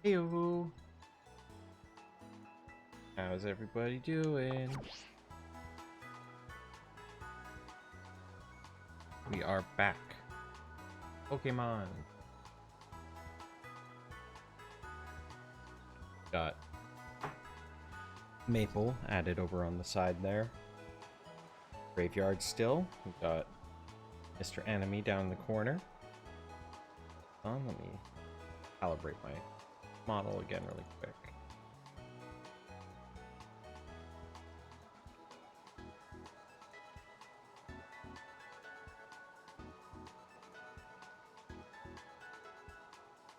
Heyo. How's everybody doing? We are back. Pokemon. Got Maple added over on the side there. Graveyard still. We've got Mr. Enemy down in the corner. Let me calibrate my model again really quick.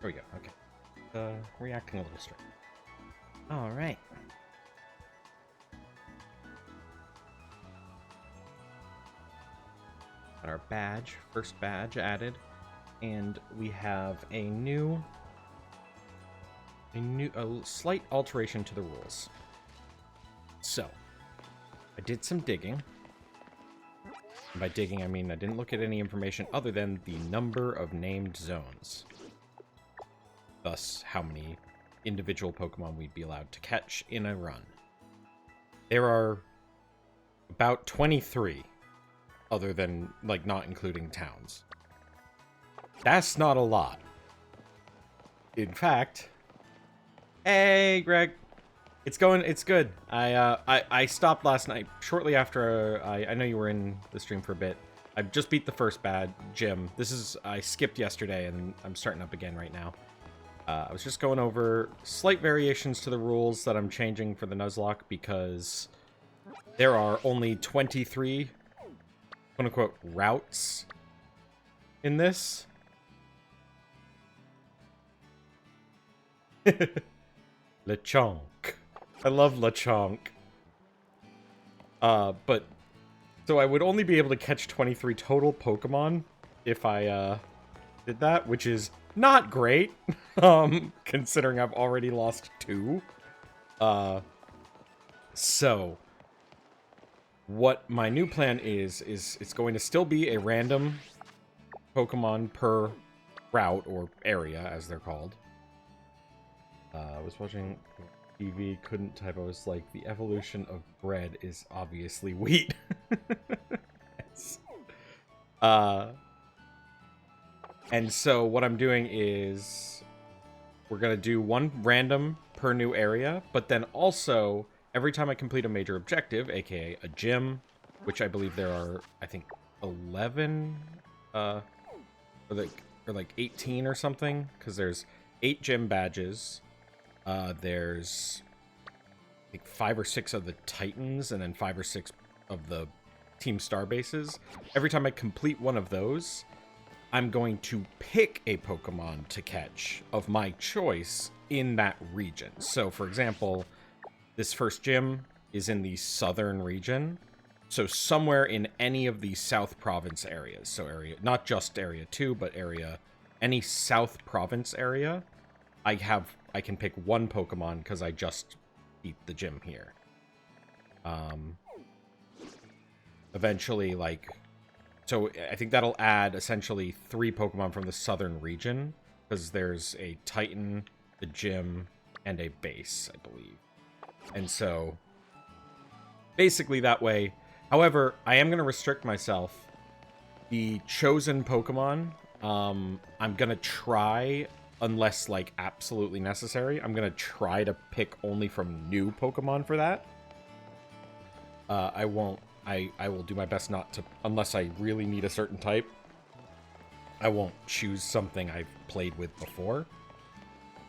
There we go. Okay. Reacting a little straight. All right. Got our badge, first badge added, and we have a slight alteration to the rules. So, I did some digging. And by digging, I mean I didn't look at any information other than the number of named zones. Thus, how many individual Pokemon we'd be allowed to catch in a run. There are about 23, other than, like, not including towns. That's not a lot. In fact... Hey, Greg! It's good. I stopped last night, shortly after, I know you were in the stream for a bit. I just beat the first gym. I skipped yesterday, and I'm starting up again right now. I was just going over slight variations to the rules that I'm changing for the Nuzlocke because there are only 23 quote-unquote routes in this. Lechonk. I love Lechonk. But so I would only be able to catch 23 total Pokemon if I did that, which is not great, considering I've already lost 2. So what my new plan is it's going to still be a random Pokemon per route, or area, as they're called. I was watching TV, couldn't type. I was like, the evolution of bread is obviously wheat. Yes. And so what I'm doing is we're going to do one random per new area, but then also every time I complete a major objective, aka a gym, which I believe there are, I think, 11, or like 18 or something, because there's 8 gym badges. There's, I think, 5 or 6 of the Titans, and then 5 or 6 of the Team Star bases. Every time I complete one of those, I'm going to pick a Pokemon to catch of my choice in that region. So, for example, this first gym is in the southern region. So somewhere in any of the South Province areas. So not just Area 2, but any South Province area. I can pick one Pokemon because I just beat the gym here. Eventually, so I think that'll add essentially 3 Pokemon from the southern region, because there's a Titan, a gym, and a base, I believe. And so basically that way. However, I am going to restrict myself. The chosen Pokemon, I'm going to try, unless absolutely necessary, I'm going to try to pick only from new Pokemon for that. I will do my best not to, unless I really need a certain type. I won't choose something I've played with before.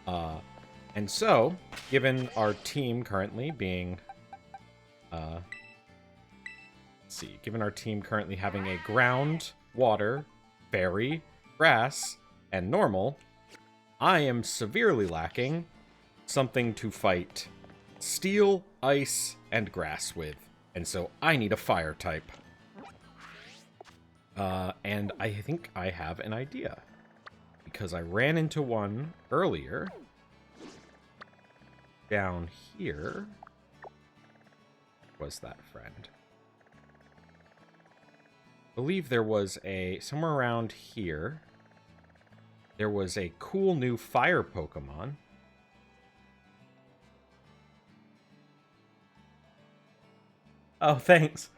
And so, given our team currently being, let's see, given our team currently having a ground, water, fairy, grass, and normal, I am severely lacking something to fight steel, ice, and grass with. And so I need a fire type. And I think I have an idea. Because I ran into one earlier. Down here. Was that friend? I believe there was somewhere around here. There was a cool new fire Pokemon. Oh, thanks.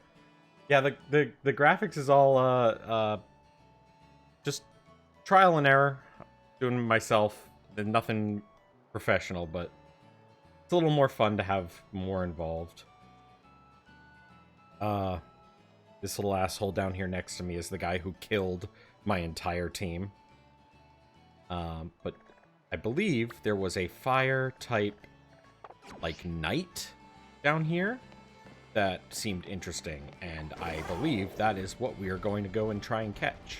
Yeah, the graphics is all just trial and error, doing it myself. Nothing professional, but it's a little more fun to have more involved. This little asshole down here next to me is the guy who killed my entire team. But I believe there was a fire type, like, knight down here that seemed interesting, and I believe that is what we are going to go and try and catch.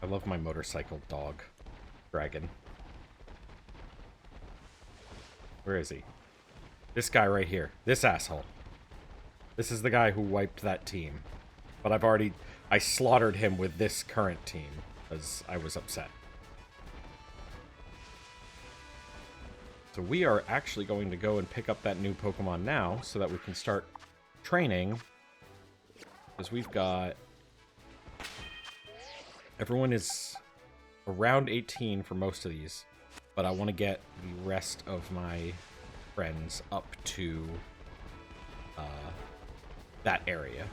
I love my motorcycle dog, Dragon. Where is he? This guy right here. This asshole. This is the guy who wiped that team. But I slaughtered him with this current team, because I was upset. So we are actually going to go and pick up that new Pokemon now, so that we can start training. Because we've got... Everyone is around 18 for most of these, but I want to get the rest of my friends up to that area.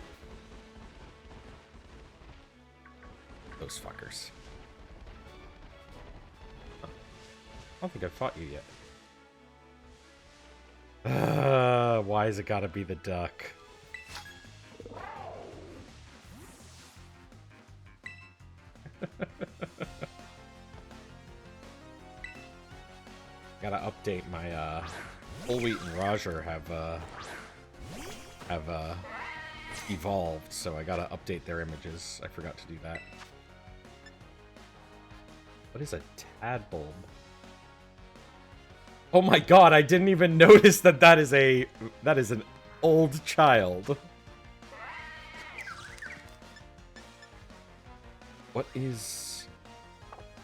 Those fuckers. Huh. I don't think I've fought you yet. Why has it gotta be the duck? Gotta update my Bullwheat and Roger have evolved, so I gotta update their images. I forgot to do that. What is a Tadbulb? Oh my god, I didn't even notice that is an old child. What is...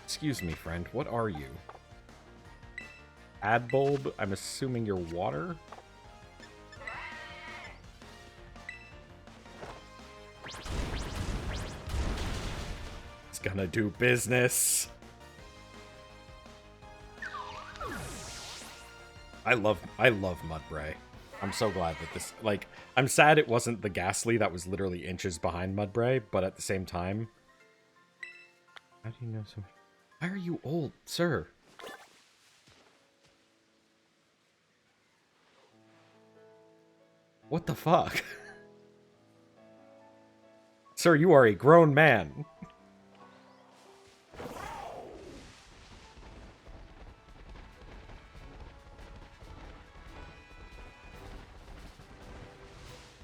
Excuse me, friend. What are you? Tadbulb? I'm assuming you're water? It's gonna do business. I love Mudbray. I'm so glad that this... Like, I'm sad it wasn't the Ghastly that was literally inches behind Mudbray, but at the same time... How do you know so much? Why are you old, sir? What the fuck? Sir, you are a grown man.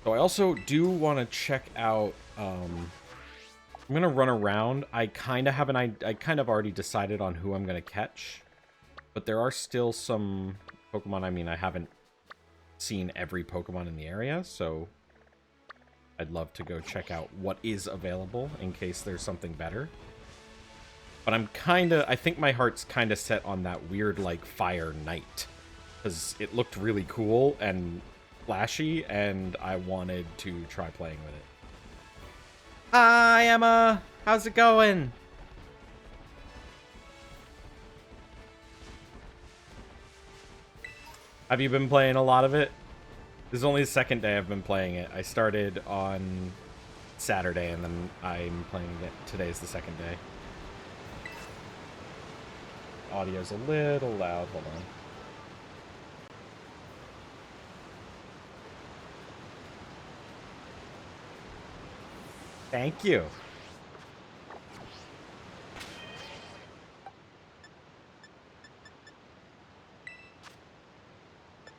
So I also do want to check out, I'm going to run around. I kind of already decided on who I'm going to catch. But there are still some Pokemon, I haven't seen every Pokemon in the area, so I'd love to go check out what is available in case there's something better. But I think my heart's kind of set on that weird, like, Fire Knight. Because it looked really cool and flashy, and I wanted to try playing with it. Hi, Emma! How's it going? Have you been playing a lot of it? This is only the second day I've been playing it. I started on Saturday, and then I'm playing it. Today's the second day. Audio's a little loud. Hold on. Thank you.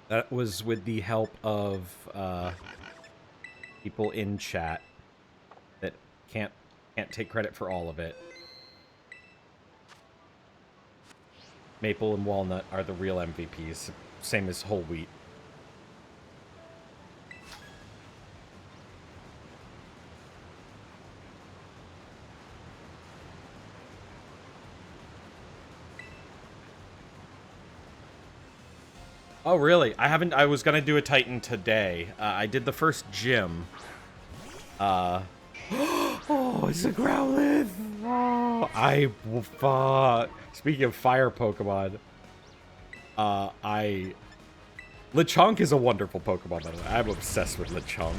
That was with the help of people in chat that can't take credit for all of it. Maple and Walnut are the real MVPs, same as Whole Wheat. Oh, really? I was gonna do a Titan today. I did the first gym. Oh, it's a Growlithe! Oh, speaking of fire Pokemon, Lechonk is a wonderful Pokemon, by the way. I'm obsessed with Lechonk.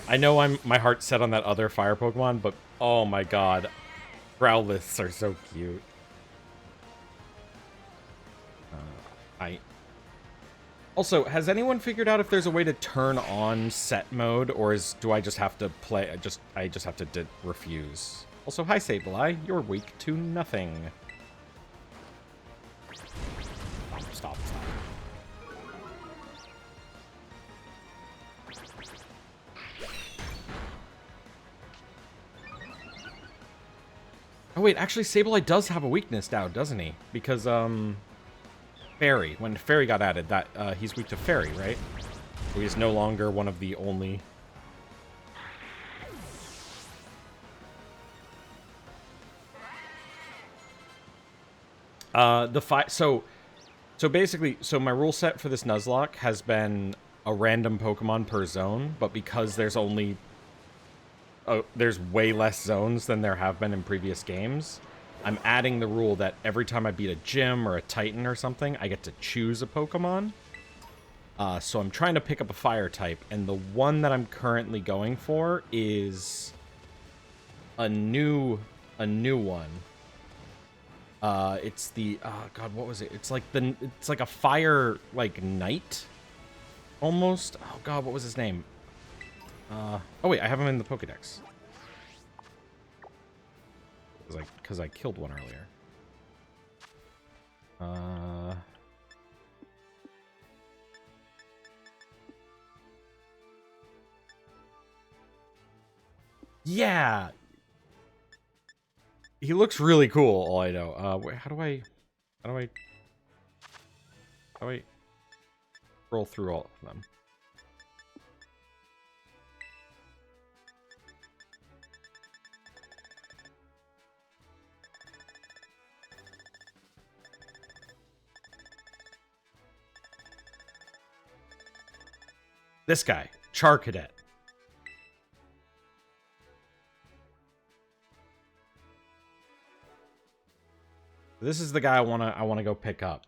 I know my heart's set on that other fire Pokemon, but oh my god. Growliths are so cute. Also, has anyone figured out if there's a way to turn on set mode, or do I just have to play? I just have to refuse. Also, hi Sableye, you're weak to nothing. Stop. Oh wait, actually Sableye does have a weakness now, doesn't he? Because Fairy. When Fairy got added, that he's weak to Fairy, right? So he's no longer one of the only. So basically, my rule set for this Nuzlocke has been a random Pokemon per zone, but because there's only there's way less zones than there have been in previous games, I'm adding the rule that every time I beat a gym or a Titan or something, I get to choose a Pokemon. So I'm trying to pick up a fire type, and the one that I'm currently going for is a new one. It's the God, what was it? It's like a fire knight, almost. Oh God, what was his name? Oh wait, I have him in the Pokédex. Because I killed one earlier. Yeah! He looks really cool, all I know. Wait, how do I scroll through all of them? This guy, Char Cadet. This is the guy I wanna go pick up,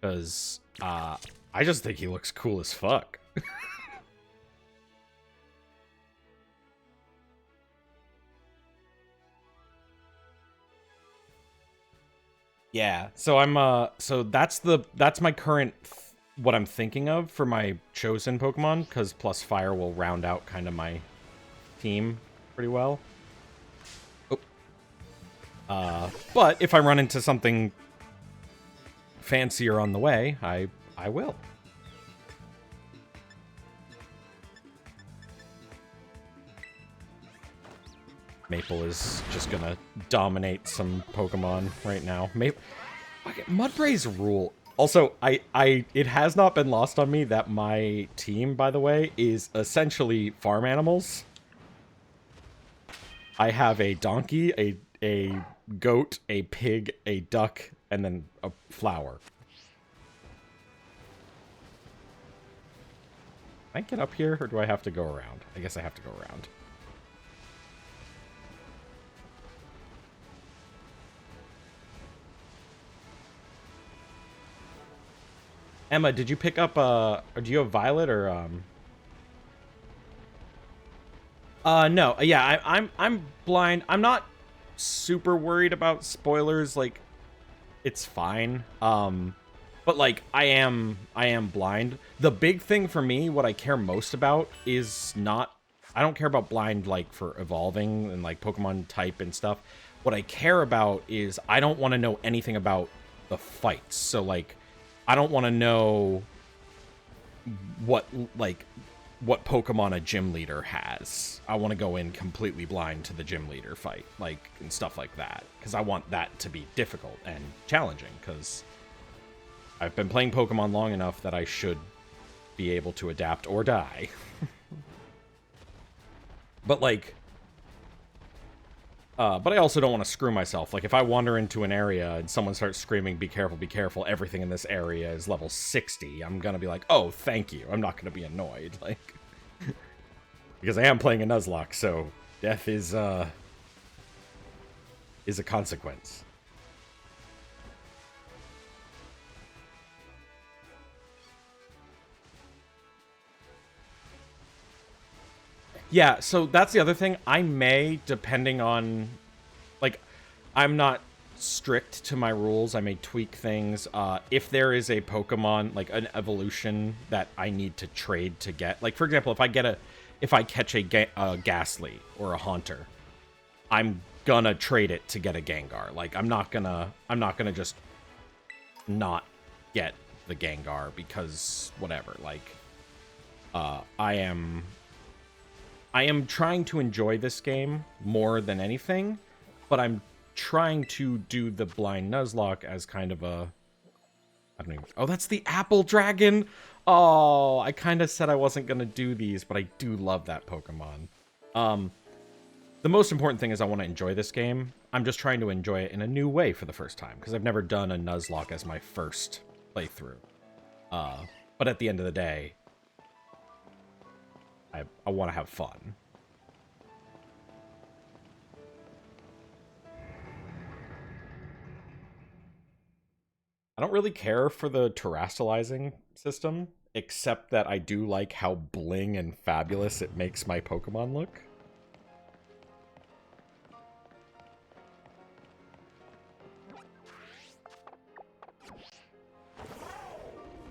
because I just think he looks cool as fuck. Yeah, so so that's my current what I'm thinking of for my chosen Pokemon, because plus fire will round out kind of my team pretty well. But if I run into something fancier on the way, I will. Maple is just gonna dominate some Pokemon right now. Mudbray's rule. Also, it has not been lost on me that my team, by the way, is essentially farm animals. I have a donkey, a goat, a pig, a duck, and then a flower. Can I get up here, or do I have to go around? I guess I have to go around. Emma, did you pick up, or do you have Violet, or, no. Yeah, I'm blind. I'm not super worried about spoilers, like, it's fine. But, like, I am blind. The big thing for me, what I care most about is not... I don't care about blind, like, for evolving and, like, Pokemon type and stuff. What I care about is I don't want to know anything about the fights. So, like, I don't want to know what Pokemon a gym leader has. I want to go in completely blind to the gym leader fight, like, and stuff like that. Because I want that to be difficult and challenging, because I've been playing Pokemon long enough that I should be able to adapt or die. But, like... but I also don't want to screw myself. Like, if I wander into an area and someone starts screaming, be careful, everything in this area is level 60, I'm gonna be like, oh, thank you. I'm not gonna be annoyed, like... because I am playing a Nuzlocke, so death is a consequence. Yeah, so that's the other thing. I may, depending on, like, I'm not strict to my rules. I may tweak things. If there is a Pokemon, like an evolution that I need to trade to get, like for example, if I catch a Ghastly or a Haunter, I'm gonna trade it to get a Gengar. Like I'm not gonna just not get the Gengar because whatever. Like, I am trying to enjoy this game more than anything, but I'm trying to do the Blind Nuzlocke as kind of a... I don't even... Oh, that's the Apple Dragon! Oh, I kind of said I wasn't going to do these, but I do love that Pokemon. The most important thing is I want to enjoy this game. I'm just trying to enjoy it in a new way for the first time, because I've never done a Nuzlocke as my first playthrough. But at the end of the day, I want to have fun. I don't really care for the terrestrializing system, except that I do like how bling and fabulous it makes my Pokemon look.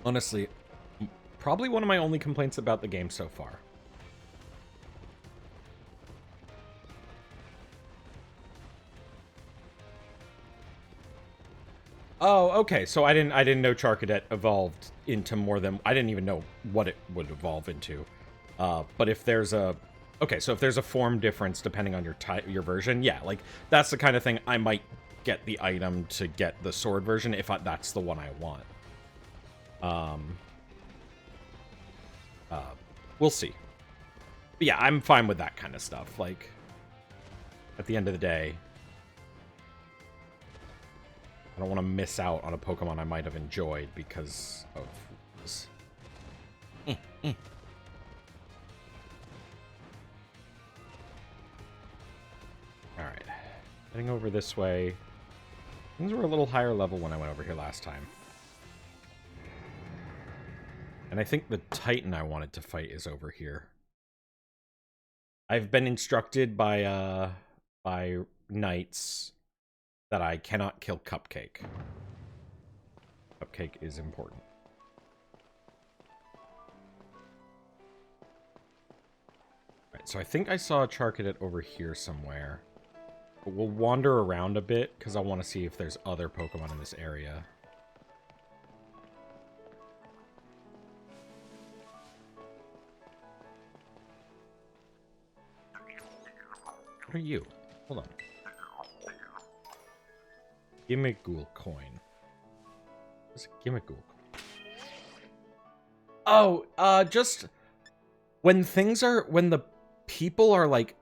Honestly, probably one of my only complaints about the game so far. Oh, okay. So I didn't know Charcadet evolved into more than... I didn't even know what it would evolve into. But if there's a... Okay, so if there's a form difference depending on your version, yeah, like, that's the kind of thing I might get the item to get the sword version if that's the one I want. We'll see. But yeah, I'm fine with that kind of stuff. Like, at the end of the day, I don't want to miss out on a Pokemon I might have enjoyed because of this. Alright. Heading over this way. Things were a little higher level when I went over here last time. And I think the Titan I wanted to fight is over here. I've been instructed by knights that I cannot kill Cupcake. Cupcake is important. Right, so I think I saw a Charcadet over here somewhere. But we'll wander around a bit, because I want to see if there's other Pokemon in this area. What are you? Hold on. Gimmighoul coin. What's a Gimmighoul coin? Oh, just when the people are like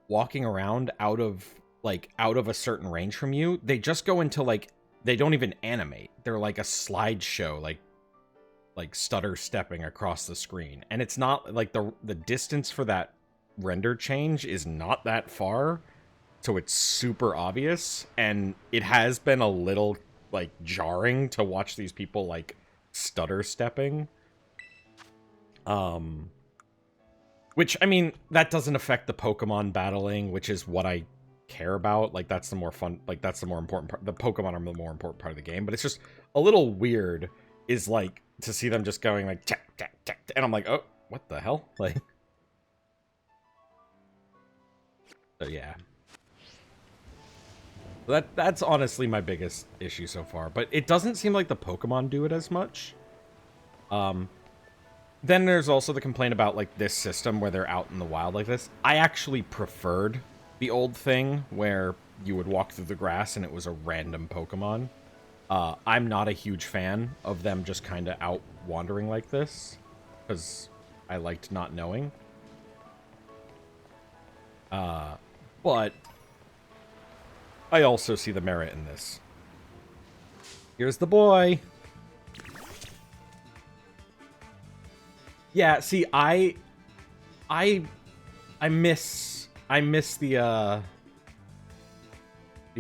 walking around out of a certain range from you, they just go into like, they don't even animate. They're like a slideshow, like stutter stepping across the screen. And it's not like the distance for that render change is not that far. So it's super obvious, and it has been a little, like, jarring to watch these people, like, stutter stepping. Which, I mean, that doesn't affect the Pokemon battling, which is what I care about. Like, that's the more fun, like, that's the more important part. The Pokemon are the more important part of the game, but it's just a little weird, is, like, to see them just going, like, tack, tack, tack, and I'm like, oh, what the hell? Like, so, yeah. That's honestly my biggest issue so far, but it doesn't seem like the Pokemon do it as much. Then there's also the complaint about, like, this system where they're out in the wild like this. I actually preferred the old thing where you would walk through the grass and it was a random Pokemon. I'm not a huge fan of them just kind of out wandering like this, because I liked not knowing. But I also see the merit in this. Here's the boy. Yeah, see, I miss the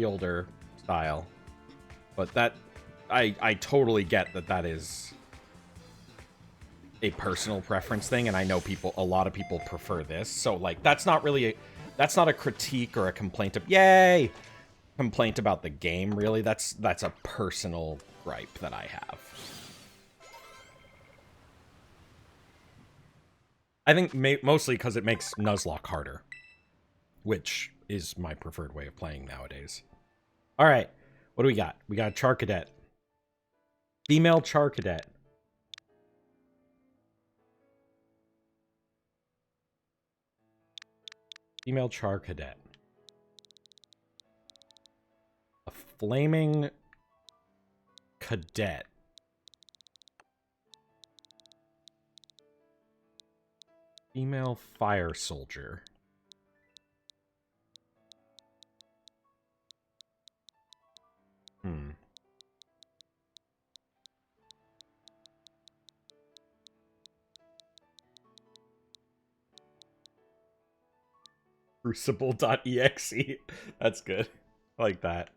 older style. But that I totally get that is a personal preference thing, and I know a lot of people prefer this. So, like, that's not a critique or a complaint of, yay! Complaint about the game, really. That's a personal gripe that I have. I think mostly because it makes Nuzlocke harder, which is my preferred way of playing nowadays. All right, what do we got? We got a Char Cadet. Female Char Cadet. Female Char Cadet. A flaming cadet. Female fire soldier. Crucible.exe. That's good. I like that.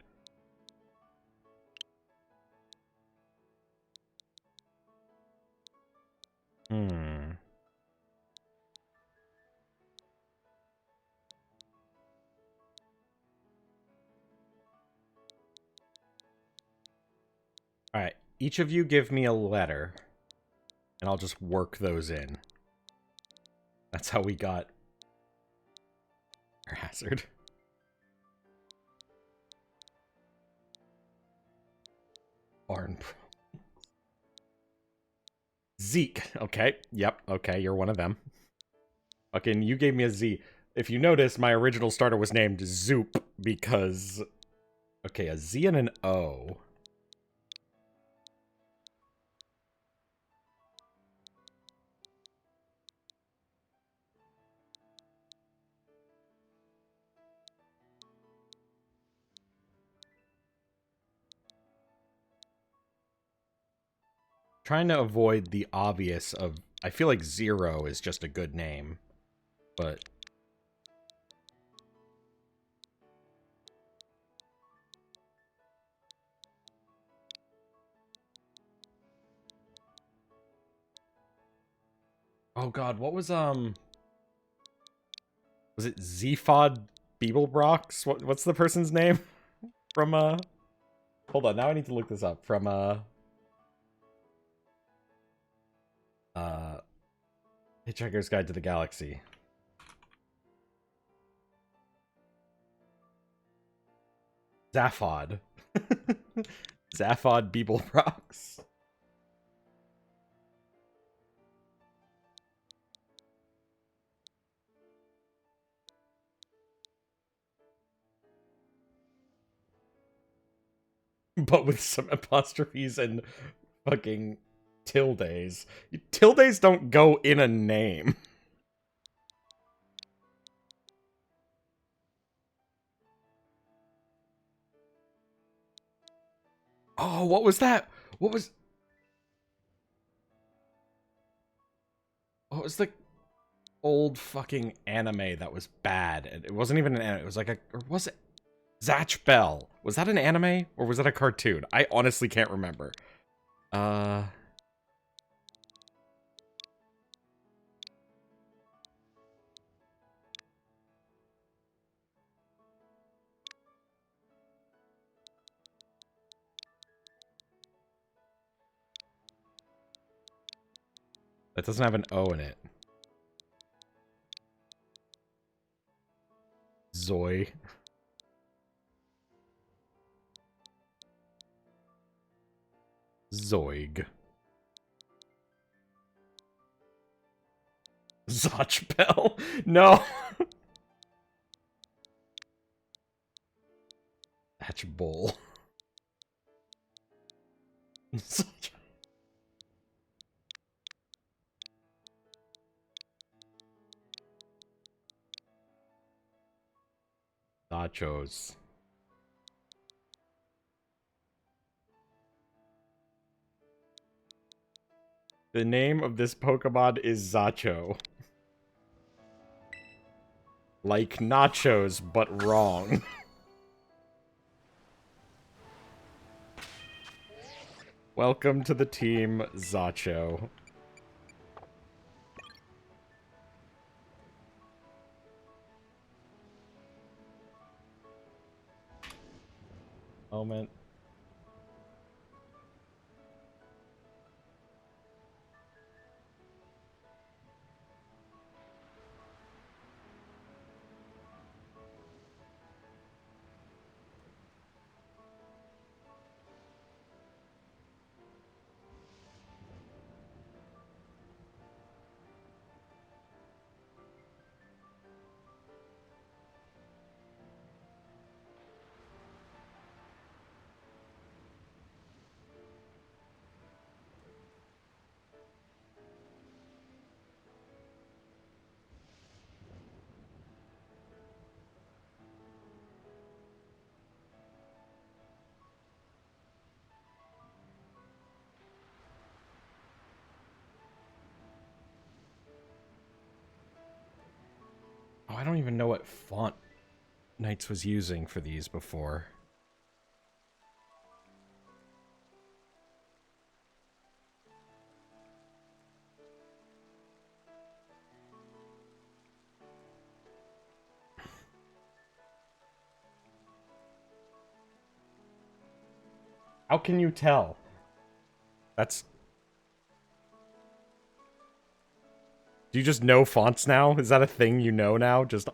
Alright, each of you give me a letter, and I'll just work those in. That's how we got our hazard. Barn. Zeke. Okay, yep, okay, you're one of them. Fucking, you gave me a Z. If you notice, my original starter was named Zoop because... Okay, a Z and an O. Trying to avoid the obvious of... I feel like Zero is just a good name, but... Oh god, what was Was it Zephod Beeblebrox? What's the person's name? From, Hold on, now I need to look this up. From, Hitchhiker's Guide to the Galaxy. Zaphod. Zaphod Beeblebrox. But with some apostrophes and fucking tildes. Tildes don't go in a name. Oh, what was that? What was the old fucking anime that was bad? It wasn't even an anime. It was like or was it? Zatch Bell. Was that an anime or was that a cartoon? I honestly can't remember. That doesn't have an O in it. Zoe. Zoig. Zotchbell? No. Hatch Bull. Nachos. The name of this Pokemon is Zacho. Like nachos, but wrong. Welcome to the team, Zacho. moment. Oh, I don't even know what font Knights was using for these before. How can you tell? That's... Do you just know fonts now? Is that a thing you know now? Just... I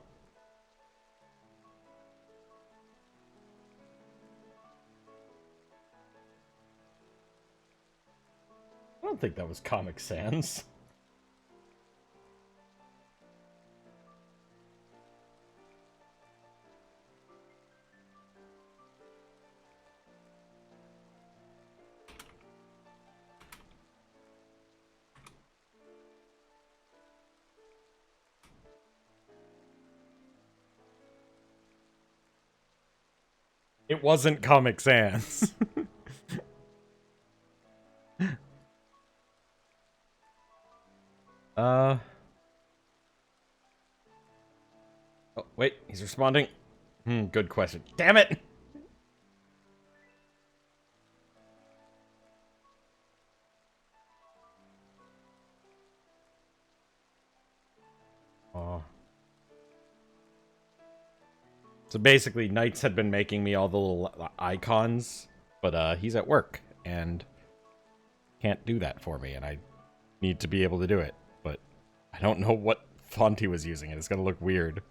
don't think that was Comic Sans. It wasn't Comic Sans. Oh, wait, he's responding. Good question. Damn it! Oh. So basically, Knights had been making me all the little icons, but he's at work, and can't do that for me, and I need to be able to do it. But I don't know what font he was using, and it's gonna look weird.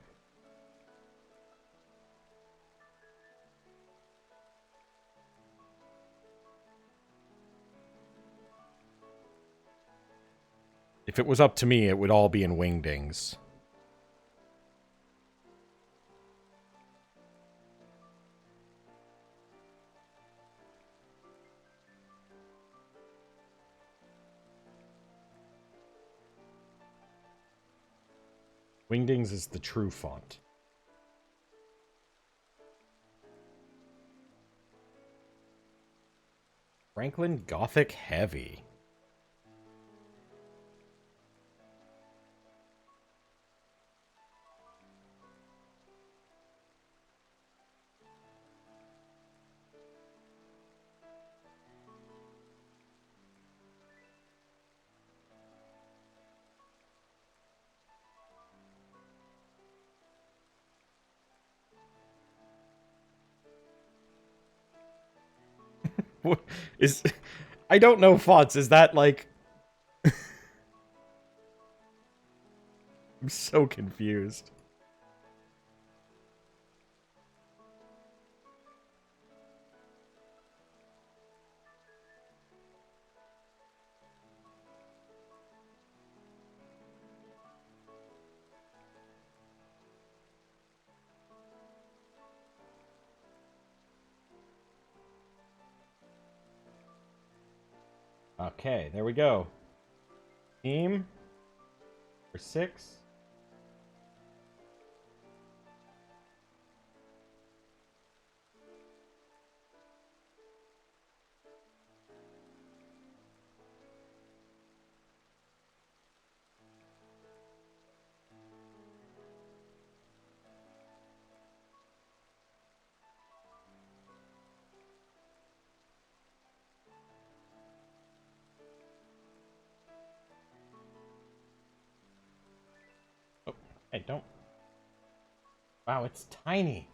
If it was up to me, it would all be in Wingdings. Wingdings is the true font. Franklin Gothic Heavy. What is... I don't know fonts. Is that like... I'm so confused. Okay, there we go. Team for 6. Oh, hey, don't. Wow, it's tiny.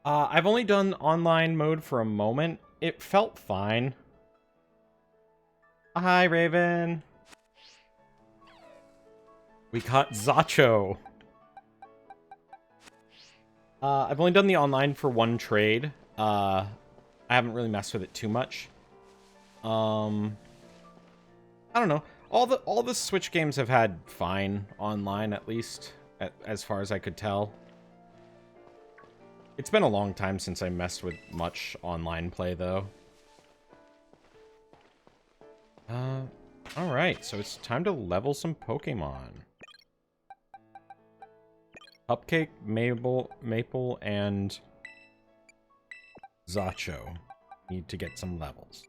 I've only done online mode for a moment. It felt fine. Hi, Raven. We caught Zacho. I've only done the online for one trade. I haven't really messed with it too much. I don't know. All the Switch games have had fine online, at least, as far as I could tell. It's been a long time since I messed with much online play, though. Alright, so it's time to level some Pokemon. Cupcake, Maple, and Zacho need to get some levels.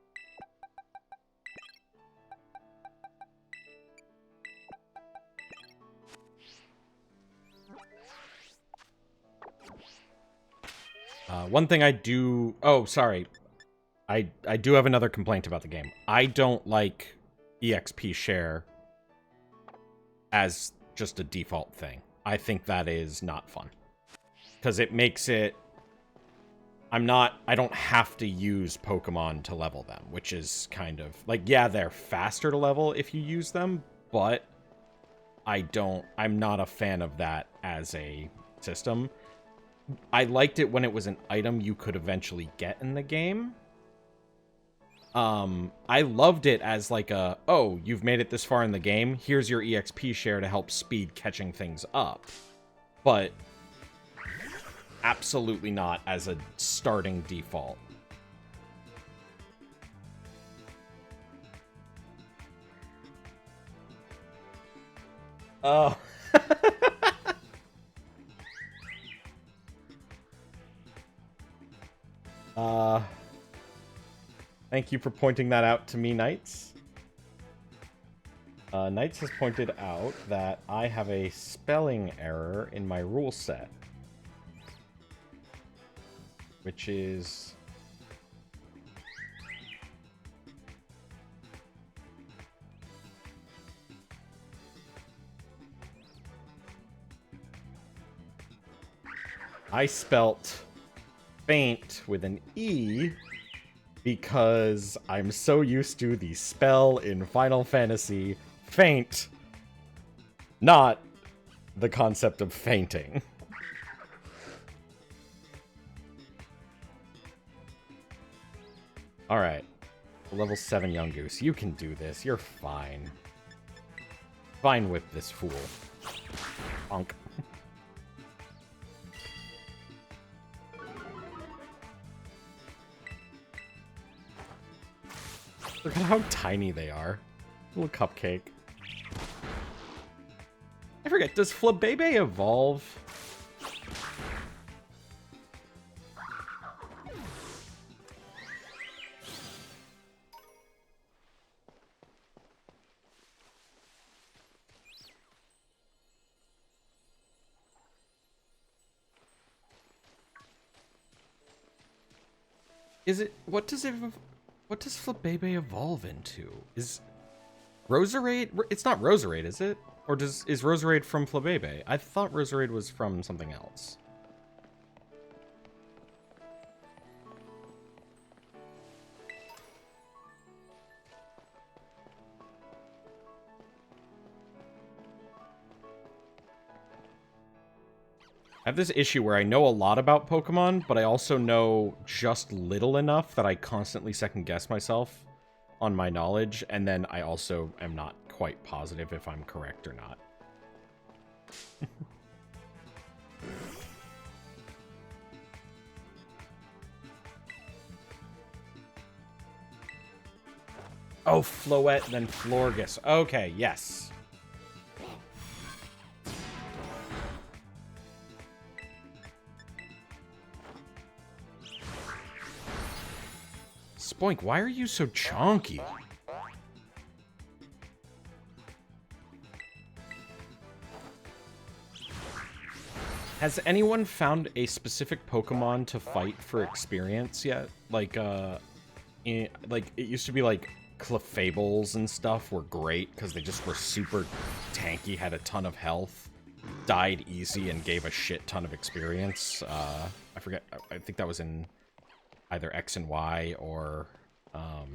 One thing I do... Oh, sorry. I do have another complaint about the game. I don't like EXP share as just a default thing. I think that is not fun. Because it makes it... I don't have to use Pokemon to level them, which is kind of... Like, yeah, they're faster to level if you use them, but I'm not a fan of that as a system. I liked it when it was an item you could eventually get in the game. I loved it as like a, oh, you've made it this far in the game, here's your EXP share to help speed catching things up. But absolutely not as a starting default. Oh. Thank you for pointing that out to me, Knights. Knights has pointed out that I have a spelling error in my rule set. Which is... I spelt faint with an E because I'm so used to the spell in Final Fantasy faint, not the concept of fainting. Alright. Level 7 Young Goose. You can do this. You're fine. Fine with this fool. Bonk. Look at how tiny they are. Little cupcake. I forget, does Flabebe evolve? Is it... What does Flabebe evolve into? Is Roserade... It's not Roserade, is it? Or is Roserade from Flabebe? I thought Roserade was from something else. I have this issue where I know a lot about Pokemon, but I also know just little enough that I constantly second-guess myself on my knowledge, and then I also am not quite positive if I'm correct or not. Oh, Floette, then Florges. Okay, yes. Spoink, why are you so chonky? Has anyone found a specific Pokemon to fight for experience yet? Like, it used to be like Clefables and stuff were great because they just were super tanky, had a ton of health. died easy and gave a shit ton of experience. I forget. I think that was in either X and Y or... I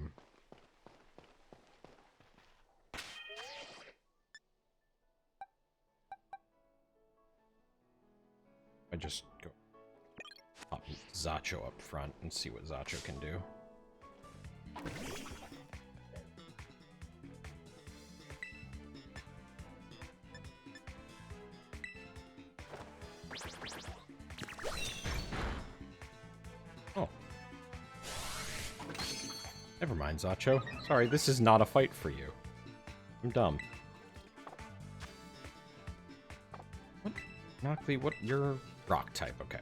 just go pop Zacho up front and see what Zacho can do. Oh. Never mind, Zacho. Sorry, this is not a fight for you. I'm dumb. What? Noctly, what? You're rock type, okay.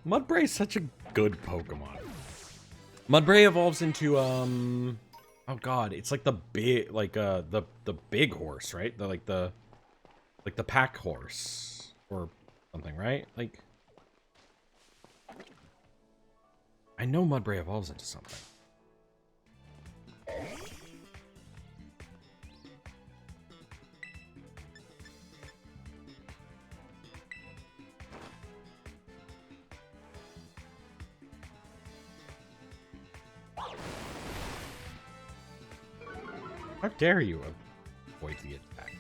Mudbray is such a good Pokemon. Mudbray evolves into oh god, it's like the big the big horse, right? The pack horse or something, right? Like I know Mudbray evolves into something. How dare you avoid the attack?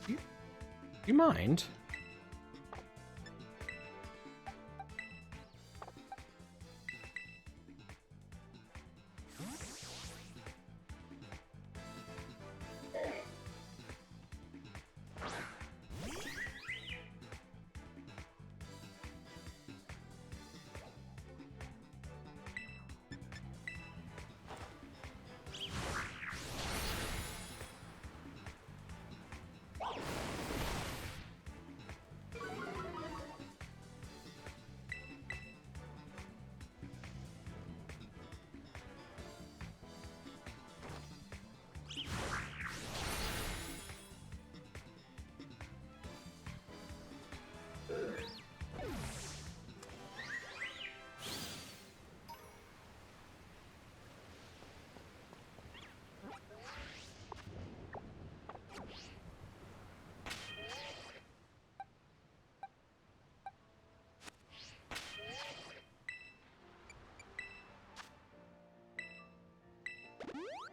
Do you mind?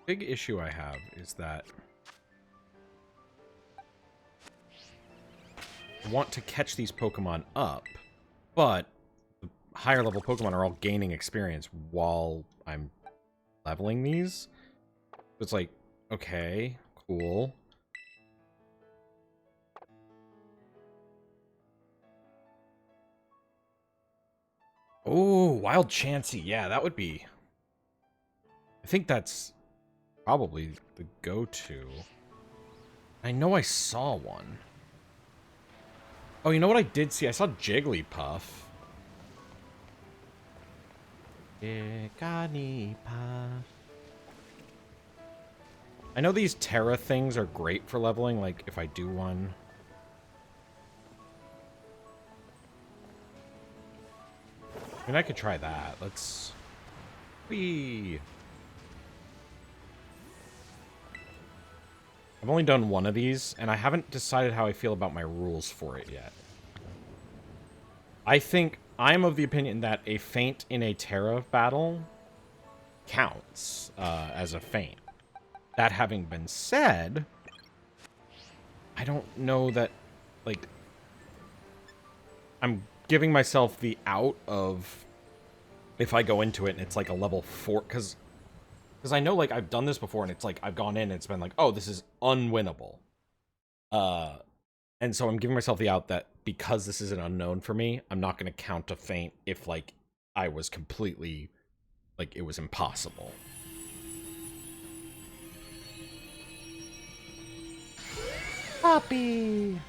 Big issue I have is that I want to catch these Pokemon up, but the higher level Pokemon are all gaining experience while I'm leveling these. It's like, okay, cool. Oh, Wild Chansey. Yeah, that would be... I think that's probably the go-to. I know I saw one. Oh, you know what I did see? I saw Jigglypuff. Jigglypuff. I know these Terra things are great for leveling, like if I do one. I mean, I could try that. Let's... Whee! I've only done one of these, and I haven't decided how I feel about my rules for it yet. I think I'm of the opinion that a feint in a Terra battle counts as a feint. That having been said, I don't know that, like, I'm giving myself the out of if I go into it and it's like a level 4, because I know, like, I've done this before, and it's like, I've gone in, and it's been like, oh, this is unwinnable. And so I'm giving myself the out that because this is an unknown for me, I'm not going to count a feint if, like, I was completely, like, it was impossible. Poppy!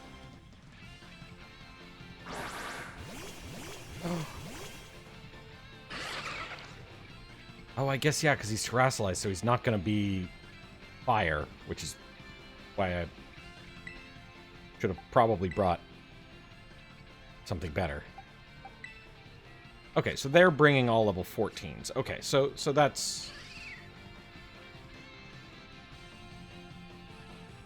Oh. Oh, I guess, yeah, because he's terrestrialized, so he's not going to be fire, which is why I should have probably brought something better. Okay, so they're bringing all level 14s. Okay, so that's...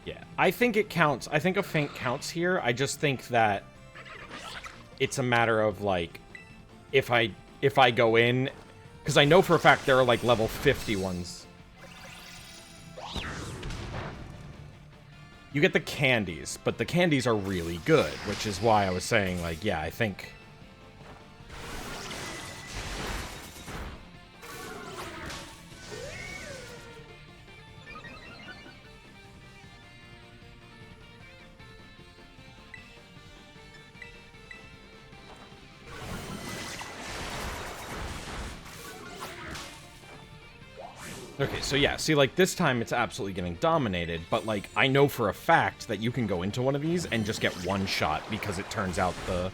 Yeah, I think it counts. I think a feint counts here. I just think that it's a matter of, like, if I go in... Because I know for a fact there are, like, level 50 ones. You get the candies, but the candies are really good, which is why I was saying, like, yeah, I think... Okay, so yeah, see, like, this time it's absolutely getting dominated, but, like, I know for a fact that you can go into one of these and just get one shot because it turns out the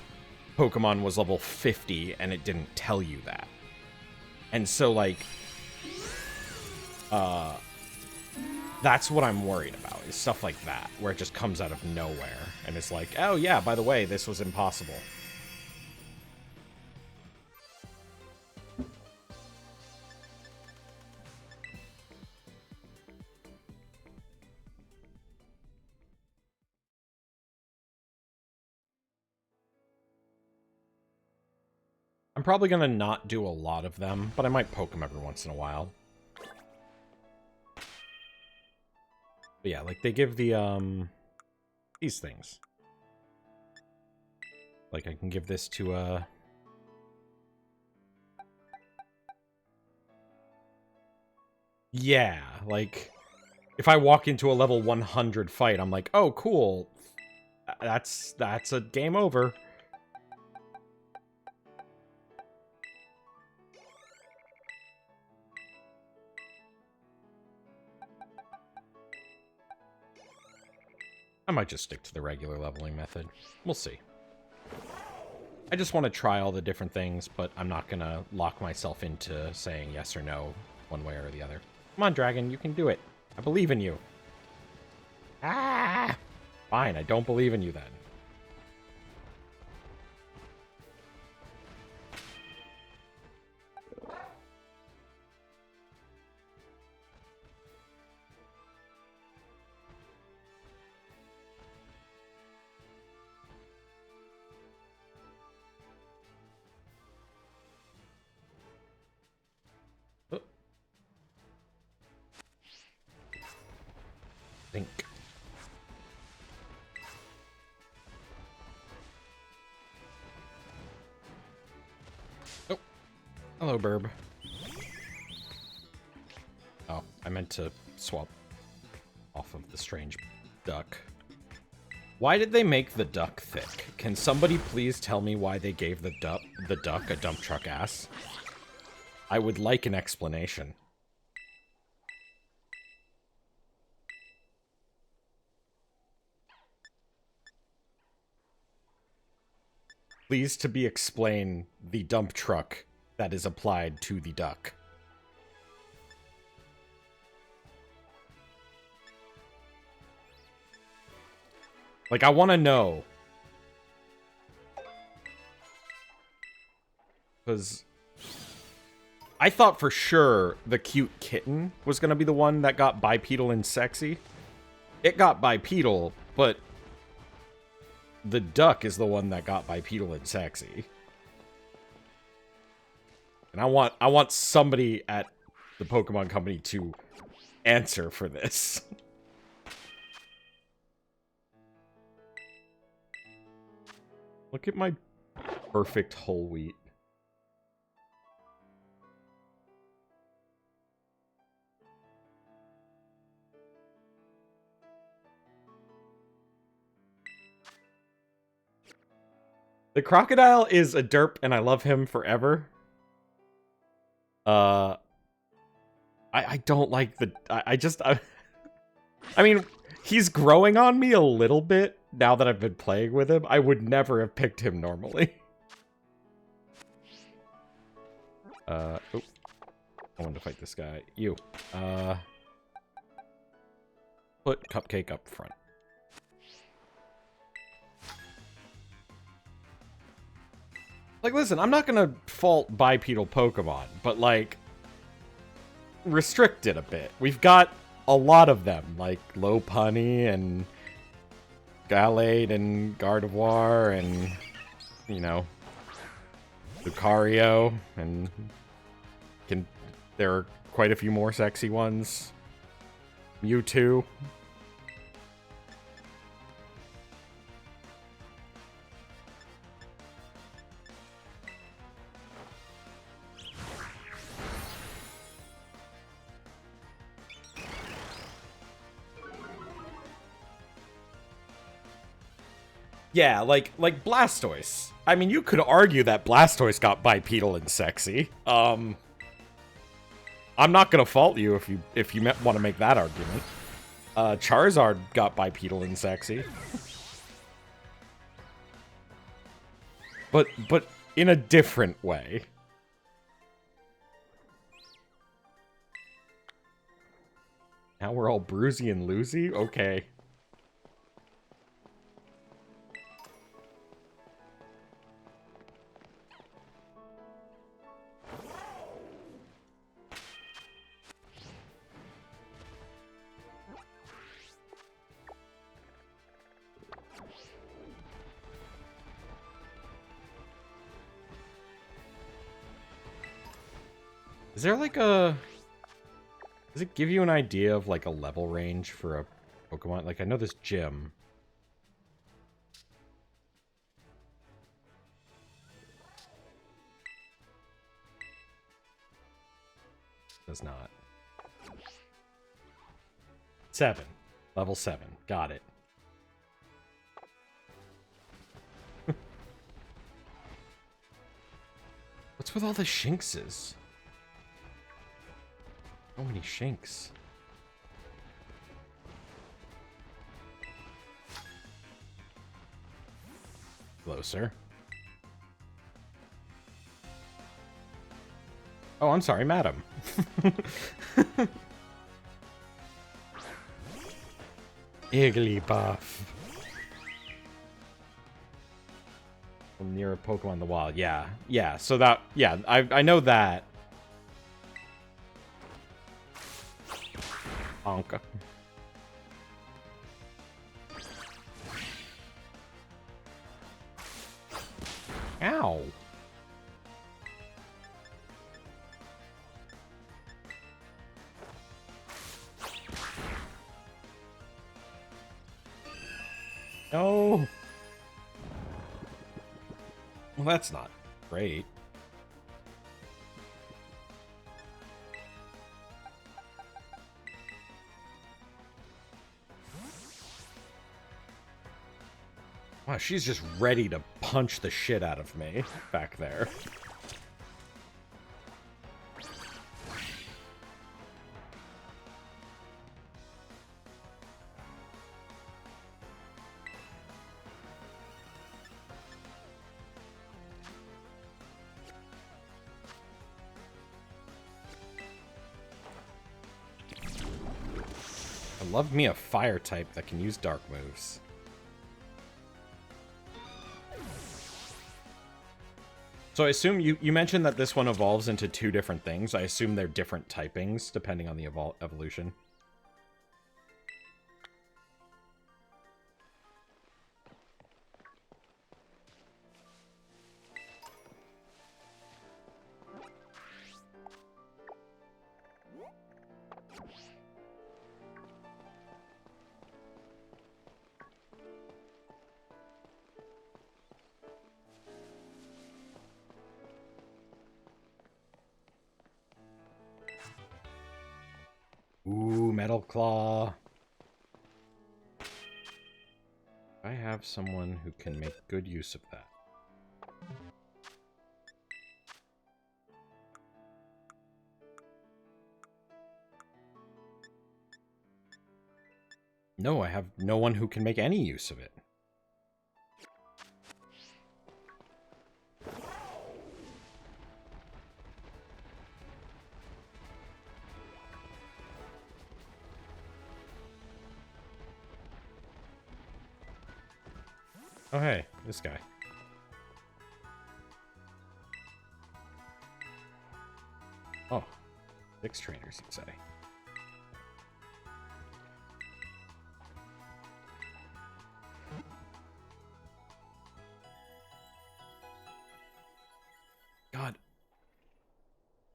Pokemon was level 50 and it didn't tell you that. And so, like, that's what I'm worried about, is stuff like that, where it just comes out of nowhere, and it's like, oh yeah, by the way, this was impossible. I'm probably gonna not do a lot of them, but I might poke them every once in a while. But yeah, like, they give the, these things. Like, I can give this to, yeah, like, if I walk into a level 100 fight, I'm like, oh, cool. That's a game over. I might just stick to the regular leveling method. We'll see. I just want to try all the different things, but I'm not going to lock myself into saying yes or no one way or the other. Come on, Dragon, you can do it. I believe in you. Ah! Fine, I don't believe in you then. Think. Oh. Hello, Burb. Oh, I meant to swap off of the strange duck. Why did they make the duck thick? Can somebody please tell me why they gave the duck a dump truck ass? I would like an explanation. Please to be explain the dump truck that is applied to the duck. Like, I want to know. Because I thought for sure the cute kitten was going to be the one that got bipedal and sexy. It got bipedal, but the duck is the one that got bipedal and sexy. And I want somebody at the Pokemon Company to answer for this. Look at my perfect whole wheat. The crocodile is a derp, and I love him forever. I don't like the... I mean, he's growing on me a little bit now that I've been playing with him. I would never have picked him normally. Oh. I wanted to fight this guy. You. Put Cupcake up front. Like, listen, I'm not gonna fault bipedal Pokemon, but, like, restrict it a bit. We've got a lot of them, like Lopunny and Gallade and Gardevoir and, you know, Lucario, and there are quite a few more sexy ones. Mewtwo. Yeah, like Blastoise. I mean, you could argue that Blastoise got bipedal and sexy. I'm not gonna fault you if you want to make that argument. Charizard got bipedal and sexy. but in a different way. Now we're all bruisey and loosey? Okay. Is there like a... Does it give you an idea of like a level range for a Pokemon? Like, I know this gym. Does not. 7. Level 7. Got it. What's with all the Shinxes? So many Shinx. Closer. Oh, I'm sorry, madam. Igglybuff. From near a Pokemon in the wild. Yeah. Yeah, so that... Yeah, I know that. Honka. Ow. No. Well, that's not great. Wow, she's just ready to punch the shit out of me back there. I love me a fire type that can use dark moves. So I assume you mentioned that this one evolves into 2 different things. I assume they're different typings depending on the evolution. Ooh, Metal Claw. I have someone who can make good use of that. No, I have no one who can make any use of it. Oh, hey, this guy. Oh, 6 trainers, you'd say. God.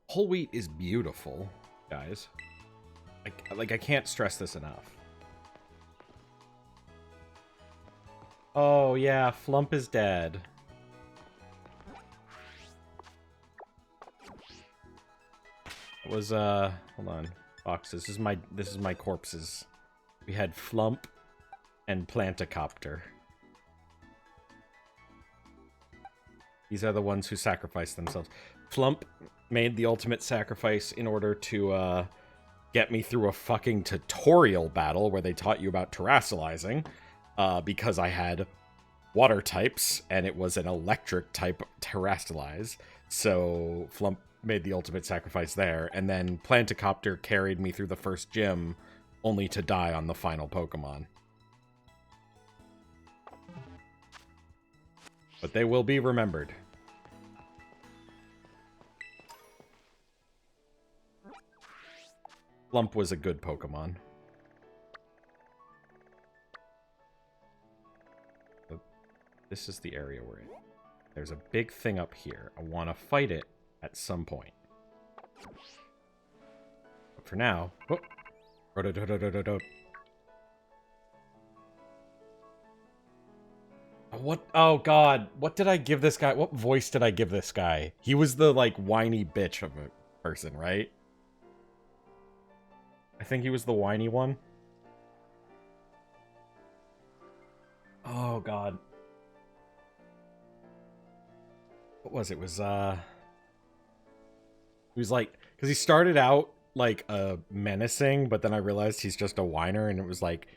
Whole wheat is beautiful, guys. I can't stress this enough. Oh, yeah, Flump is dead. It was, hold on. Fox, this is my corpses. We had Flump and Plantacopter. These are the ones who sacrificed themselves. Flump made the ultimate sacrifice in order to, get me through a fucking tutorial battle where they taught you about terrasolizing. Because I had water types, and it was an electric type terrastalize. So Flump made the ultimate sacrifice there, and then Plantacopter carried me through the first gym, only to die on the final Pokemon. But they will be remembered. Flump was a good Pokemon. This is the area we're in. There's a big thing up here. I want to fight it at some point. But for now... Oh. What? Oh, God. What did I give this guy? What voice did I give this guy? He was the, like, whiny bitch of a person, right? I think he was the whiny one. Oh, God. What was it? It was, he was like, because he started out like menacing, but then I realized he's just a whiner, and it was like,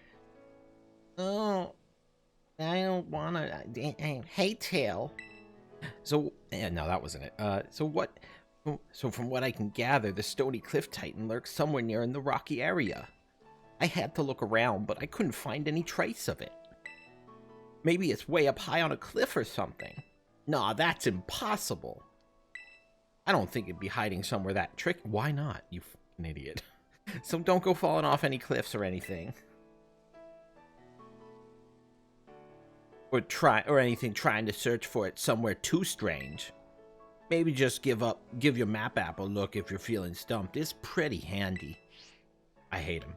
oh, I don't wanna, hey, Tail. So, yeah, no, that wasn't it. So from what I can gather, the Stony Cliff Titan lurks somewhere near in the rocky area. I had to look around, but I couldn't find any trace of it. Maybe it's way up high on a cliff or something. Nah, that's impossible. I don't think it'd be hiding somewhere that tricky. Why not, you fucking idiot? So don't go falling off any cliffs or anything. Or anything trying to search for it somewhere too strange. Maybe just give your map app a look if you're feeling stumped. It's pretty handy. I hate him.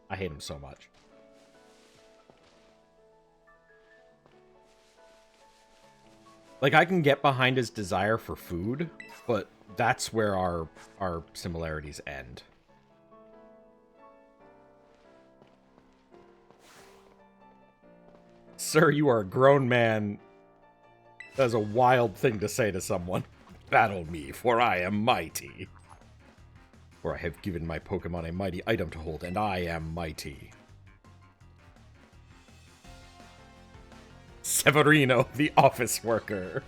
I hate him so much. Like, I can get behind his desire for food, but that's where our similarities end. Sir, you are a grown man. That's a wild thing to say to someone. Battle me, for I am mighty. For I have given my Pokemon a mighty item to hold, and I am mighty. Severino, the office worker.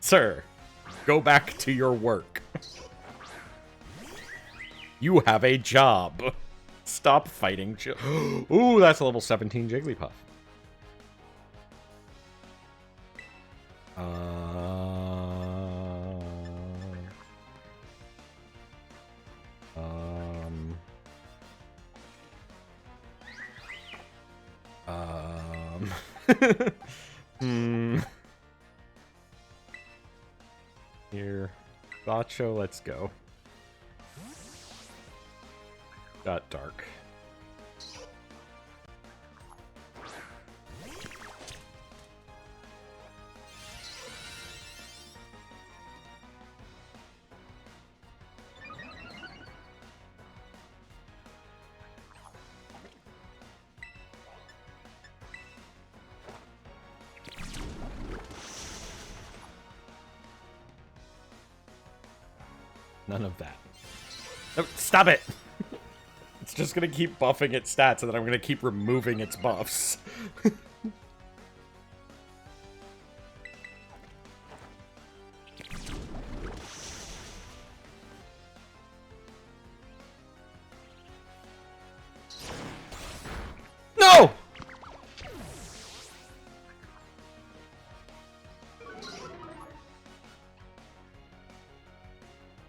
Sir, go back to your work. You have a job. Stop fighting. Ooh, that's a level 17 Jigglypuff. Here. Bacho, let's go. Got dark. None of that. No, stop it! It's just gonna keep buffing its stats, and then I'm gonna keep removing its buffs. No!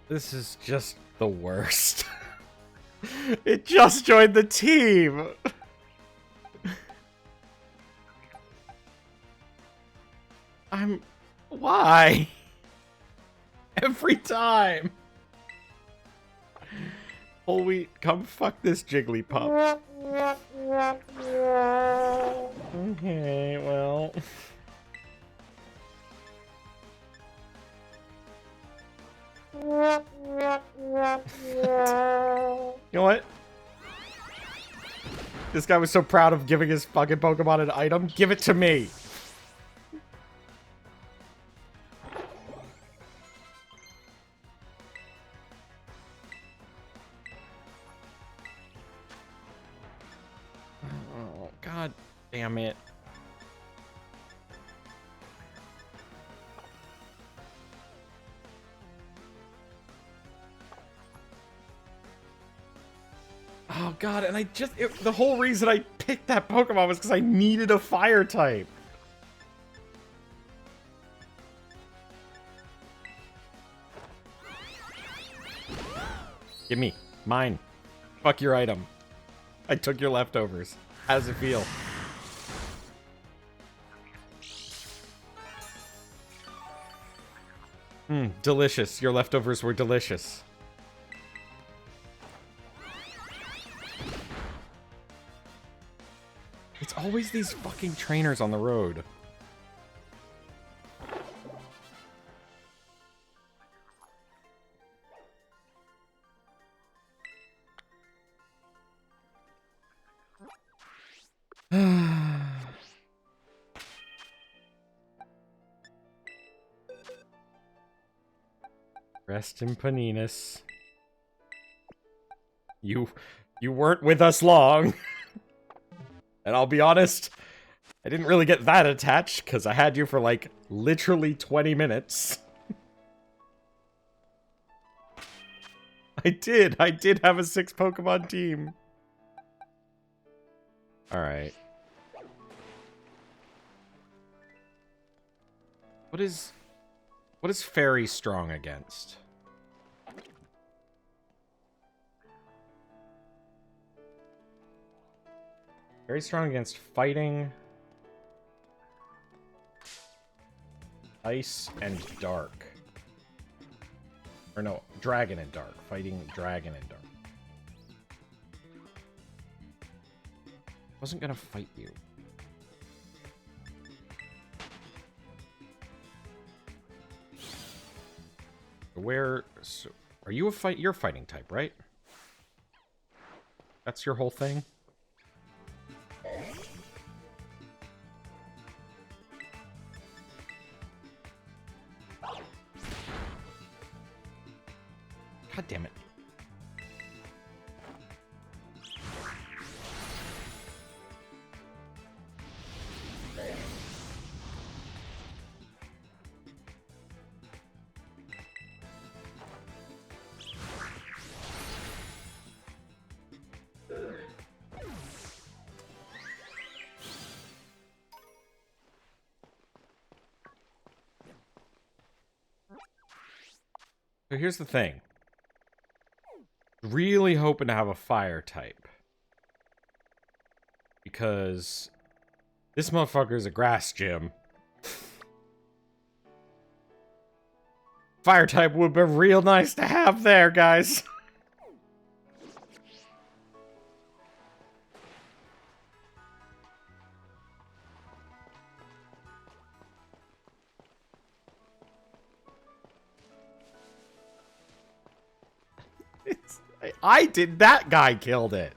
This is just the worst. It just joined the team! Why? Every time! Whole wheat, come fuck this Jigglypuff. Okay, well... You know what? This guy was so proud of giving his fucking Pokemon an item. Give it to me! Oh, god damn it. Oh god, and the whole reason I picked that Pokemon was because I needed a fire type. Give me. Mine. Fuck your item. I took your leftovers. How does it feel? Delicious. Your leftovers were delicious. It's always these fucking trainers on the road. Rest in Paninas. You weren't with us long. And I'll be honest, I didn't really get that attached, because I had you for, like, literally 20 minutes. I did have a 6-Pokemon team. Alright. What is Fairy strong against? Very strong against fighting, ice, and dark. Or no, dragon and dark. Fighting dragon and dark. Wasn't gonna fight you. So, are you you're a fighting type, right? That's your whole thing? God damn it. So here's the thing. Really hoping to have a fire type. Because this motherfucker's a grass gym. Fire type would be real nice to have there, guys. I did. That guy killed it.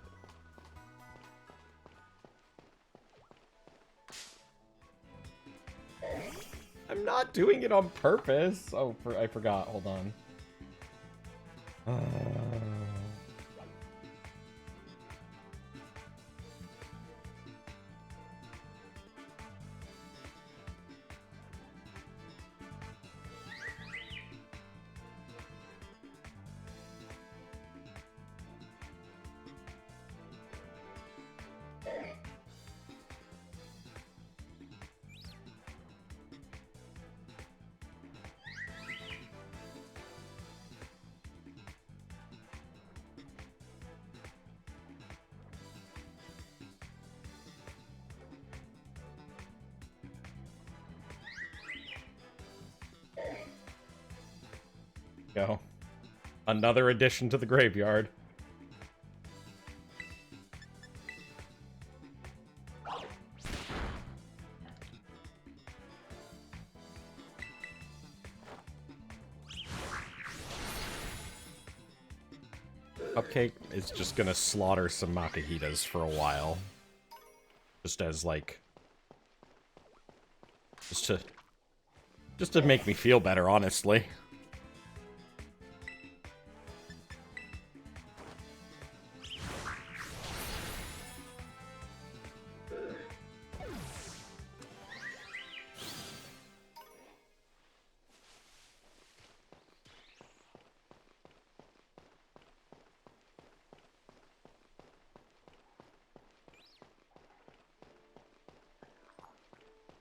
I'm not doing it on purpose. Oh, I forgot. Hold on. Go. Another addition to the graveyard. Cupcake is just gonna slaughter some Makuhitas for a while. Just as, like... Just to make me feel better, honestly.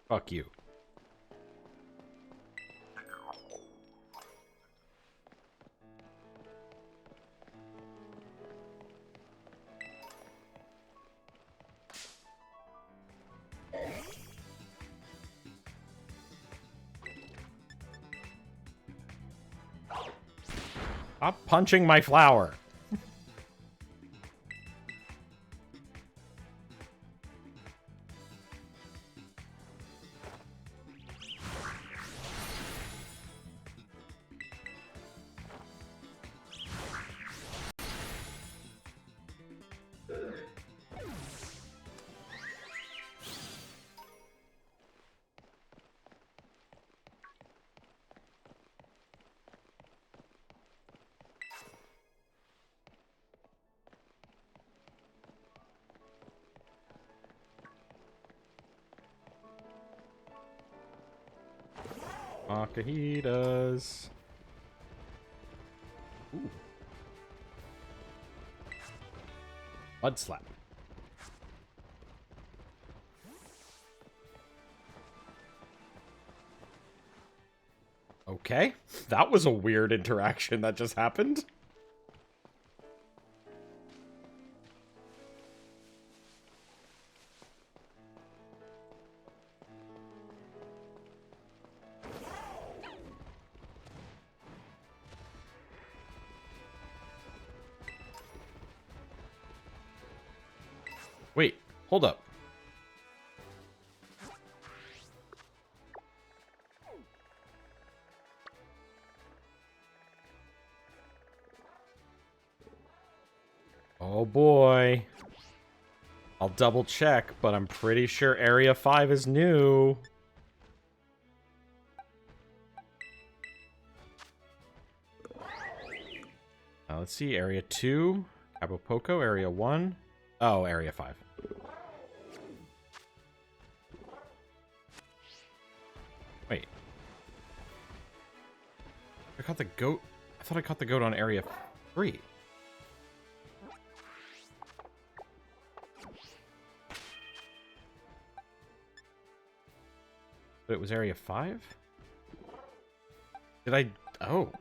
Fuck you. Stop punching my flower. Makuhitas. Ooh. Mud slap. Okay. That was a weird interaction that just happened. Wait, hold up. Oh boy. I'll double check, but I'm pretty sure Area 5 is new. Let's see, Area 2, Acapulco, Area 1. Oh, Area 5. Wait. I caught the goat. I thought I caught the goat on Area 3. But it was Area 5? Did I... Oh.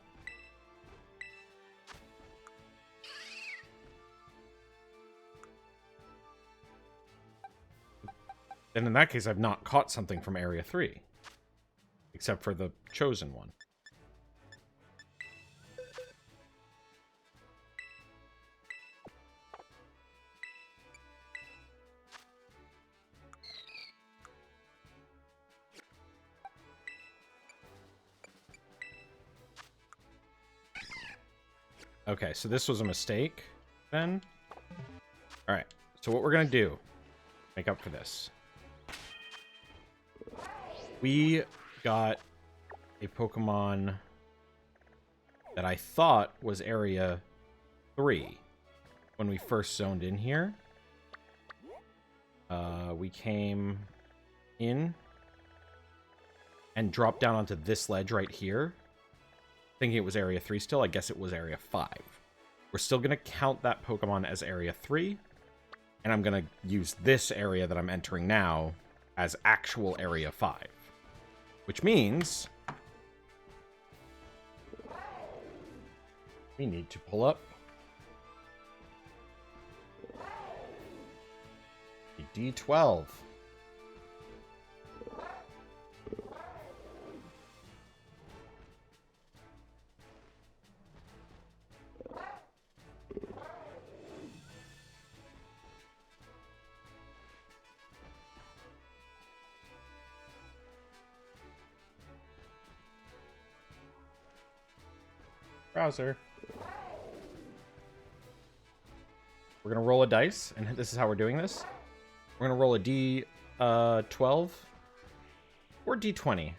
And in that case, I've not caught something from Area 3. Except for the chosen one. Okay, so this was a mistake, then? Alright, so what we're gonna do, make up for this. We got a Pokemon that I thought was Area 3 when we first zoned in here. We came in and dropped down onto this ledge right here, thinking it was Area 3 still. I guess it was Area 5. We're still going to count that Pokemon as Area 3, and I'm going to use this area that I'm entering now as actual Area 5. Which means we need to pull up a D12. Browser. We're going to roll a dice, and this is how we're doing this. We're going to roll a D12 or D20. Should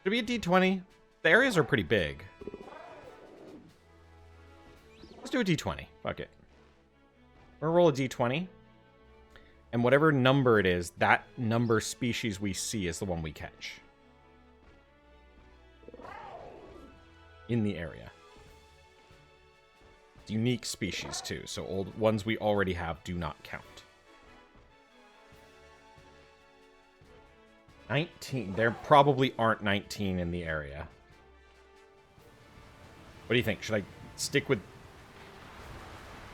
it be a D20? The areas are pretty big. Let's do a D20. Fuck it. We're going to roll a D20. And whatever number it is, that number species we see is the one we catch. In the area. Unique species, too. So old ones we already have do not count. 19. There probably aren't 19 in the area. What do you think? Should I stick with...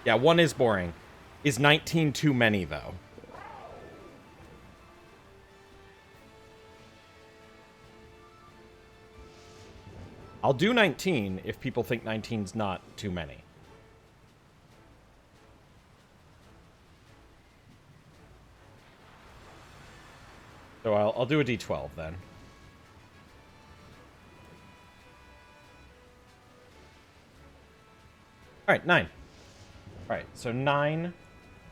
Yeah, 1 is boring. Is 19 too many, though? I'll do 19 if people think 19's not too many. So I'll do a D12 then. Alright, 9. Alright, so 9,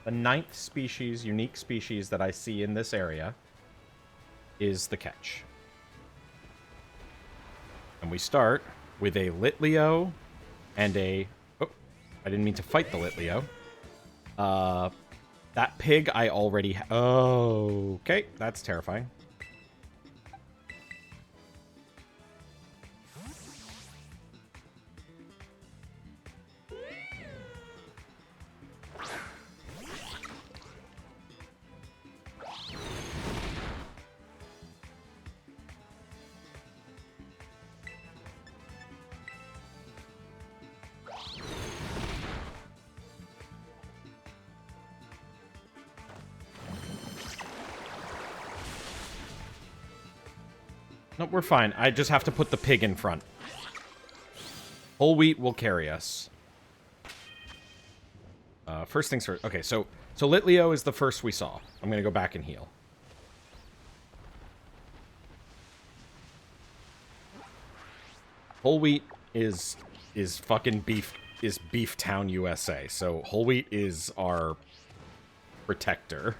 the 9th species, unique species that I see in this area is the catch. And we start with a Litleo and a... Oh, I didn't mean to fight the Litleo. That pig I already... Oh, okay, that's terrifying. Nope, we're fine. I just have to put the pig in front. Whole wheat will carry us. First things first. Okay, so Litleo is the first we saw. I'm going to go back and heal. Whole wheat is fucking beef town USA. So whole wheat is our protector.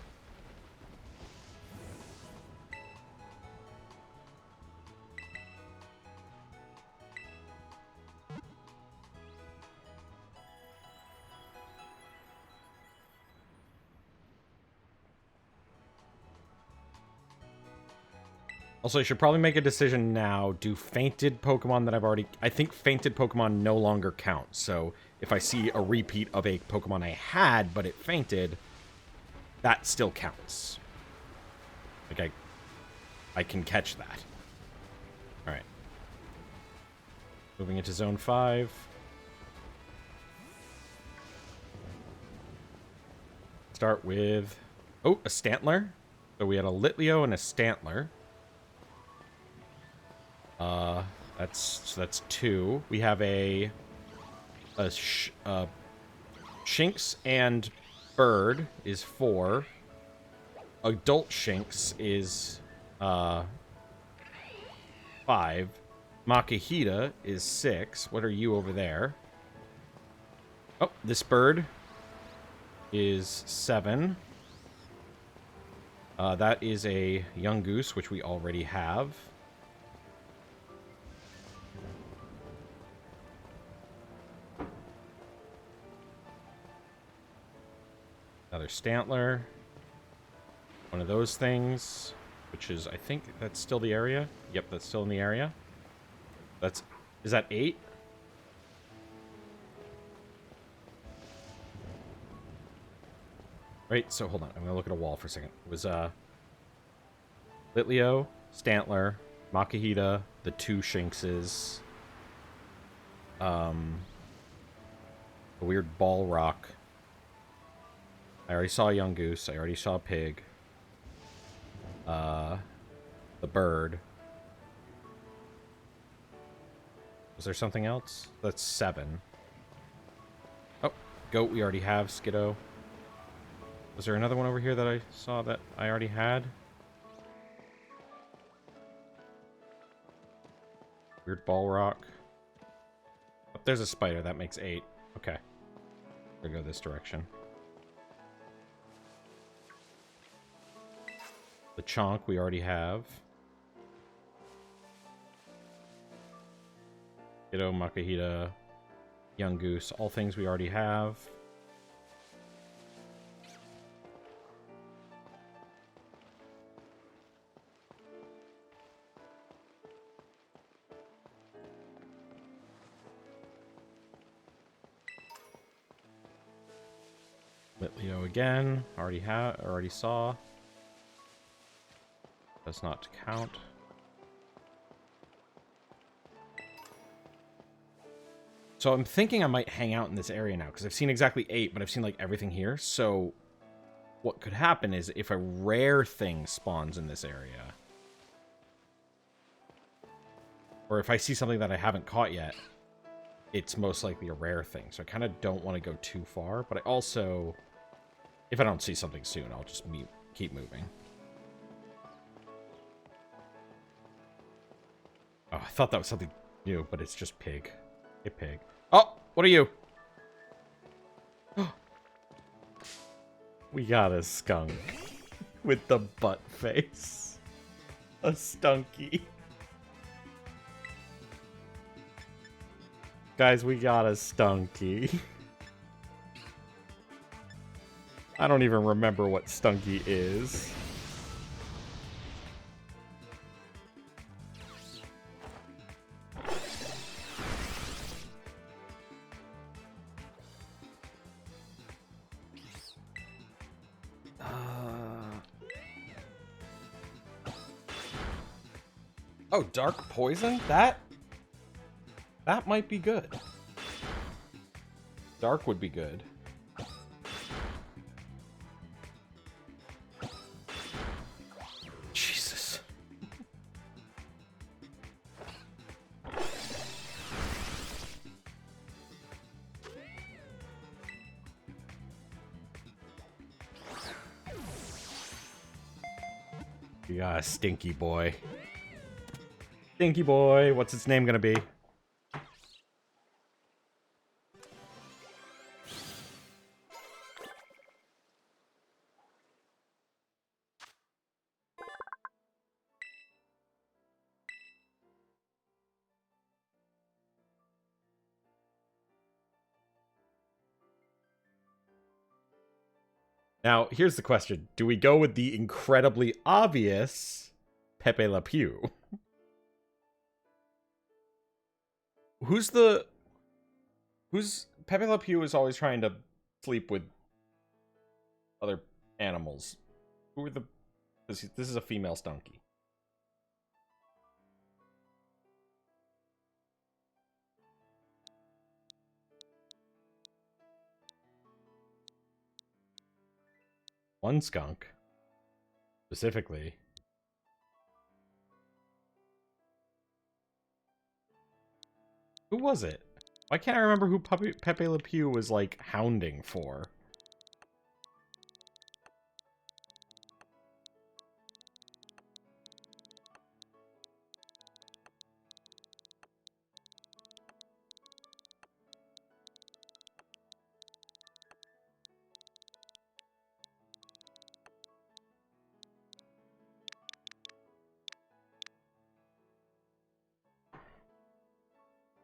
Also, I should probably make a decision now. Do fainted Pokemon that I've already... I think fainted Pokemon no longer count. So, if I see a repeat of a Pokemon I had, but it fainted, that still counts. Like, I can catch that. Alright. Moving into Zone 5. Start with... Oh, a Stantler. So we had a Litleo and a Stantler. That's 2. We have a Shinx and Bird is 4. Adult Shinx is 5. Makihita is 6. What are you over there? Oh, this bird is 7. That is a young goose, which we already have. Another Stantler. One of those things, which is, I think that's still the area. Yep, that's still in the area. Is that 8? Right, so hold on. I'm going to look at a wall for a second. It was, Litleo, Stantler, Makihita, the 2 Shinxes, a weird ball rock. I already saw a young goose. I already saw a pig. The bird. Was there something else? That's 7. Oh, goat we already have. Skiddo. Was there another one over here that I saw that I already had? Weird ball rock. there's a spider. That makes 8. Okay. We're gonna go this direction. The chonk we already have. Kiddo, Makahita, Young Goose, all things we already have. Litleo again. Already saw. Does not count. So I'm thinking I might hang out in this area now, because I've seen exactly 8, but I've seen, like, everything here. So what could happen is if a rare thing spawns in this area, or if I see something that I haven't caught yet, it's most likely a rare thing. So I kind of don't want to go too far, but I also, if I don't see something soon, I'll just keep moving. Oh, I thought that was something new, but it's just pig. Hey, pig. Oh, what are you? We got a skunk with the butt face. A stunky. Guys, we got a stunky. I don't even remember what stunky is. Oh, dark poison? That might be good. Dark would be good. Jesus. You got a stinky boy. Stinky boy. What's its name gonna be? Now, here's the question. Do we go with the incredibly obvious Pepe Le Pew? Who's Pepe Le Pew is always trying to sleep with other animals. Who are the... This is a female stunky. One skunk, specifically. Who was it? Why can't I remember who Pepe Le Pew was, like, hounding for?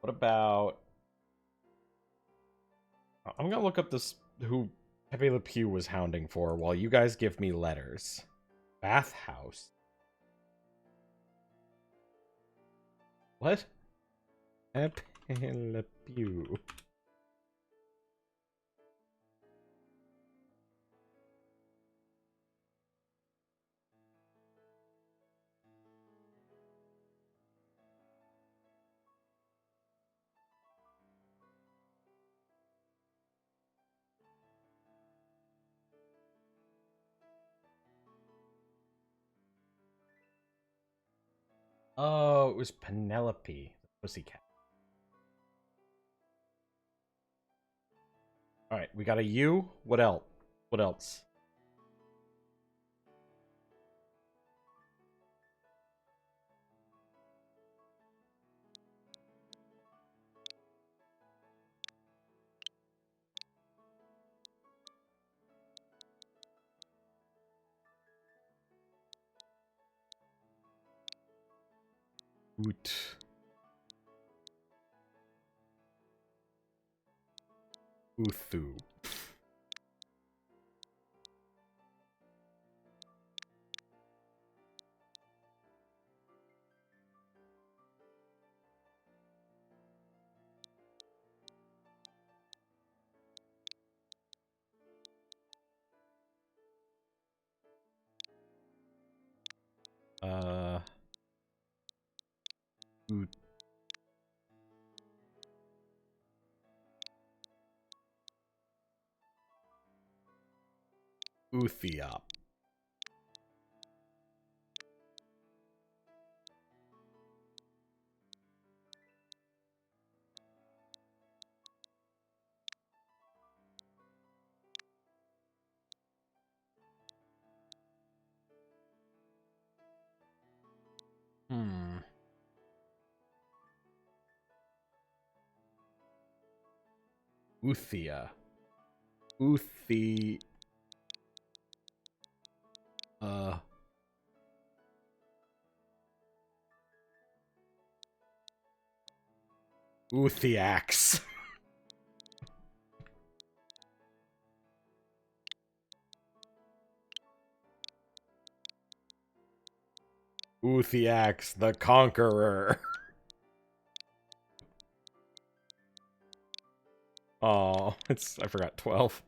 What about... I'm gonna look up this who Pepe Le Pew was hounding for while you guys give me letters. Bathhouse. What? Pepe Le Pew. Oh, it was Penelope, the pussycat. All right, we got a U. What else? What else? Oot. Uthu. Oot. Uthiop. Uthia. Uthi. Uthiax. Uthiax the Conqueror. Oh, I forgot 12.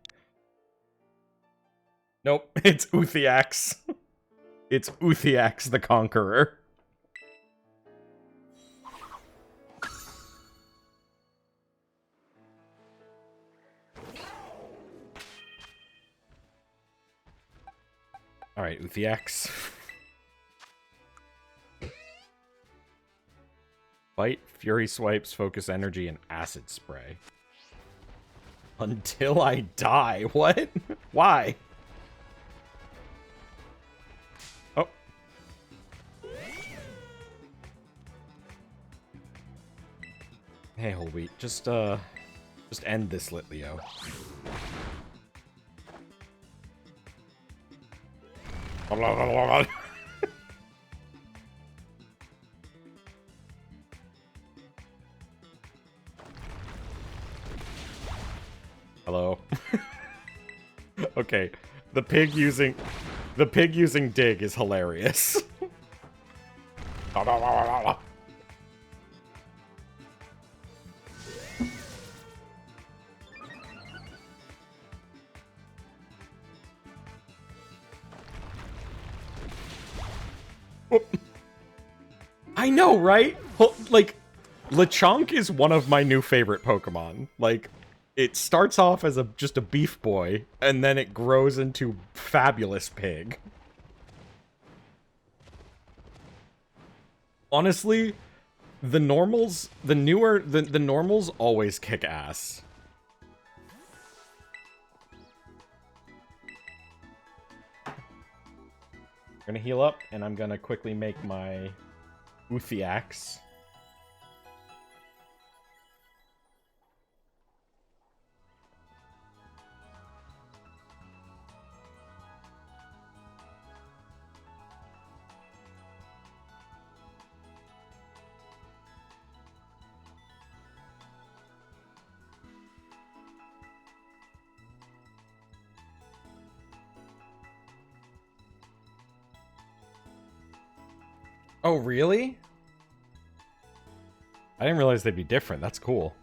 Nope, it's Uthiax. It's Uthiax the Conqueror. Alright, Uthiax. Bite, Fury Swipes, Focus Energy, and Acid Spray. Until I die. What? Why? Oh. Hey, Whole Wheat, just end this Litleo. Hello. Okay, the pig using dig is hilarious. I know, right? Like, Lechonk is one of my new favorite Pokemon. Like, it starts off as just a beef boy, and then it grows into fabulous pig. Honestly, the normals always kick ass. I'm gonna heal up, and I'm gonna quickly make my Uthiax. Oh, really? I didn't realize they'd be different. That's cool.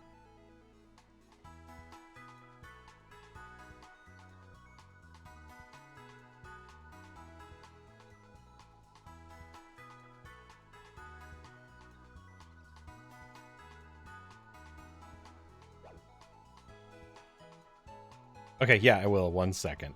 Okay, yeah, I will. 1 second.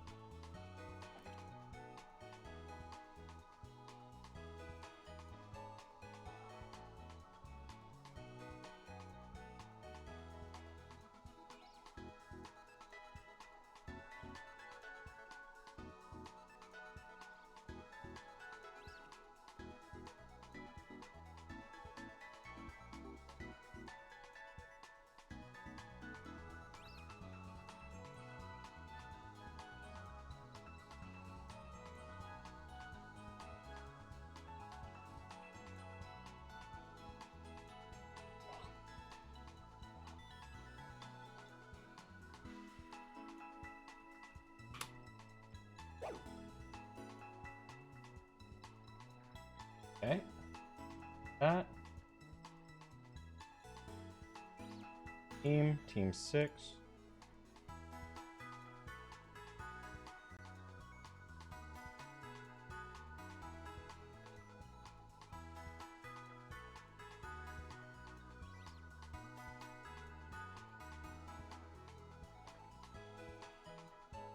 Okay. That. Team 6.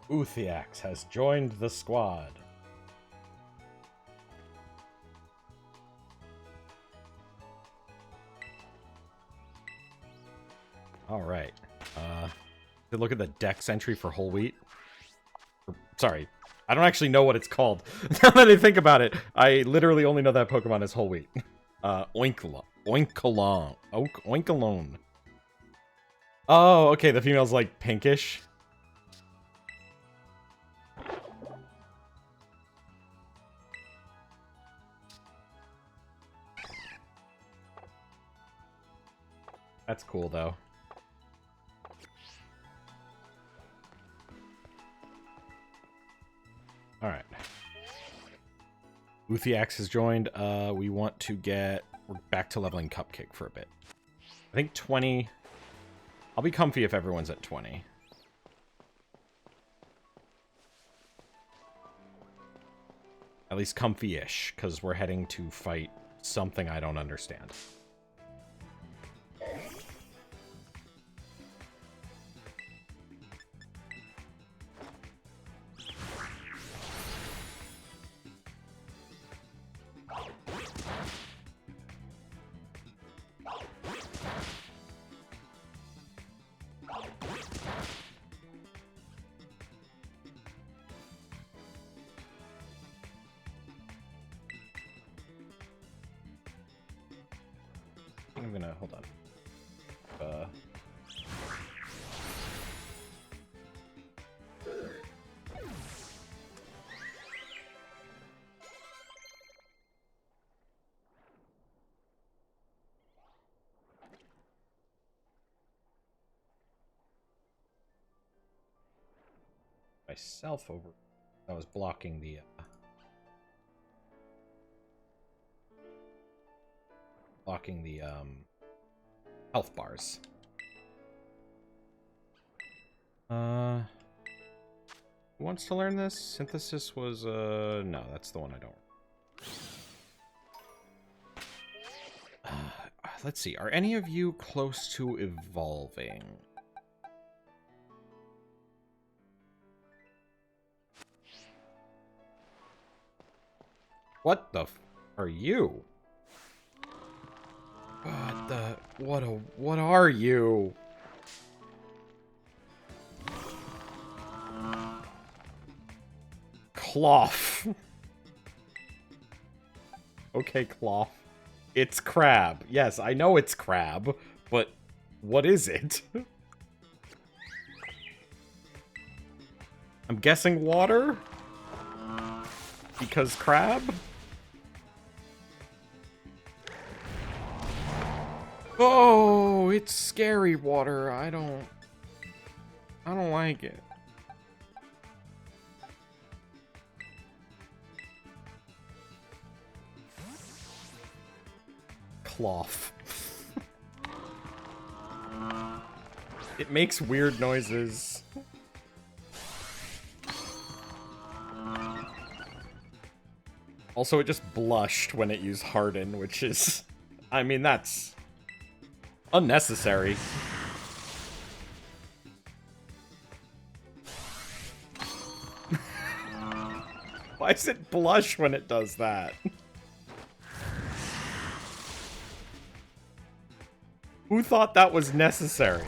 Uthiax has joined the squad. All right. Look at the dex entry for whole wheat. Sorry, I don't actually know what it's called. Now that I think about it, I literally only know that Pokemon is whole wheat. Oinkalone. Oh, okay, the female's like pinkish. That's cool, though. Alright. Uthiax has joined. We want to get... We're back to leveling Cupcake for a bit. I think 20... I'll be comfy if everyone's at 20. At least comfy-ish, because we're heading to fight something I don't understand. I'm gonna hold on. Myself over. I was blocking the. Blocking the health bars. Who wants to learn this? Synthesis was no, that's the one I don't. Let's see. Are any of you close to evolving? What the f are you? What are you? Cloth. Okay, Cloth. It's crab. Yes, I know it's crab, but what is it? I'm guessing water? Because crab? Oh, it's scary water. I don't like it. Cloth. It makes weird noises. Also, it just blushed when it used Harden, which is... I mean, that's... unnecessary. Why does it blush when it does that? Who thought that was necessary?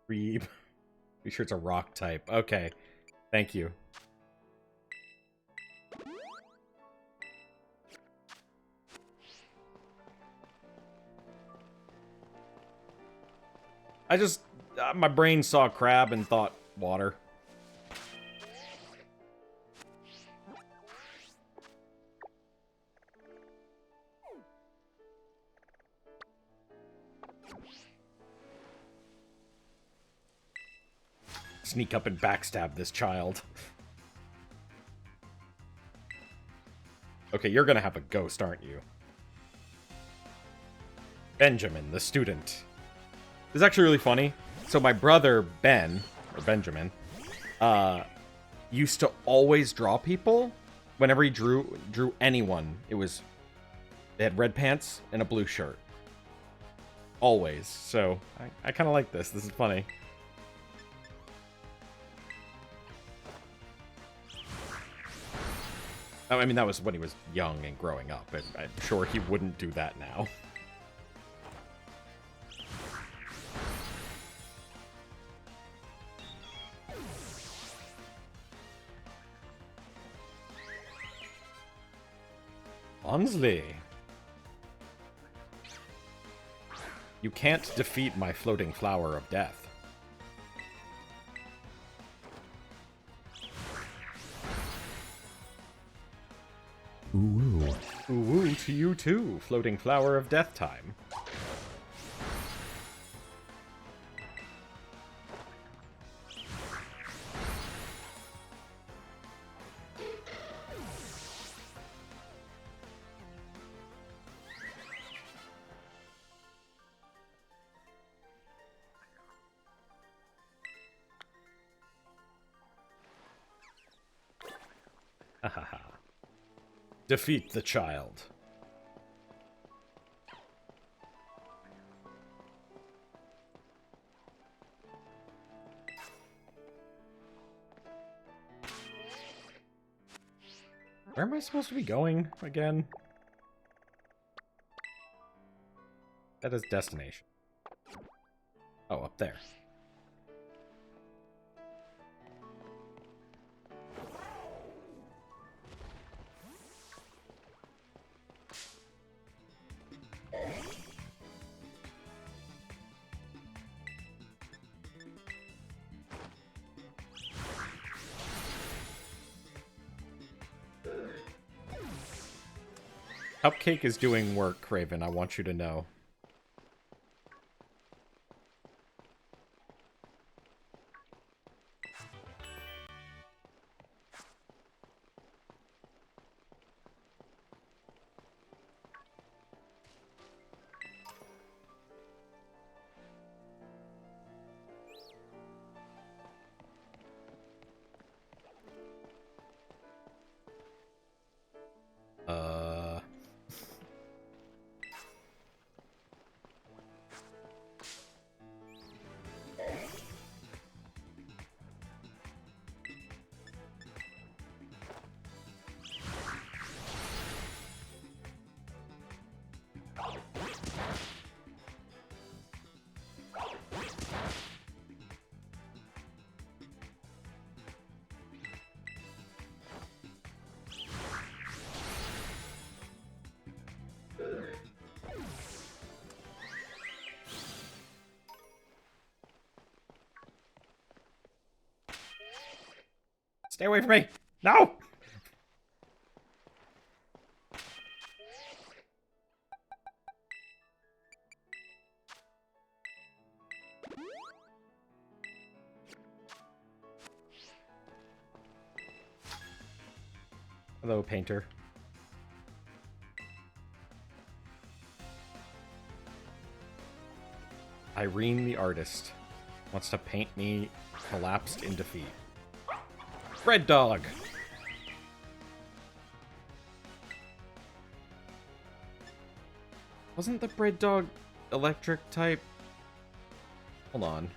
Be sure it's a rock type. Okay. Thank you. My brain saw crab and thought water. Sneak up and backstab this child. Okay, you're gonna have a ghost, aren't you? Benjamin, the student. This is actually really funny. So my brother, Ben, or Benjamin, used to always draw people. Whenever he drew anyone, they had red pants and a blue shirt. Always. So, I kind of like this. This is funny. I mean, that was when he was young and growing up, and I'm sure he wouldn't do that now. Onsley. You can't defeat my floating flower of death. Ooh. Ooh, to you too, floating flower of death time. Hahaha. Defeat the child. Where am I supposed to be going again? That is destination. Oh, up there. Cupcake is doing work, Craven. I want you to know. Stay away from me! No! Hello, painter. Irene the artist wants to paint me collapsed in defeat. Bread dog! Wasn't the bread dog electric type? Hold on.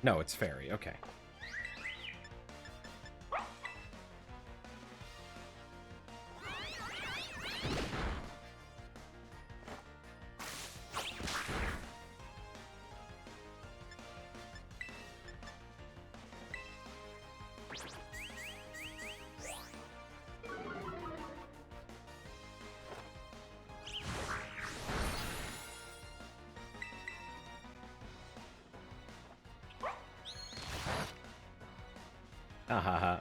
No, it's fairy. Okay. Ha ha ha.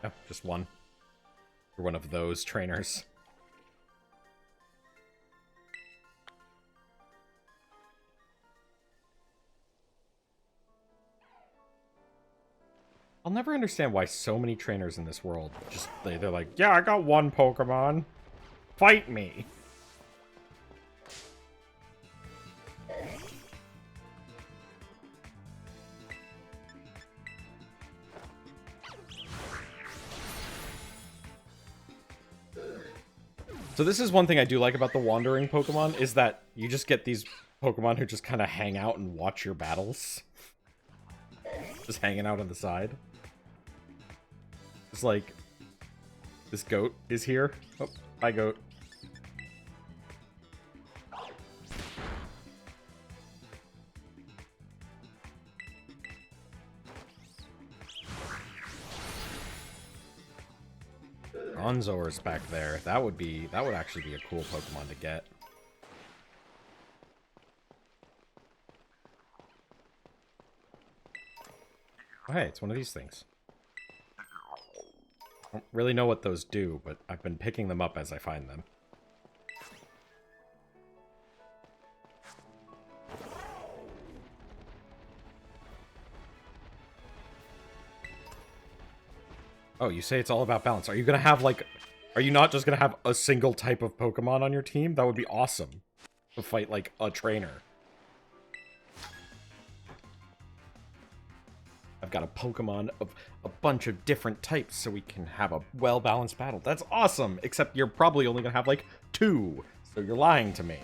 Oh, just one. You're one of those trainers. I'll never understand why so many trainers in this world just, they're like, yeah, I got one Pokemon. Fight me. So this is one thing I do like about the wandering Pokemon, is that you just get these Pokemon who just kind of hang out and watch your battles. Just hanging out on the side. It's like, this goat is here. Oh, hi goat. Bronzor's back there. That would actually be a cool Pokemon to get. Oh, hey, it's one of these things. I don't really know what those do, but I've been picking them up as I find them. Oh, you say it's all about balance. Are you gonna have, like... Are you not just gonna have a single type of Pokemon on your team? That would be awesome. To fight, like, a trainer. I've got a Pokemon of a bunch of different types so we can have a well-balanced battle. That's awesome! Except you're probably only gonna have, like, 2. So you're lying to me.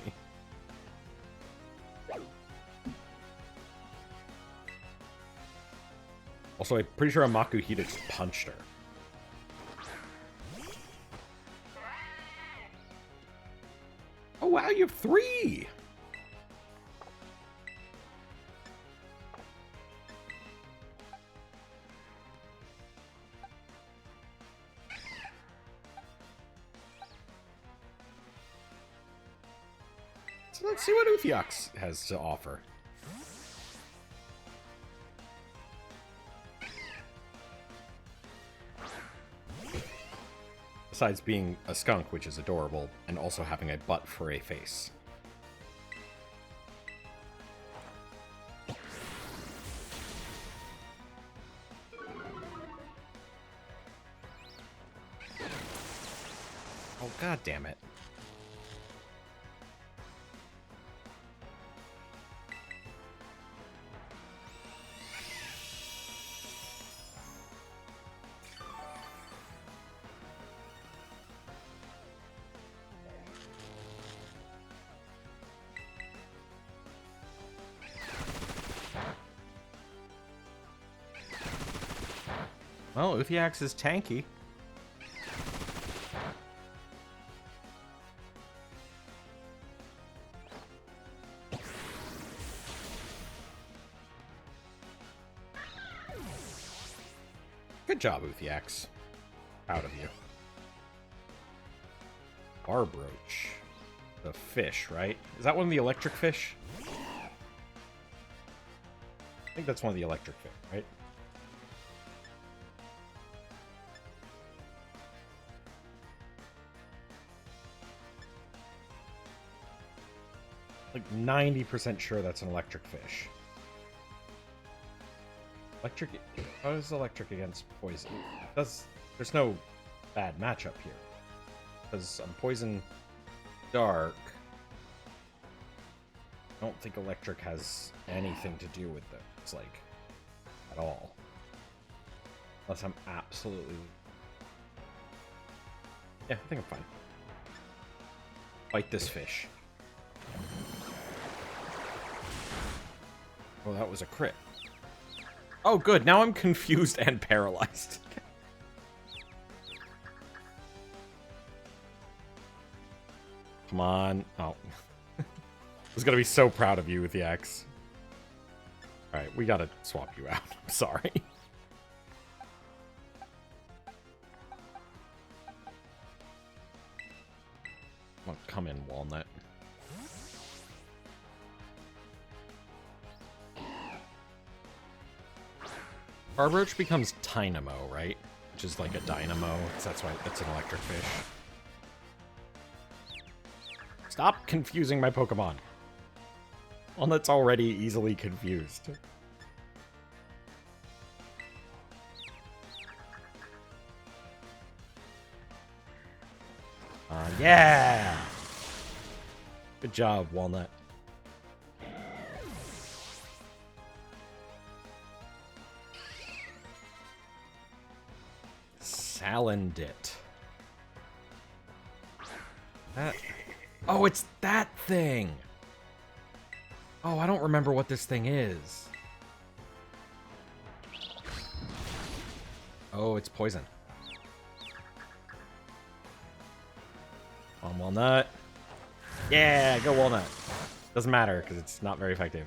Also, I'm pretty sure a Makuhita just punched her. Oh wow, you have 3! So let's see what Uthiox has to offer. Besides being a skunk, which is adorable, and also having a butt for a face. Oh, god damn it. Well, Uthiox is tanky. Good job, Uthiox. Proud of you. Barbroach. The fish, right? Is that one of the electric fish? I think that's one of the electric fish, right? Like 90% sure that's an electric fish. Electric... How is electric against poison? There's no bad matchup here. Because I'm poison dark. I don't think electric has anything to do with this, like, at all. Unless I'm absolutely... Yeah, I think I'm fine. Fight this fish. Oh, that was a crit. Oh, good. Now I'm confused and paralyzed. Come on. Oh. I was gonna be so proud of you with the axe. Alright, we gotta swap you out. I'm sorry. Come Oh, come in, Walnut. Arbroach becomes Tynamo, right? Which is like a dynamo. That's why it's an electric fish. Stop confusing my Pokemon. Walnut's already easily confused. Yeah! Good job, Walnut. Salandit. That... Oh, it's that thing! Oh, I don't remember what this thing is. Oh, it's poison. On Walnut. Yeah, go Walnut. Doesn't matter, because it's not very effective.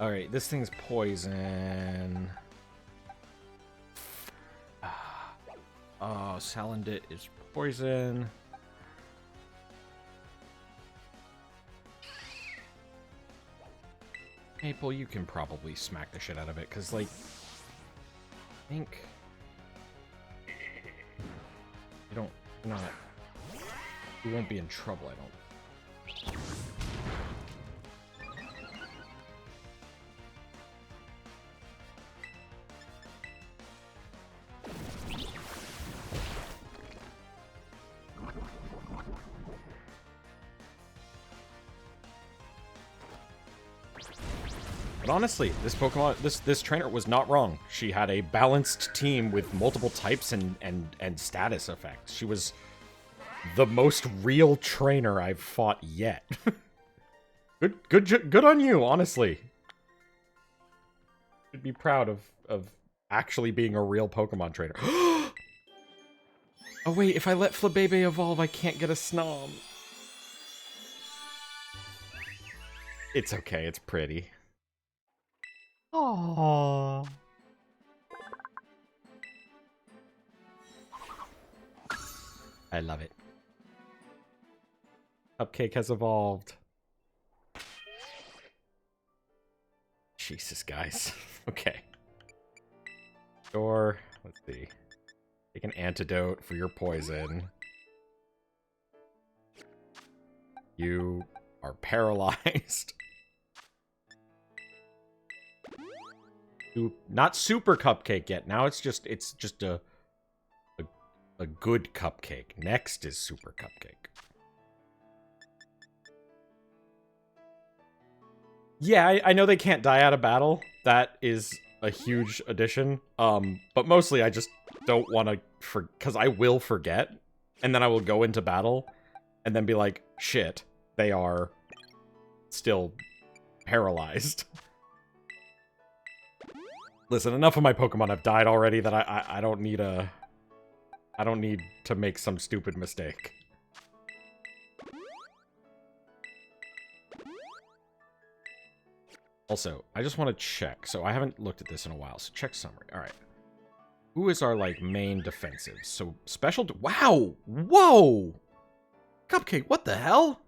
Alright, this thing's poison. Oh, Salandit is poison. Maple, you can probably smack the shit out of it, because, like, I think... You don't... You're not... You won't be in trouble, I don't... But honestly, this Pokemon, this trainer was not wrong. She had a balanced team with multiple types and status effects. She was the most real trainer I've fought yet. Good on you, honestly. Should be proud of actually being a real Pokemon trainer. Oh wait, if I let Flabebe evolve, I can't get a Snom. It's okay, it's pretty. Aww. I love it. Cupcake has evolved. Jesus, guys. Okay. Sure. Let's see. Take an antidote for your poison. You are paralyzed. Not super cupcake yet. Now it's just a good cupcake. Next is super cupcake. Yeah, I know they can't die out of battle. That is a huge addition. But mostly I just don't want to, because I will forget, and then I will go into battle, and then be like, shit, they are still paralyzed. Listen, enough of my Pokemon have died already that I don't need to make some stupid mistake. Also, I just want to check. So I haven't looked at this in a while. So check summary. All right. Who is our, like, main defensive? So special... Wow! Whoa! Cupcake, what the hell?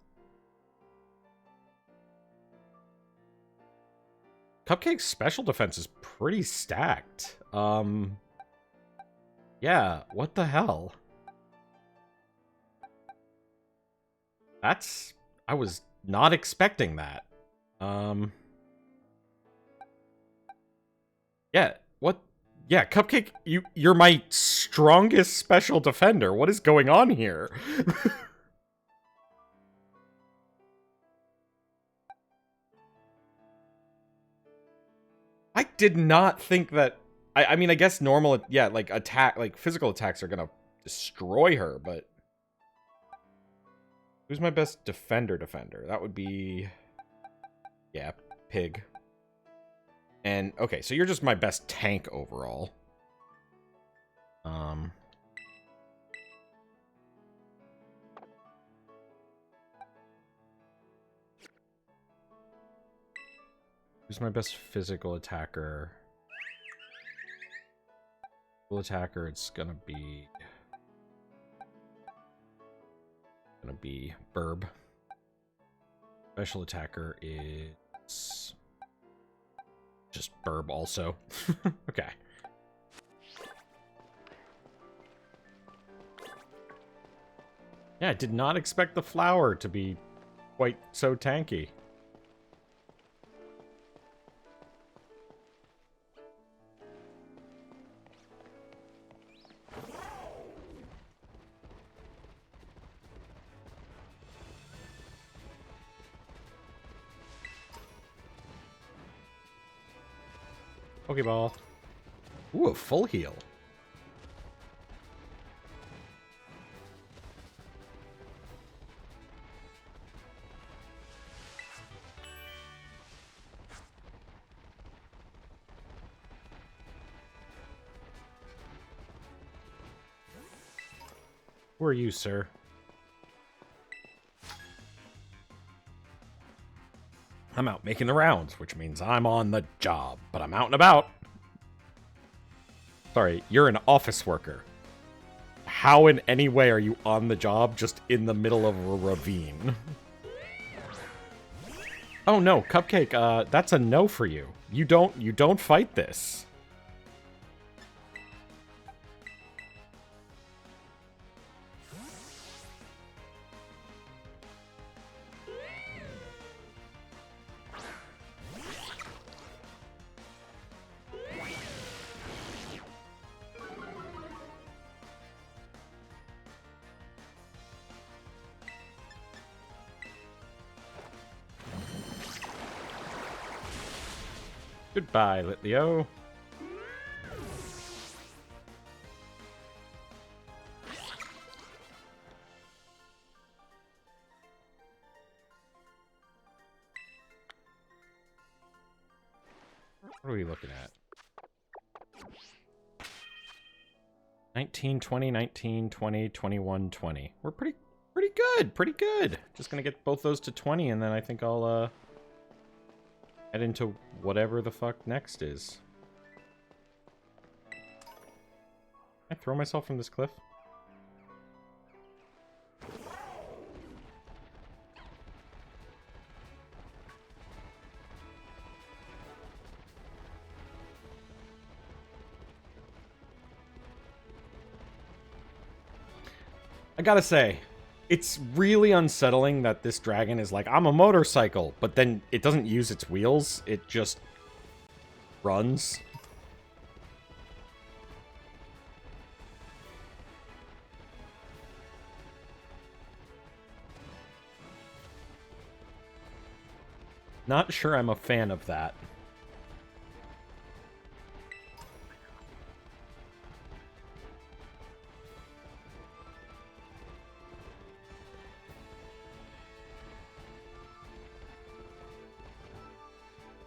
Cupcake's special defense is pretty stacked. Yeah, what the hell? That's... I was not expecting that. Yeah, what? Yeah, Cupcake, you're my strongest special defender. What is going on here? I did not think that... I mean, I guess normal... Yeah, like, physical attacks are gonna destroy her, but... Who's my best defender? That would be... Yeah, Pig. And, okay, so you're just my best tank overall. Who's my best physical attacker? Physical attacker, it's gonna be... Gonna be Burb. Special attacker is just Burb also. Okay. Yeah, I did not expect the flower to be quite so tanky. Pokeball. Ooh, a full heal. Who are you, sir? I'm out making the rounds, which means I'm on the job, but I'm out and about. Sorry, you're an office worker. How in any way are you on the job just in the middle of a ravine? Oh no, Cupcake, that's a no for you. You don't fight this. Goodbye, Litleo. What are we looking at? 19, 20, 19, 20, 21, 20. We're pretty good, pretty good. Just gonna get both those to 20, and then I think I'll, head into whatever the fuck next is. Can I throw myself from this cliff? I gotta say, it's really unsettling that this dragon is like, I'm a motorcycle, but then it doesn't use its wheels, it just runs. Not sure I'm a fan of that.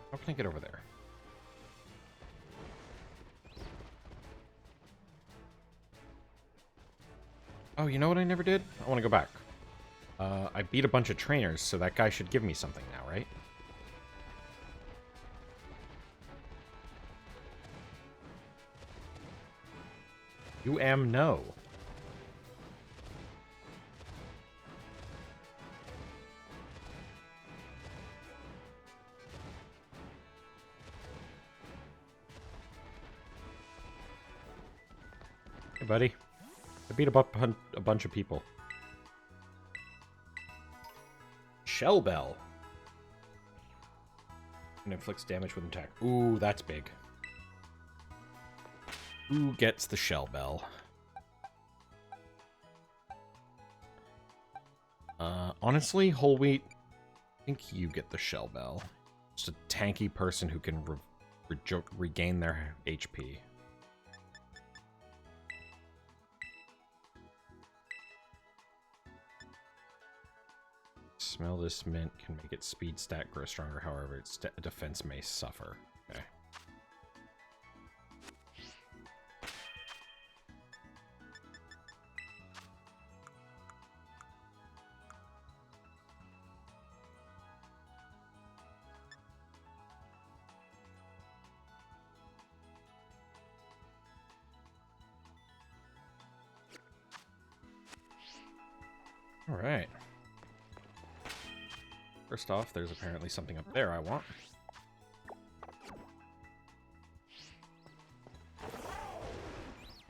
How can I get over there? Oh, you know what I never did? I want to go back. I beat a bunch of trainers, so that guy should give me something now, right? You am no. Hey, buddy. I beat up a bunch of people. Shell Bell. And inflicts damage with attack. Ooh, that's big. Who gets the Shell Bell? Honestly, Whole Wheat, I think you get the Shell Bell. Just a tanky person who can regain their HP. Smell this mint can make its speed stat grow stronger, however, its defense may suffer. Okay. Alright. First off, there's apparently something up there I want.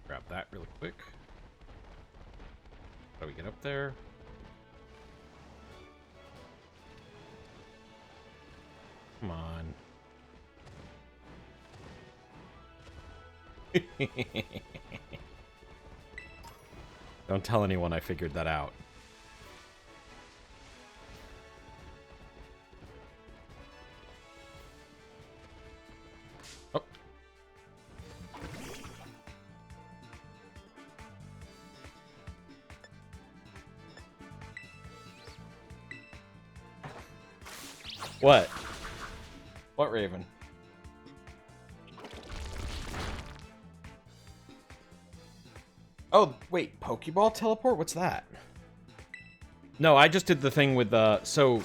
Grab that really quick. How do we get up there? Come on. Don't tell anyone I figured that out. Oh. What? What, Raven? Oh, wait, Pokeball teleport? What's that? No, I just did the thing with the... So,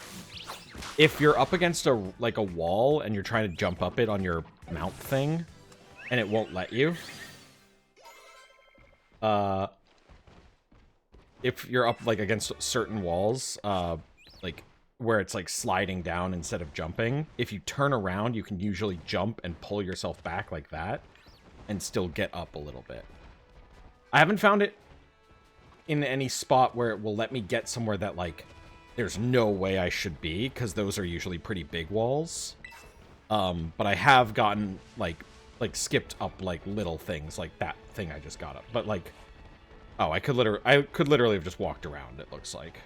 if you're up against a wall and you're trying to jump up it on your mount thing, and it won't let you, if you're up, like, against certain walls, like, where it's, like, sliding down instead of jumping, if you turn around, you can usually jump and pull yourself back like that, and still get up a little bit. I haven't found it in any spot where it will let me get somewhere that, like, there's no way I should be, because those are usually pretty big walls. But I have gotten, like skipped up, like, little things, like that thing I just got up. But, like, oh, I could literally have just walked around, it looks like.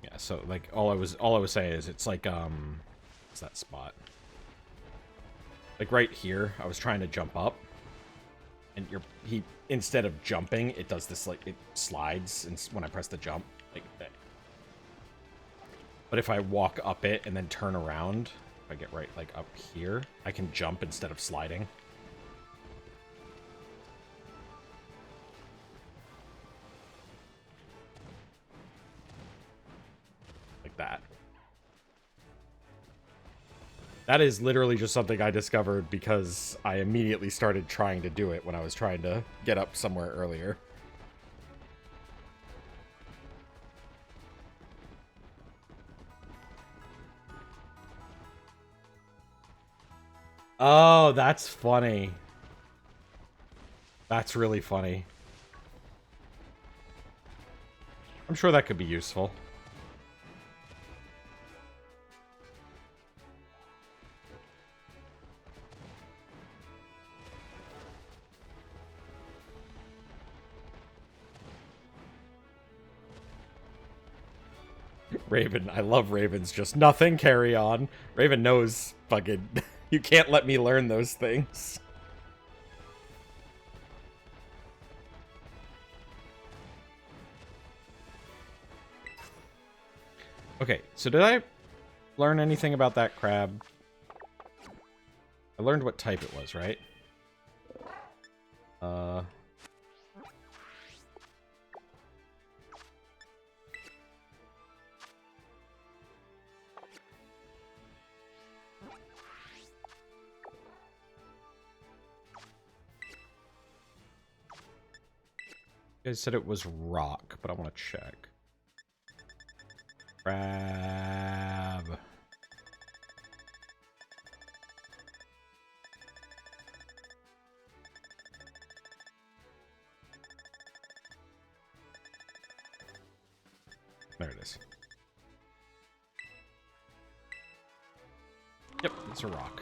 Yeah, so, like, all I was saying is it's like, what's that spot? Like, right here, I was trying to jump up, and instead of jumping, it does this, like, it slides and when I press the jump, like that. But if I walk up it and then turn around, if I get right, like, up here, I can jump instead of sliding. Like that. That is literally just something I discovered because I immediately started trying to do it when I was trying to get up somewhere earlier. Oh, that's funny. That's really funny. I'm sure that could be useful. Raven, I love Ravens, just nothing, carry on. Raven knows fucking... You can't let me learn those things. Okay, so did I learn anything about that crab? I learned what type it was, right? You guys said it was rock, but I want to check. Crab. There it is. Yep, it's a rock.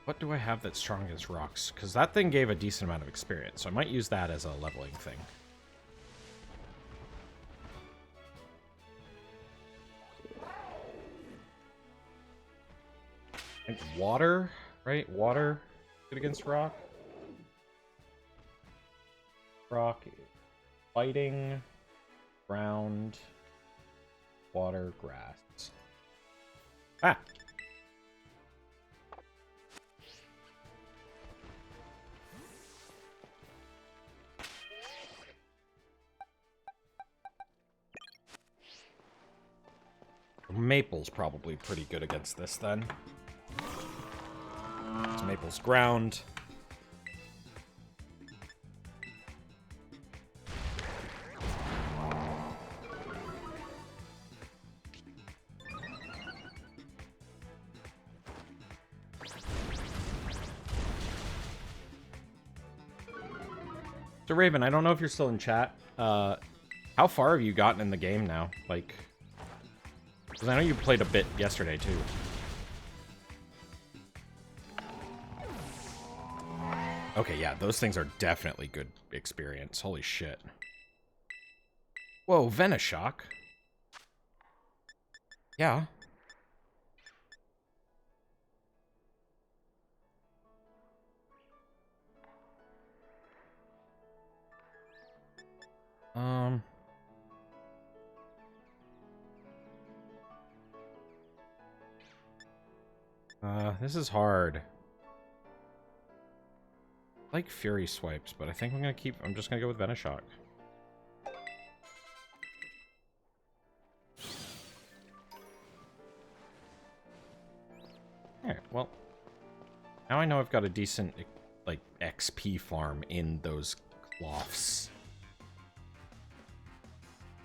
What do I have that's strong against rocks? Because that thing gave a decent amount of experience, so I might use that as a leveling thing. I think water, right? Water good against rock. Rock, fighting, ground, water, grass. Ah! Maple's probably pretty good against this, then. So Maple's ground. So Raven, I don't know if you're still in chat. How far have you gotten in the game now? Like, because I know you played a bit yesterday too. Okay, yeah, those things are definitely good experience. Holy shit. Whoa, Venoshock. Yeah. This is hard. I like Fury Swipes, but I think I'm just gonna go with Venoshock. Alright, well. Now I know I've got a decent, like, XP farm in those cloths.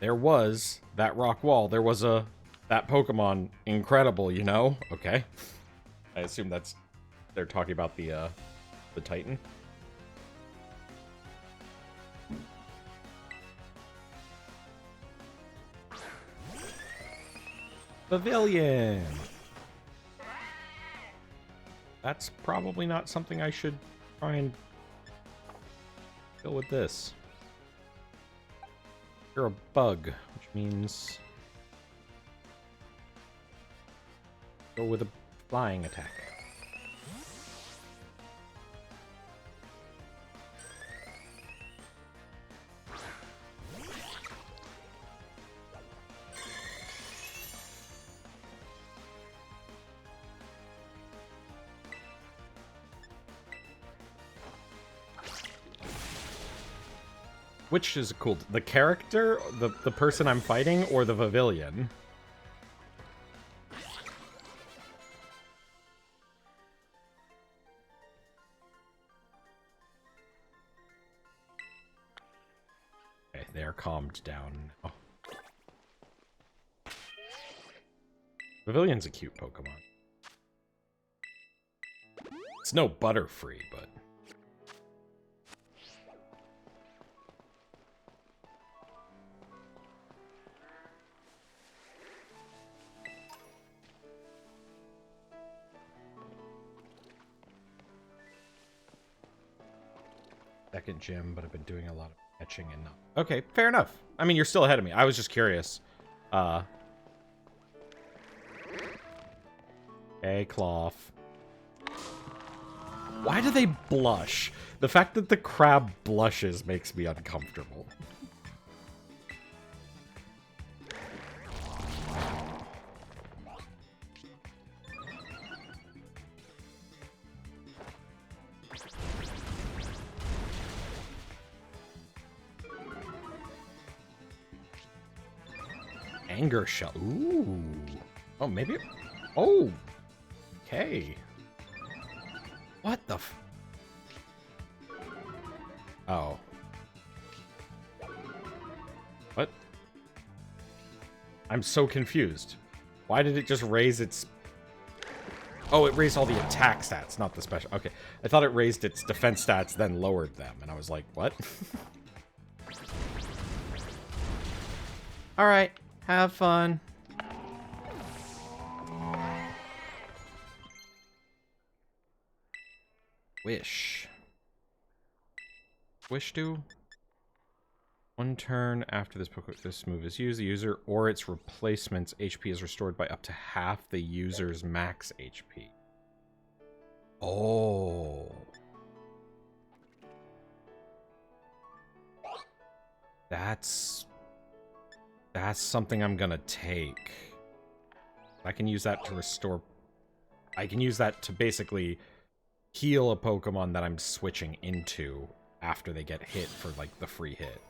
There was that rock wall. There was that Pokemon incredible, you know? Okay. I assume they're talking about the Titan. Pavilion. That's probably not something I should try and deal with this. You're a bug, which means go with a flying attack. Which is cool? The character, the person I'm fighting, or the pavilion? Okay, they're calmed down now. Pavilion's a cute Pokemon. It's no Butterfree, but... Second gym, but I've been doing a lot of catching and not... Okay, fair enough. I mean, you're still ahead of me. I was just curious. Hey, Cloth. Why do they blush? The fact that the crab blushes makes me uncomfortable. Anger shell. Ooh. Oh, maybe... Oh. Okay. What the f... Oh. What? I'm so confused. Why did it just raise its... Oh, it raised all the attack stats, not the special... Okay. I thought it raised its defense stats, then lowered them. And I was like, what? Alright. Have fun. Wish. Wish do? One turn after this move is used, the user or its replacement's HP is restored by up to half the user's max HP. Oh. That's something I'm gonna take. I can use that to restore... I can use that to basically heal a Pokemon that I'm switching into after they get hit for, like, the free hit.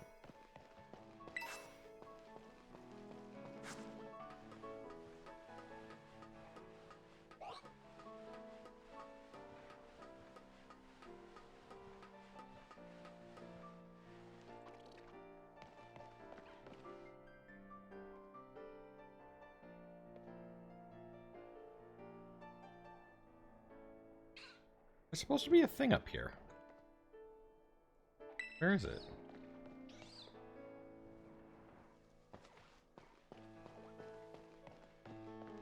There's supposed to be a thing up here. Where is it?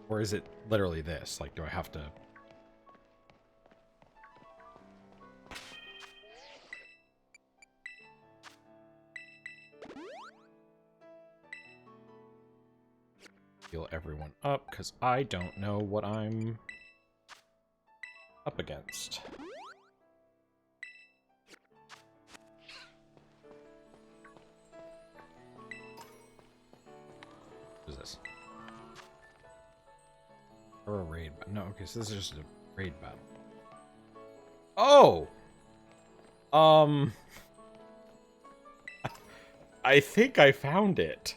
Or is it literally this? Like, do I have to... heal everyone up, because I don't know what I'm up against. What is this? Or a raid battle? No, okay, so this is just a raid battle. Oh! I think I found it.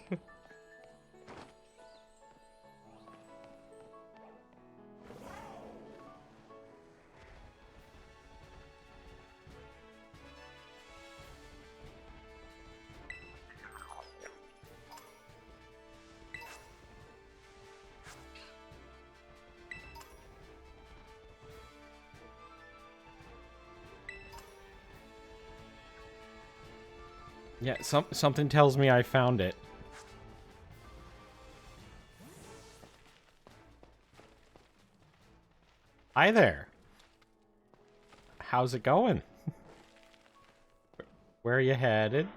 Yeah, something tells me I found it. Hi there. How's it going? Where are you headed?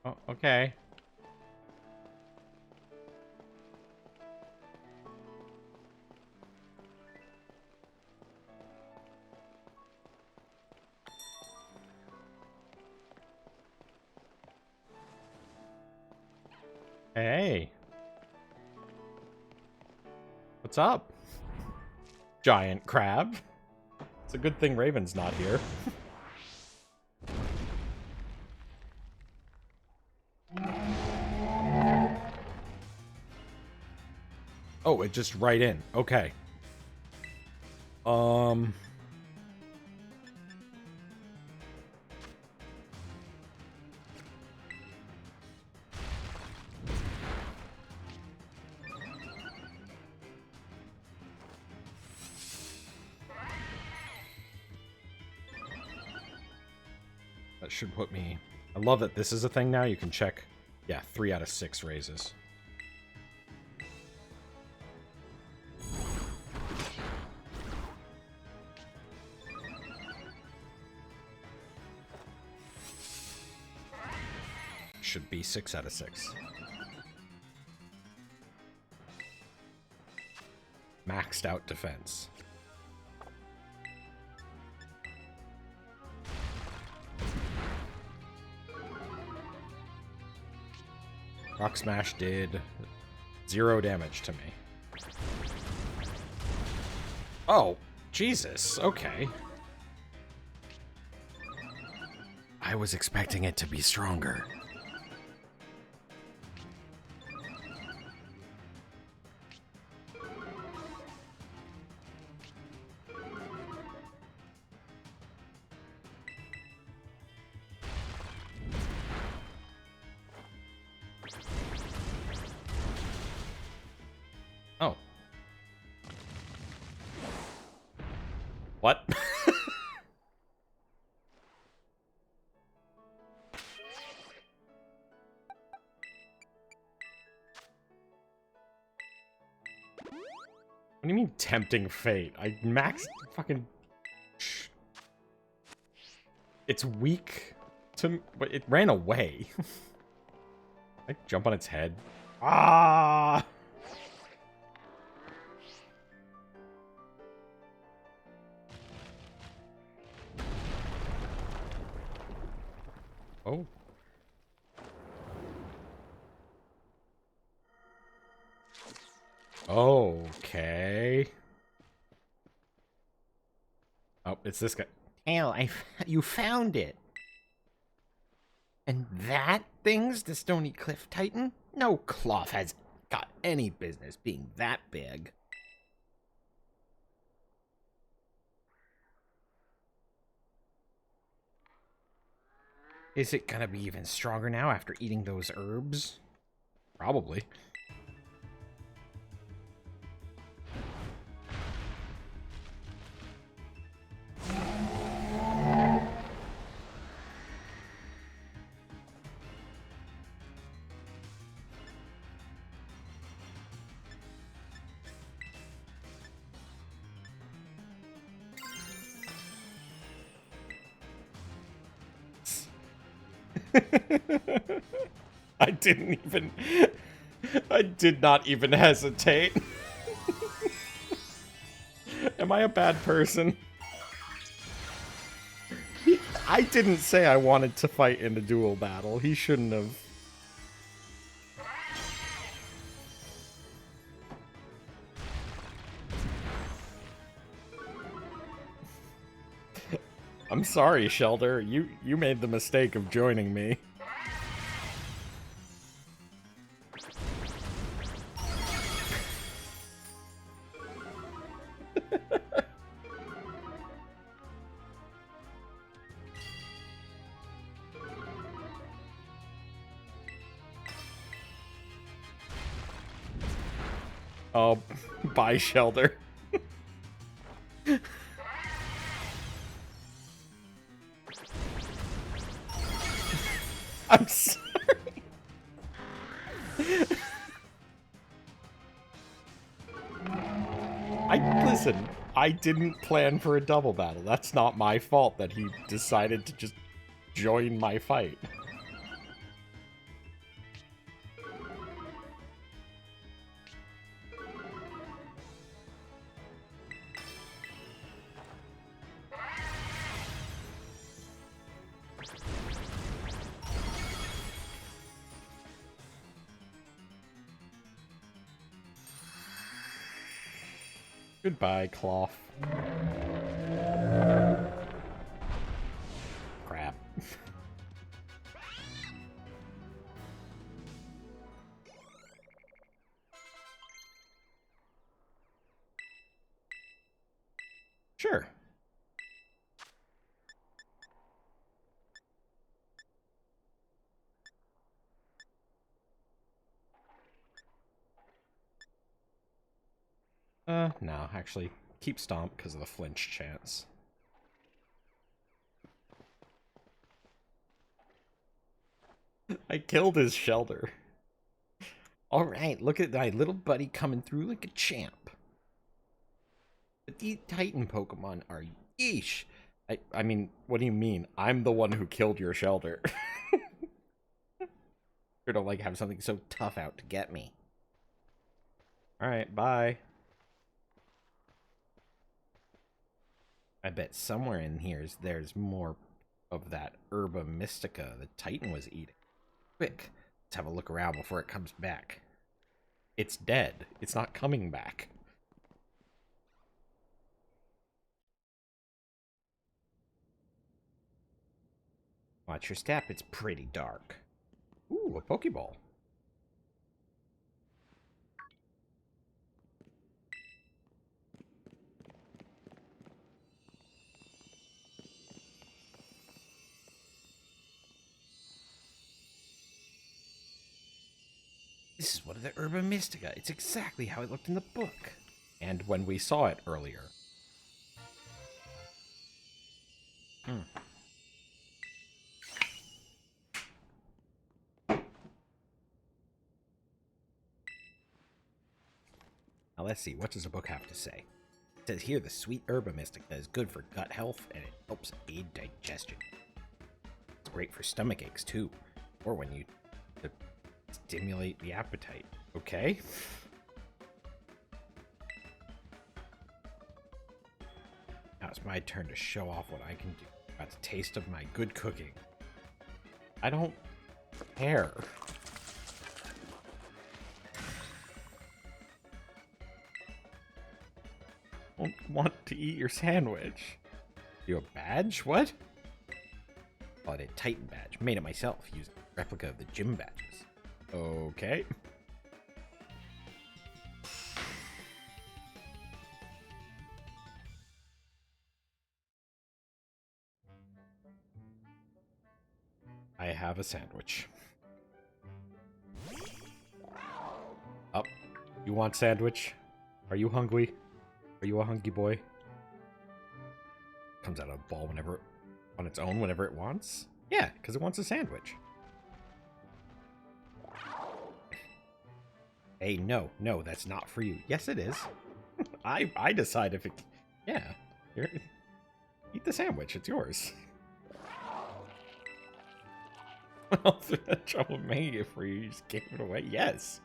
Oh, okay. Hey. What's up? Giant crab. It's a good thing Raven's not here. Oh, it just right in. Okay. That should put me... I love that this is a thing now. You can check... Yeah, 3 out of 6 raises. Should be 6 out of 6. Maxed out defense. Rock Smash did 0 damage to me. Oh, Jesus. Okay. I was expecting it to be stronger. Oh. What? What do you mean tempting fate? I maxed fucking... It's weak to... But it ran away. I jump on its head. Ah! Oh. Okay. Oh, it's this guy. Hell, you found it. And that thing's the Stony Cliff Titan? No cloth has got any business being that big. Is it gonna be even stronger now after eating those herbs? Probably. I didn't even... I did not even hesitate. Am I a bad person? I didn't say I wanted to fight in a duel battle. He shouldn't have. I'm sorry, Shelter. You made the mistake of joining me. Oh, bye, Shelter. I'm sorry. Listen, I didn't plan for a double battle. That's not my fault that he decided to just join my fight. Goodbye, Cloth. Crap. Sure. No, actually, keep Stomp because of the flinch chance. I killed his Shelter. Alright, look at my little buddy coming through like a champ. But these Titan Pokemon are yeesh. I mean, what do you mean? I'm the one who killed your Shelter. Sure don't like have something so tough out to get me. Alright, bye. I bet somewhere in here there's more of that Herba Mystica the Titan was eating. Quick, let's have a look around before it comes back. It's dead. It's not coming back. Watch your step, it's pretty dark. Ooh, a Pokeball. This is one of the Herba Mystica. It's exactly how it looked in the book. And when we saw it earlier. Now let's see, what does the book have to say? It says here the sweet Herba Mystica is good for gut health and it helps aid digestion. It's great for stomach aches too, or when you stimulate the appetite. Okay? Now it's my turn to show off what I can do. Got the taste of my good cooking. I don't care. I don't want to eat your sandwich. You a badge? What? Called it a Titan badge. Made it myself using a replica of the gym badges. Okay. I have a sandwich. Up. You want sandwich? Are you hungry? Are you a hungry boy? Comes out of a ball whenever, on its own whenever it wants? Yeah, because it wants a sandwich. Hey, no, that's not for you. Yes, it is. I decide if it... Yeah. Here, eat the sandwich. It's yours. Well, through the trouble of making it for you, you just gave it away. Yes.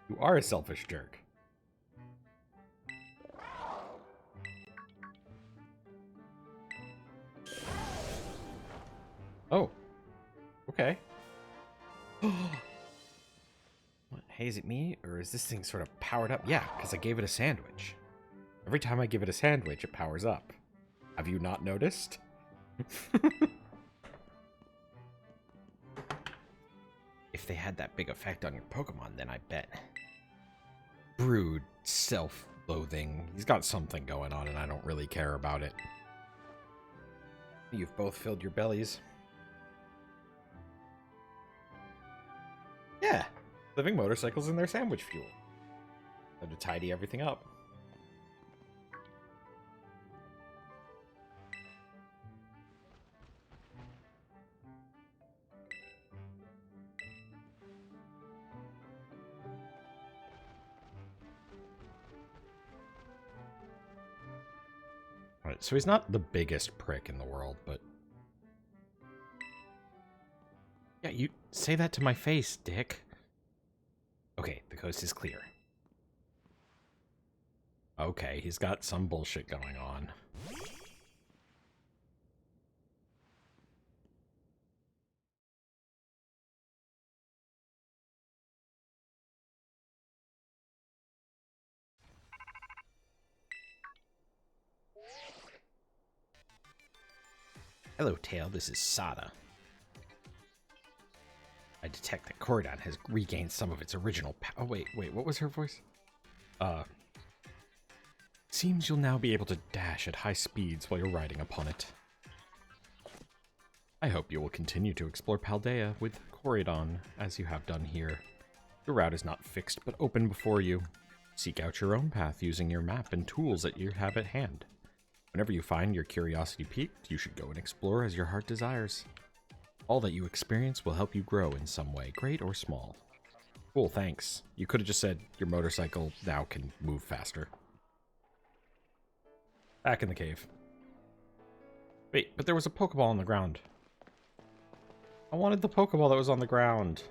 You are a selfish jerk. Oh. Okay. What, hey, is it me? Or is this thing sort of powered up? Yeah, because I gave it a sandwich. Every time I give it a sandwich, it powers up. Have you not noticed? If they had that big effect on your Pokemon, then I bet. Brood, self-loathing. He's got something going on, and I don't really care about it. You've both filled your bellies. Yeah, living motorcycles and their sandwich fuel. Time to tidy everything up. Alright, so he's not the biggest prick in the world, but... Yeah, you say that to my face, dick. Okay, the coast is clear. Okay, he's got some bullshit going on. Hello, Tail. This is Sada. I detect that Corydon has regained some of its original power. Oh, wait, what was her voice? Seems you'll now be able to dash at high speeds while you're riding upon it. I hope you will continue to explore Paldea with Corydon, as you have done here. Your route is not fixed, but open before you. Seek out your own path using your map and tools that you have at hand. Whenever you find your curiosity piqued, you should go and explore as your heart desires. All that you experience will help you grow in some way, great or small. Cool, thanks. You could have just said your motorcycle now can move faster. Back in the cave. Wait, but there was a Pokeball on the ground. I wanted the Pokeball that was on the ground.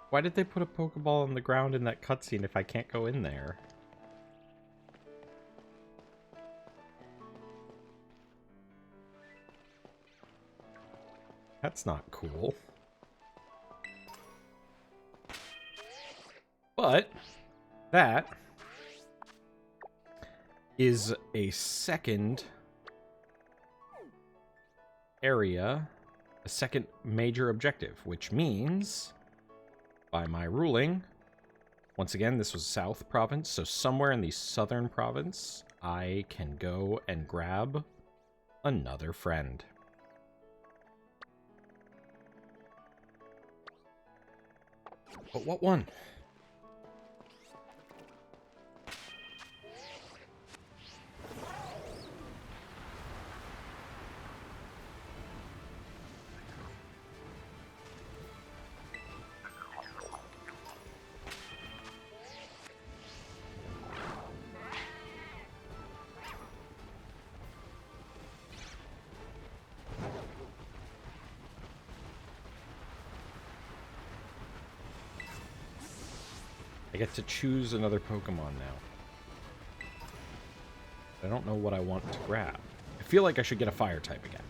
Why did they put a Pokeball on the ground in that cutscene if I can't go in there? That's not cool. But that is a second area, a second major objective, which means, by my ruling, once again, this was South Province, so somewhere in the Southern Province, I can go and grab another friend. But what one? I get to choose another Pokemon now. I don't know what I want to grab. I feel like I should get a fire type again,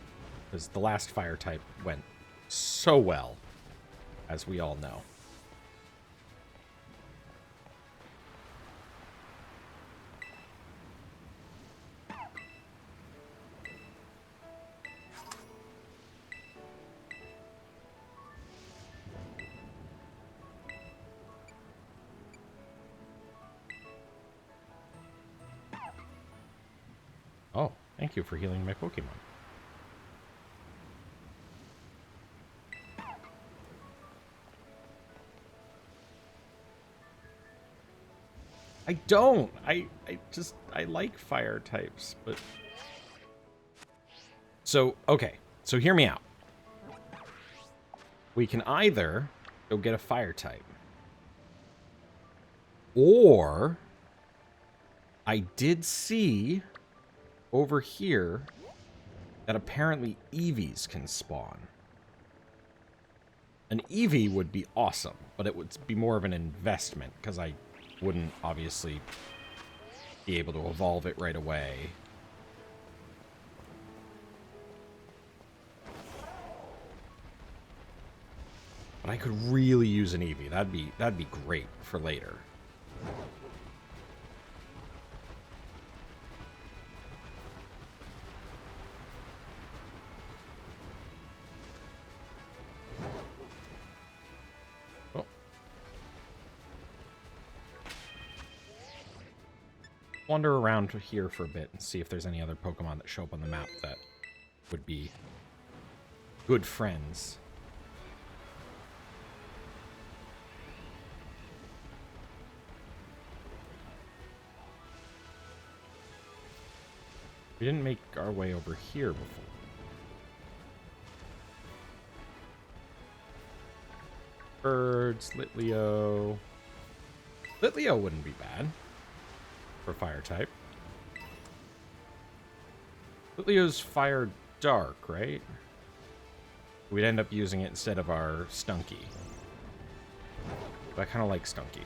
because the last fire type went so well, as we all know. Oh, thank you for healing my Pokemon. I don't. I like fire types, but... So, okay. So hear me out. we can either go get a fire type, or I did see over here that apparently Eevees can spawn. An Eevee would be awesome, but it would be more of an investment, because I wouldn't, obviously, be able to evolve it right away. But I could really use an Eevee. That'd be great for later. Wander around here for a bit and see if there's any other Pokemon that show up on the map that would be good friends. We didn't make our way over here before. Birds, Litleo. Litleo wouldn't be bad for fire type. Litleo's fire dark, right? We'd end up using it instead of our Stunky. But I kind of like Stunky.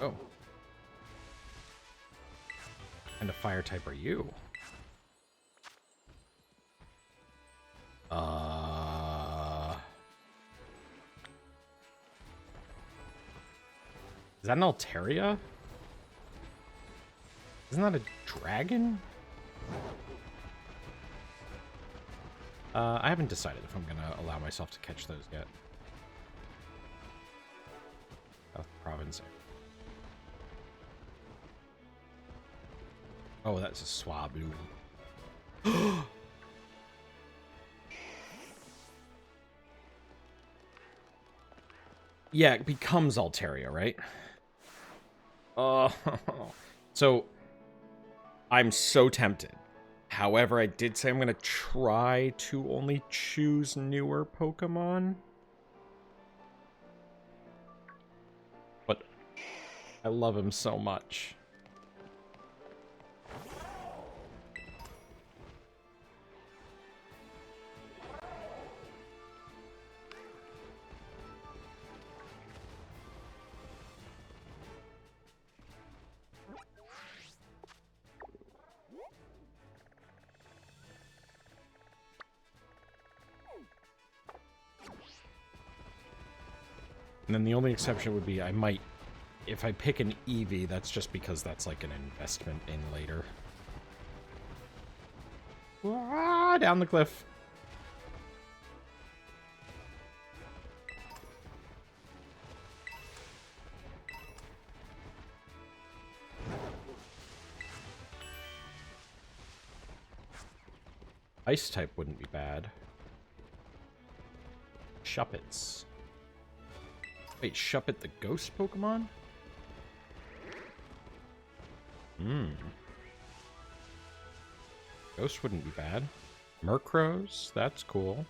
Oh. And a fire type are you? Is that an Altaria? Isn't that a dragon? I haven't decided if I'm gonna allow myself to catch those yet. South Province. Oh, that's a Swablu. Yeah, it becomes Altaria, right? So I'm so tempted. However, I did say I'm going to try to only choose newer Pokemon. But I love him so much. And then the only exception would be I might, if I pick an Eevee, that's just because that's like an investment in later. Ah, down the cliff. Ice type wouldn't be bad. Shuppets. Wait, Shuppet the ghost Pokemon? Ghost wouldn't be bad. Murkrows, that's cool.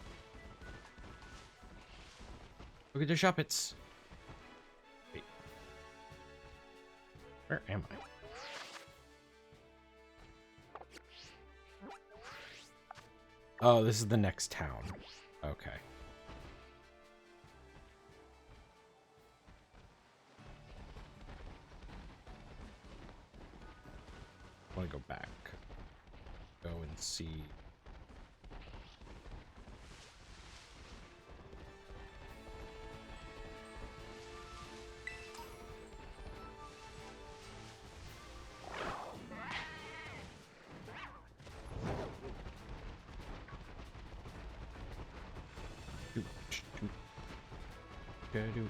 Look at the Shuppets. Wait. Where am I? Oh, this is the next town. Okay. I want to go back. Go and see. Do.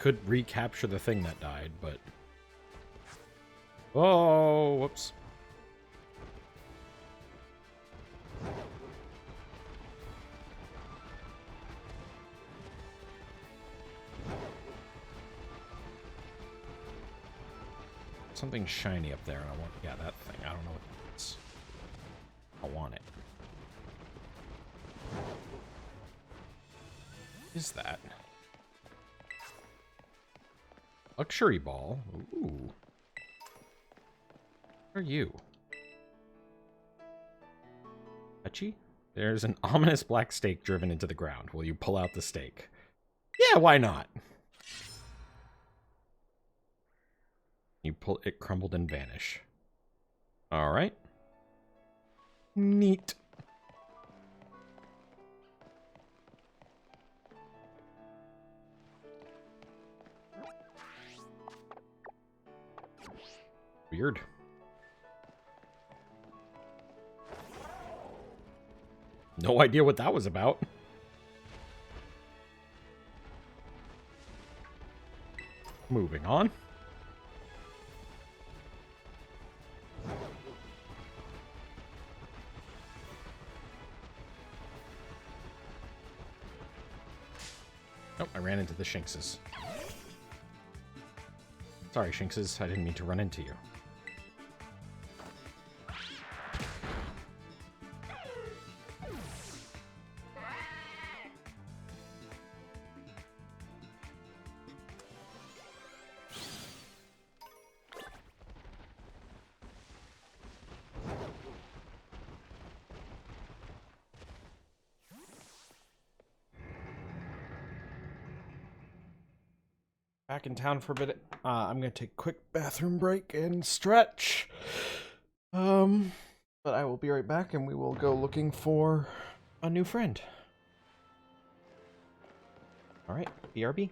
could recapture the thing that died, but... Oh, whoops. Something shiny up there, and I want... Yeah, that thing. I don't know what it is. I want it. What is that? Luxury ball? Ooh. What are you? Touchy? There's an ominous black stake driven into the ground. Will you pull out the stake? Yeah, why not? You pull it, crumbled and vanish. Alright. Neat. Weird. No idea what that was about. Moving on. Oh, I ran into the Shinxes. Sorry, Shinxes. I didn't mean to run into you. Back in town for a bit. I'm gonna take a quick bathroom break and stretch. But I will be right back, and we will go looking for a new friend. All right, BRB.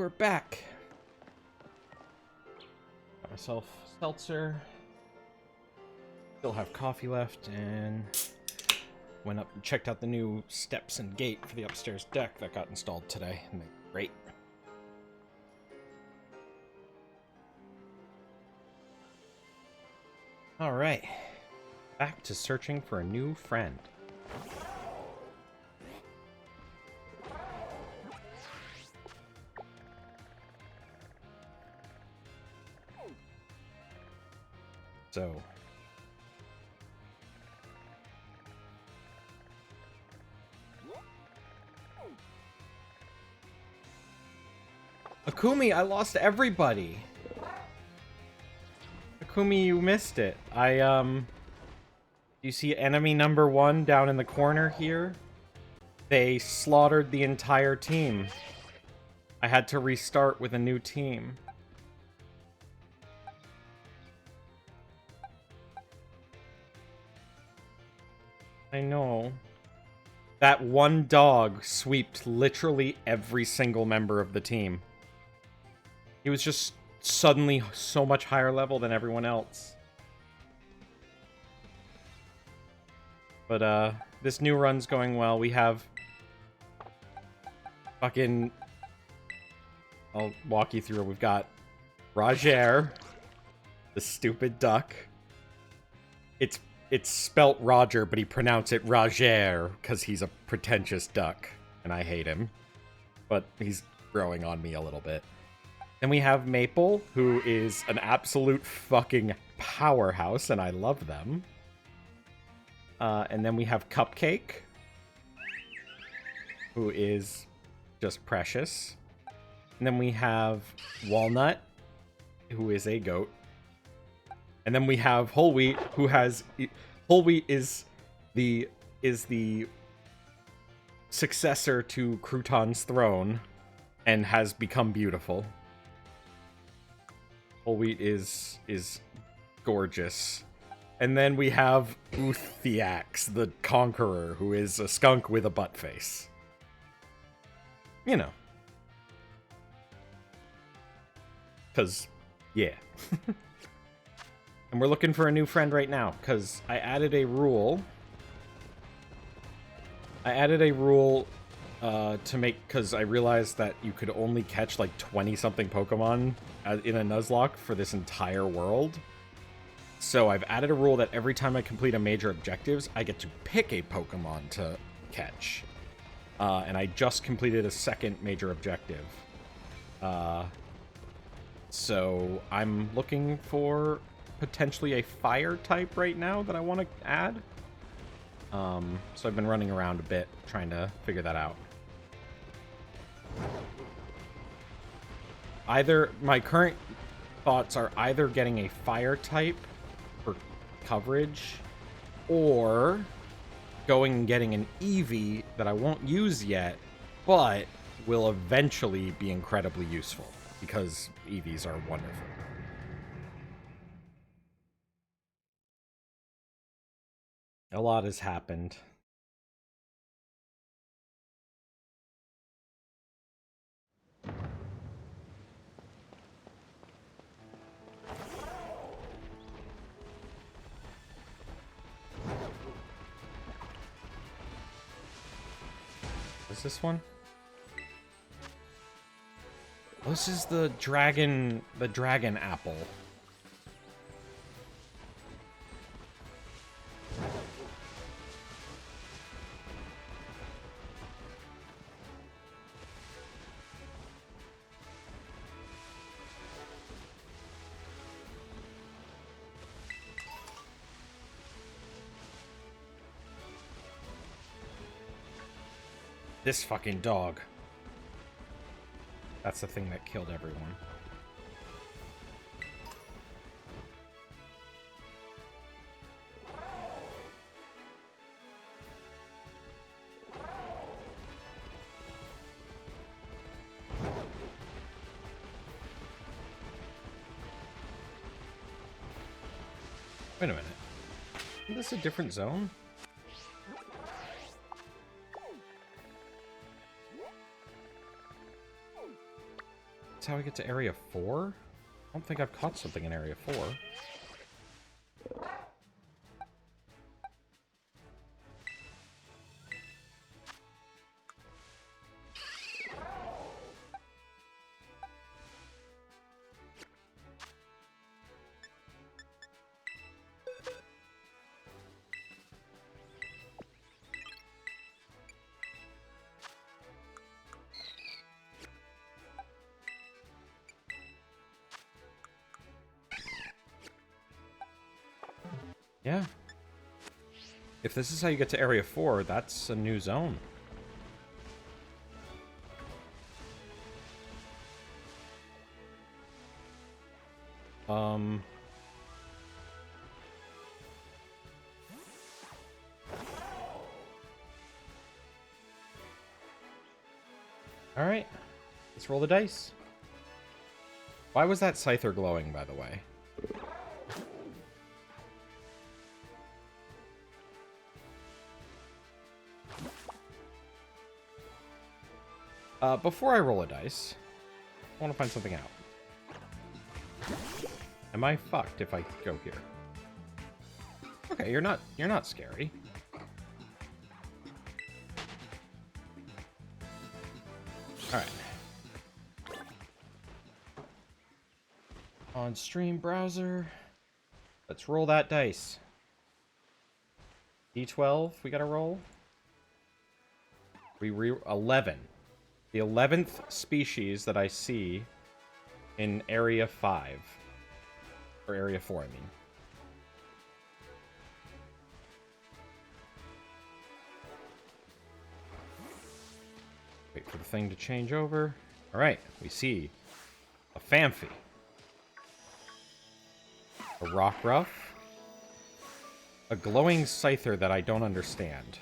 we're back. Got myself a seltzer. Still have coffee left, and went up and checked out the new steps and gate for the upstairs deck that got installed today. And they're great. Alright. Back to searching for a new friend. So... Akumi, I lost everybody. Akumi, you missed it. You see enemy number 1 down in the corner here? They slaughtered the entire team. I had to restart with a new team. I know. That one dog sweeped literally every single member of the team. He was just suddenly so much higher level than everyone else. But, this new run's going well. We have... fucking... I'll walk you through it. We've got Roger, the stupid duck. It's spelt Roger, but he pronounced it Roger, because he's a pretentious duck, and I hate him. But he's growing on me a little bit. Then we have Maple, who is an absolute fucking powerhouse, and I love them. And then we have Cupcake, who is just precious. And then we have Walnut, who is a goat. And then we have Whole Wheat, who has... Whole Wheat is the successor to Crouton's throne, and has become beautiful. Whole Wheat is gorgeous. And then we have Uthiax, the Conqueror, who is a skunk with a butt face. You know. 'Cause, yeah. And we're looking for a new friend right now, because I added a rule. To make, because I realized that you could only catch like 20-something Pokemon in a Nuzlocke for this entire world. So I've added a rule that every time I complete a major objectives, I get to pick a Pokemon to catch. And I just completed a second major objective. So I'm looking for potentially a fire type right now that I want to add. So I've been running around a bit trying to figure that out. My current thoughts are either getting a fire type for coverage, or going and getting an Eevee that I won't use yet, but will eventually be incredibly useful, because Eevees are wonderful. A lot has happened. Is this one? Oh, this is the dragon apple. This fucking dog. That's the thing that killed everyone. Wait a minute. Is this a different zone? that's how I get to Area 4? I don't think I've caught something in Area 4. Yeah. If this is how you get to Area 4, that's a new zone. Alright. Let's roll the dice. Why was that Scyther glowing, by the way? Before I roll a dice, I want to find something out. Am I fucked if I go here? Okay, you're not scary. Alright. On stream browser. Let's roll that dice. D12, we gotta roll. 11. The 11th species that I see in Area 5. Or Area 4, I mean. Wait for the thing to change over. Alright, we see a Phanpy. A Rockruff. A glowing Scyther that I don't understand.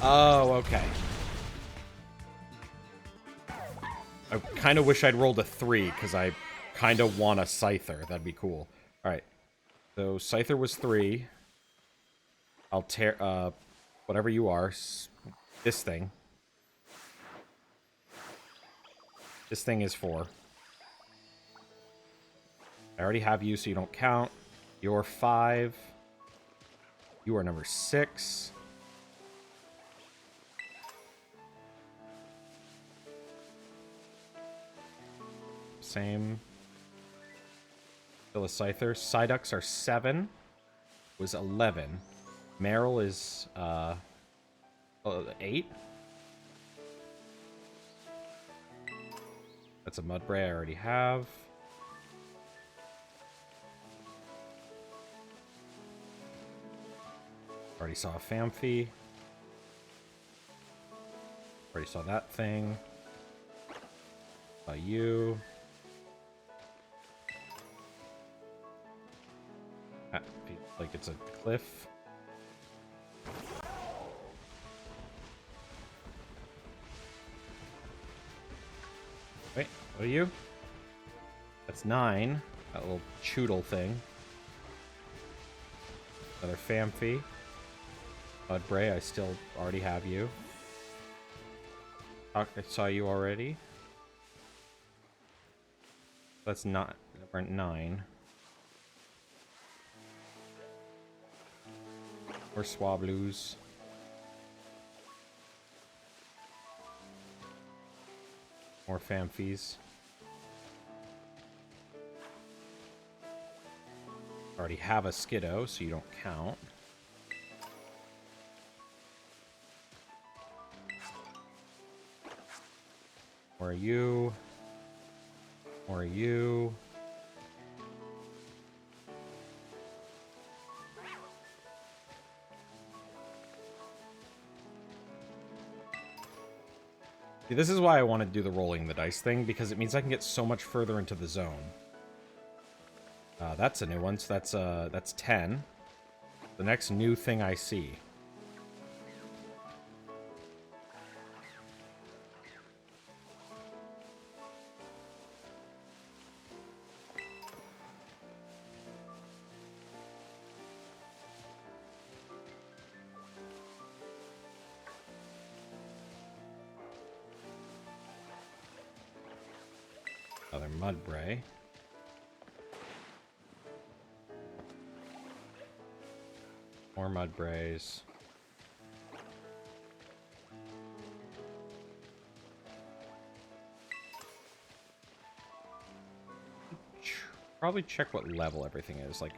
Oh, okay. I kind of wish I'd rolled a 3, because I kind of want a Scyther. That'd be cool. Alright. So, Scyther was 3. I'll tear, whatever you are. This thing. This thing is 4. I already have you, so you don't count. You're 5. You are number 6. Same. Still a Scyther. Psyducks are 7. Was 11. Meryl is 8. That's a Mudbray I already have. Already saw a Phanpy. Already saw that thing. Saw you. Like it's a cliff. Wait, what are you? That's 9. That little choodle thing. Another Phanpy. Mudbray, I still already have you. I saw you already. That's not number 9. Or Swablues. More Phanphys. Already have a Skiddo, so you don't count. Where are you? Where are you? See, this is why I want to do the rolling the dice thing, because it means I can get so much further into the zone. That's a new one, so that's 10. The next new thing I see. another Mudbray. More Mudbrays. Probably check what level everything is. Like,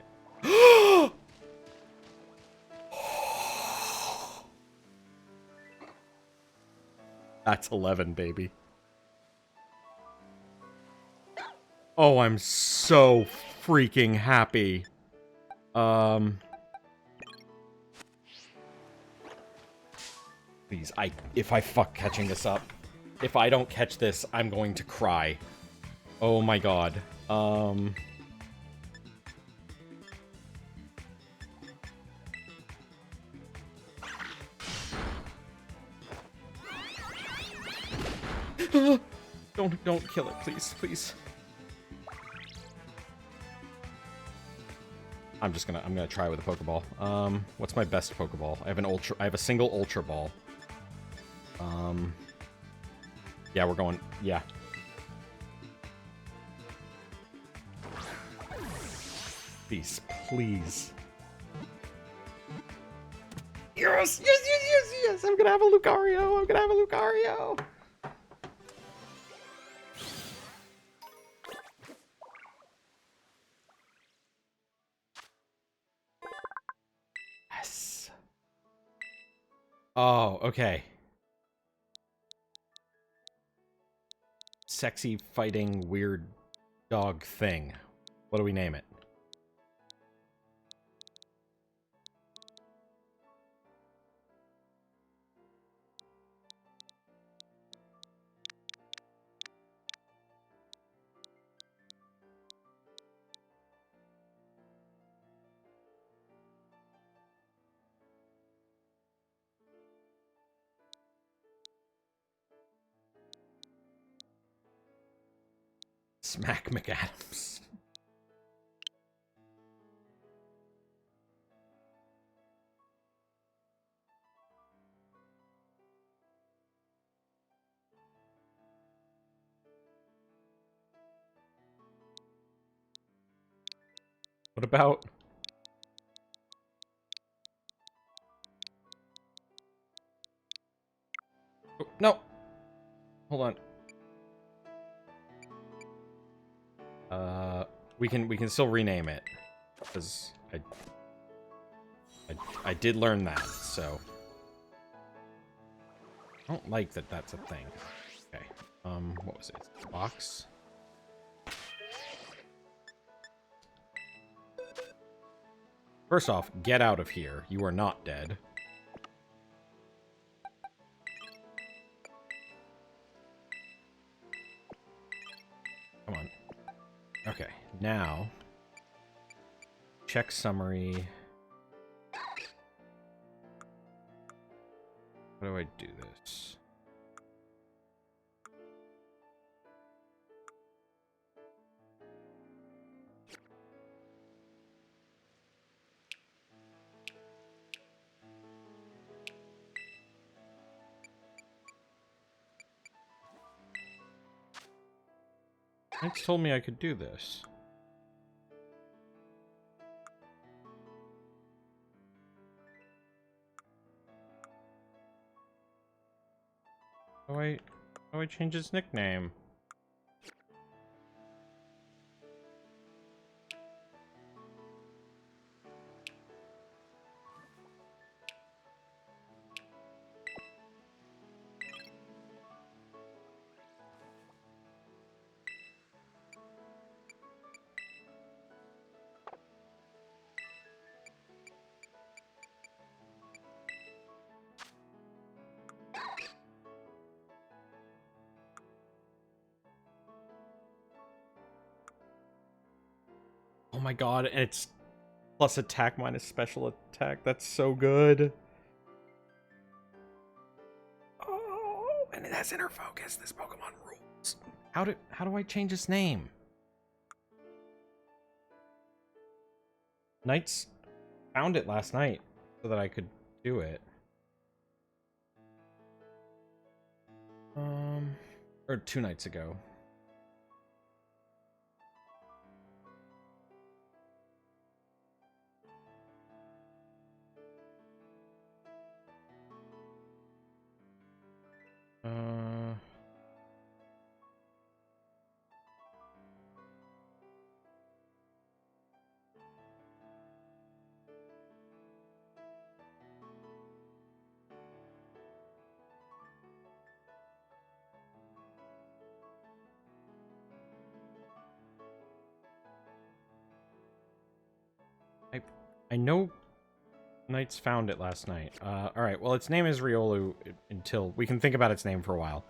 that's 11, baby. Oh, I'm so freaking happy. Please, if I fuck catching this up, if I don't catch this, I'm going to cry. Oh my god. Don't kill it, please, please. I'm gonna try with a Pokeball. What's my best Pokeball? I have a single Ultra Ball. Yeah, we're going, yeah. Please, please. Yes, yes, yes, yes, yes! I'm gonna have a Lucario! I'm gonna have a Lucario! Yes. Oh, okay. Sexy fighting weird dog thing. What do we name it? Smack McAdams. What about... Oh, no! Hold on. We can still rename it. Because I did learn that, so... I don't like that that's a thing. Okay. What was it? Box? First off, get out of here. You are not dead. Come on. Okay, now... Check summary. How do I do this? It's told me I could do this. How do I change his nickname? Oh my god, and it's plus attack minus special attack. That's so good. Oh, and it has inner focus. This Pokemon rules. How do I change his name? Knights found it last night so that I could do it. Or 2 nights ago. I know Knights found it last night. Alright, well, its name is Riolu until we can think about its name for a while.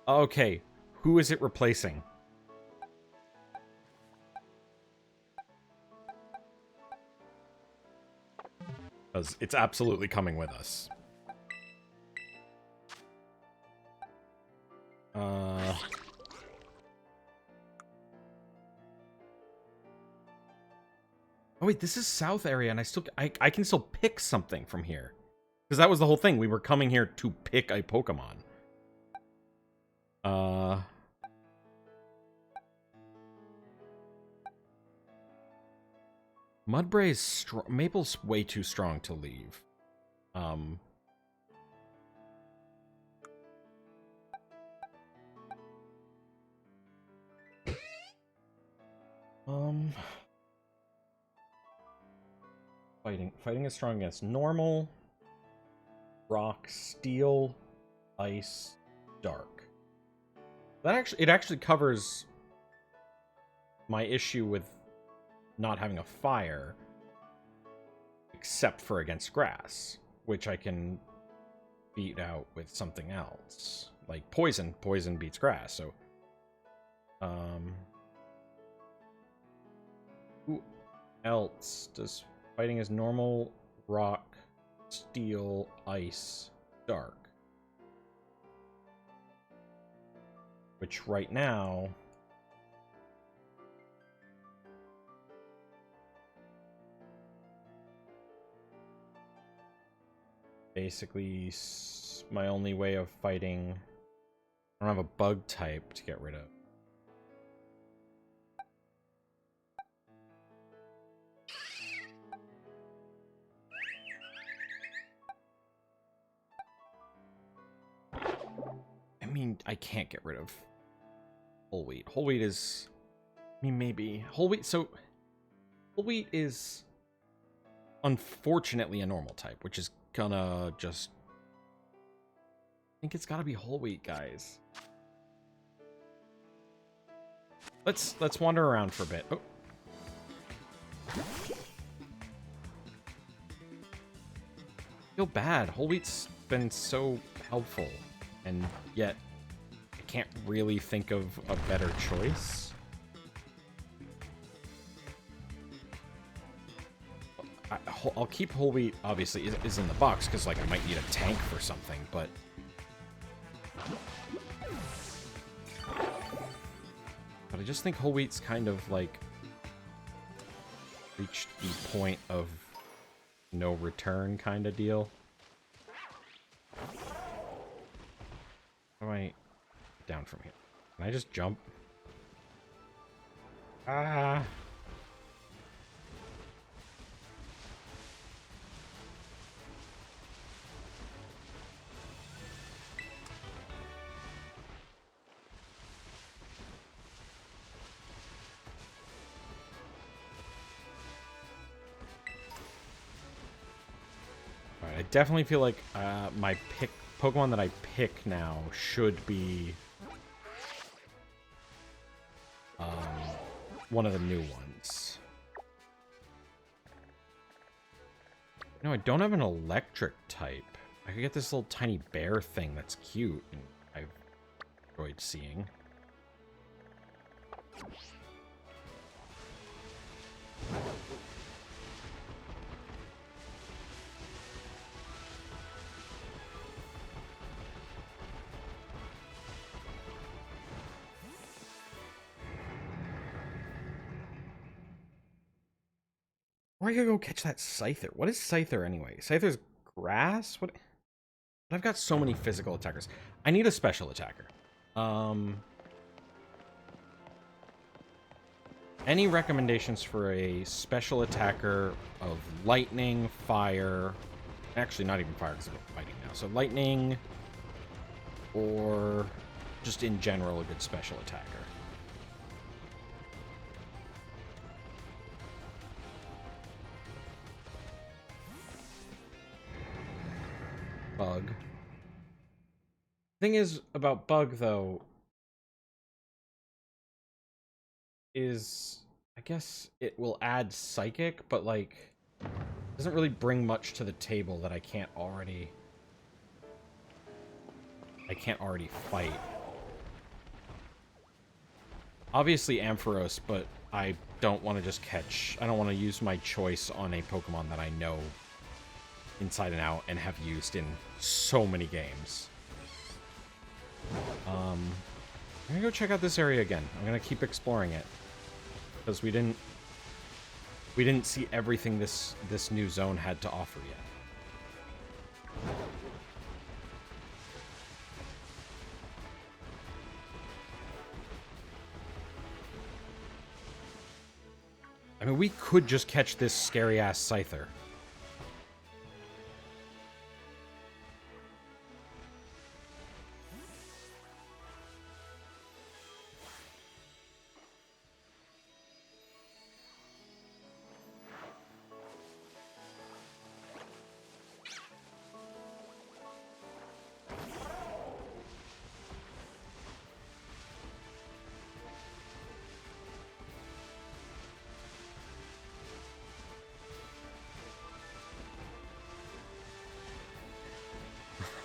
Okay, who is it replacing? Because it's absolutely coming with us. Oh wait, this is South area, and I can still pick something from here. Because that was the whole thing. We were coming here to pick a Pokemon. Mudbray is strong. Maple's way too strong to leave. Fighting is strong against normal, rock, steel, ice, dark. It actually covers my issue with not having a fire, except for against grass, which I can beat out with something else, like poison. Poison beats grass, so who else does fighting as normal, rock, steel, ice, dark? Which right now basically my only way of fighting. I don't have a bug type to get rid of. I mean, I can't get rid of whole wheat. Whole wheat is, I mean, maybe whole wheat. So whole wheat is unfortunately a normal type, which is gonna just, I think it's gotta be whole wheat, guys. Let's wander around for a bit. Oh. I feel bad. Whole wheat's been so helpful, and yet I can't really think of a better choice. I'll keep whole wheat, obviously, is in the box, because, like, I might need a tank for something, but I just think whole wheat's kind of, like, reached the point of no return kind of deal. How do I get down from here? Can I just jump? Ah! I definitely feel like my Pokemon that I pick now should be one of the new ones. No, I don't have an electric type. I could get this little tiny bear thing that's cute, and I've enjoyed seeing. Or I could go catch that Scyther. What is Scyther anyway? Scyther's grass? What? I've got so many physical attackers. I need a special attacker. Any recommendations for a special attacker of lightning, fire? Actually, not even fire because I'm fighting now. So lightning, or just in general a good special attacker. Bug. Thing is about Bug, though, is I guess it will add Psychic, but like Doesn't really bring much to the table that I can't already fight. Obviously Ampharos, but I don't want to just catch... I don't want to use my choice on a Pokemon that I know inside and out and have used in so many games. I'm gonna go check out this area again. I'm gonna keep exploring it. Because we didn't see everything this new zone had to offer yet. I mean, we could just catch this scary-ass Scyther.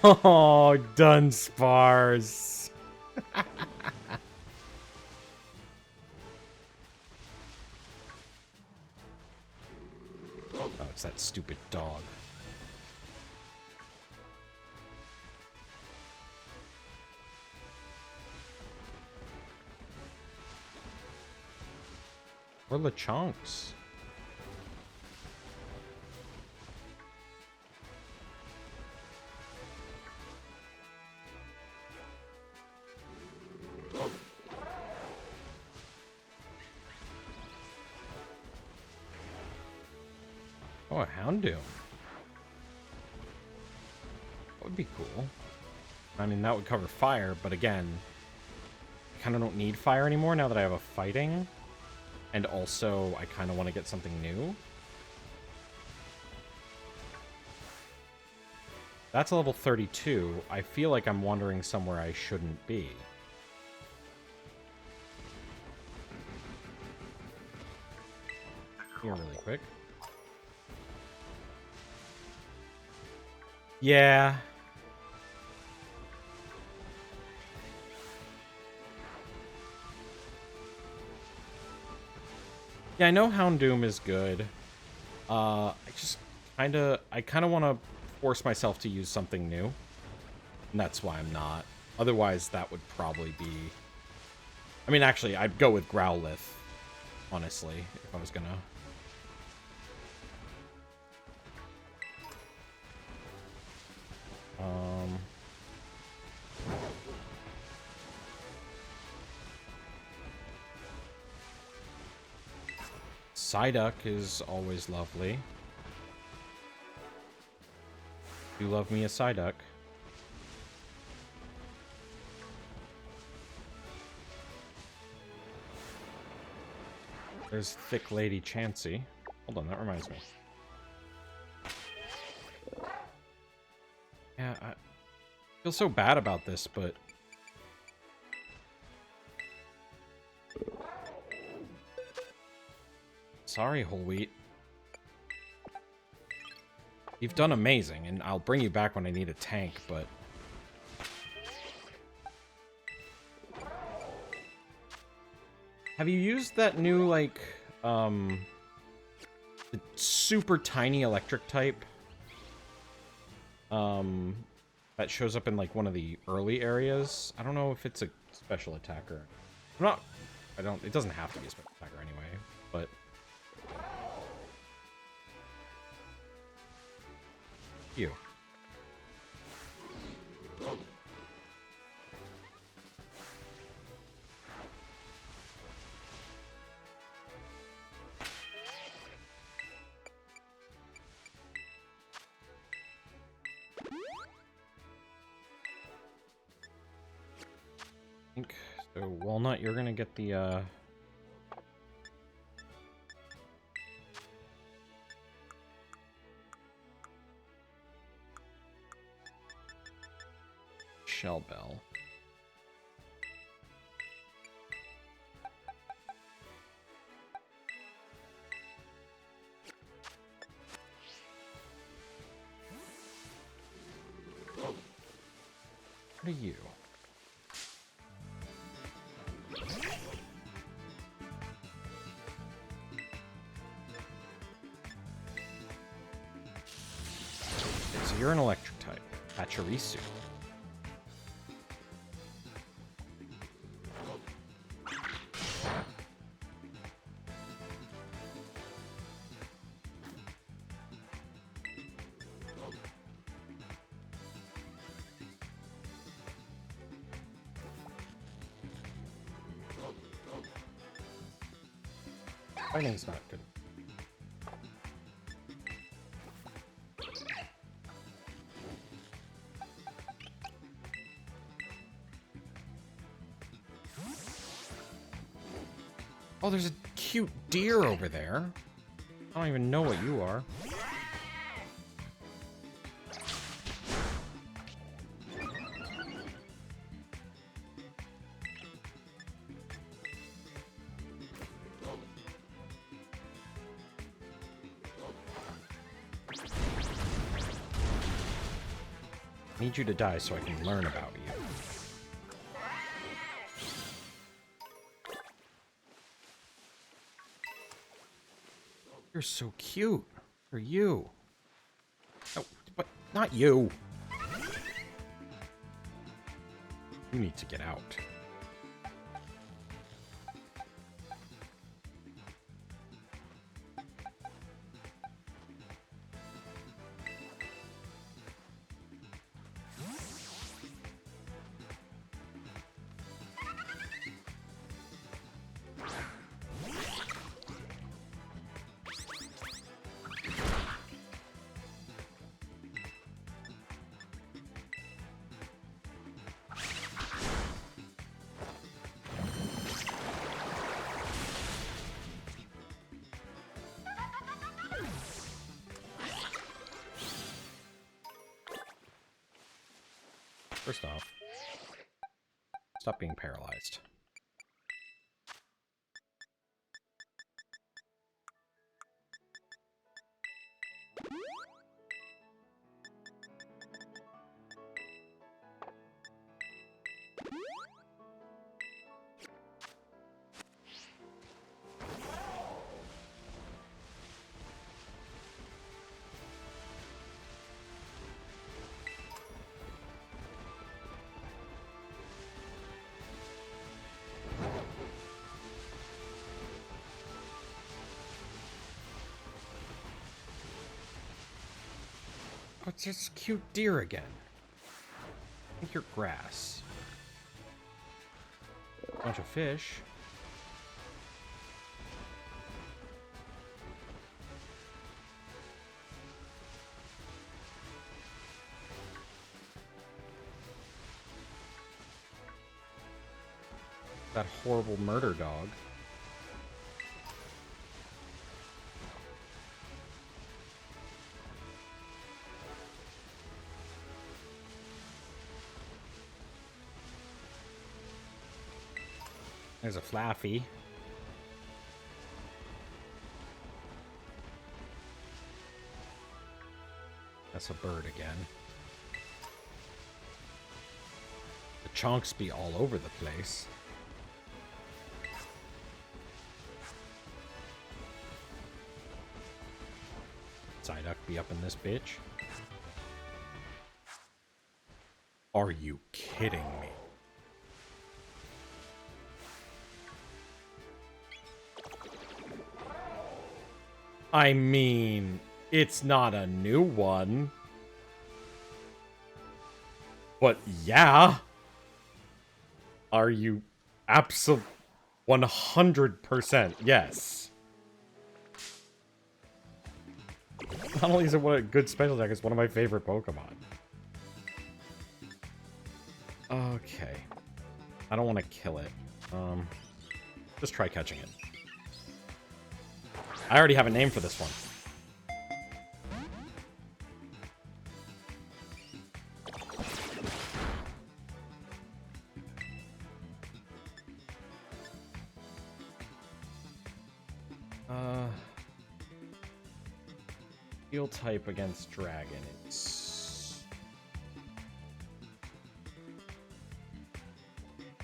Oh, Dunsparce. Oh, it's that stupid dog. Or Lechonks. Oh, a Houndoom. That would be cool. I mean, that would cover fire, but again, I kind of don't need fire anymore now that I have a fighting. And also, I kind of want to get something new. That's a level 32. I feel like I'm wandering somewhere I shouldn't be. Here really quick. Yeah. Yeah, I know Houndoom is good. I kind of want to force myself to use something new. And that's why I'm not. Otherwise, that would probably be... I mean, actually, I'd go with Growlithe, honestly, if I was gonna... Psyduck is always lovely. Do love me a Psyduck. There's Thick Lady Chansey. Hold on, that reminds me. Yeah, I feel so bad about this, but... Sorry, Whole Wheat. You've done amazing, and I'll bring you back when I need a tank, but... Have you used that new, like, the super tiny electric type? That shows up in, like, one of the early areas? I don't know if it's a special attacker. It doesn't have to be a special attacker anyway, but... You. So, Walnut, you're gonna get the, Shell Bell. are you? Okay, so you're an electric type. Pachirisu. Fighting's not good. Oh, there's a cute deer over there. I don't even know what you are. I need you to die so I can learn about you. You're so cute. For you. Oh, but not you. You need to get out. First off, stop being paralyzed. Oh, it's just cute deer again. I think you're grass. Bunch of fish. That horrible murder dog. There's a Flaffy. That's a bird again. The chunks be all over the place. Psyduck be up in this bitch. Are you kidding me? I mean, it's not a new one. But yeah. Are you absolutely 100% yes? Not only is it a good special attack, it's one of my favorite Pokemon. Okay. I don't want to kill it. Just try catching it. I already have a name for this one. Steel type against dragon. It's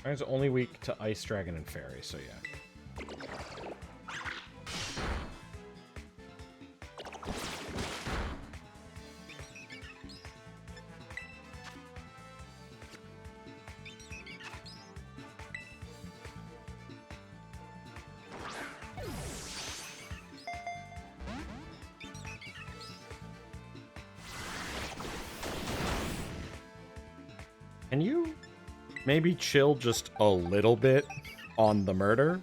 It's only weak to Ice Dragon and Fairy, so yeah. Can you maybe chill just a little bit on the murder?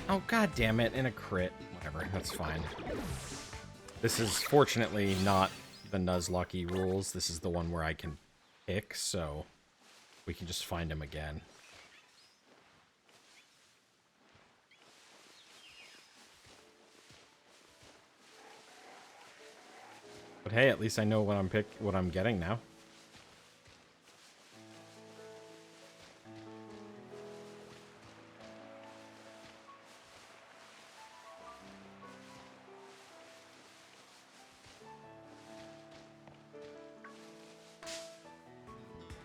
Oh, god damn it, in a crit. Whatever, that's fine. This is fortunately not the Nuzlocke rules. This is the one where I can pick, so we can just find him again. But hey, at least I know what I'm getting now.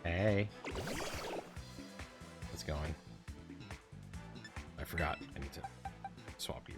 Hey. How's it going? I forgot. I need to swap you.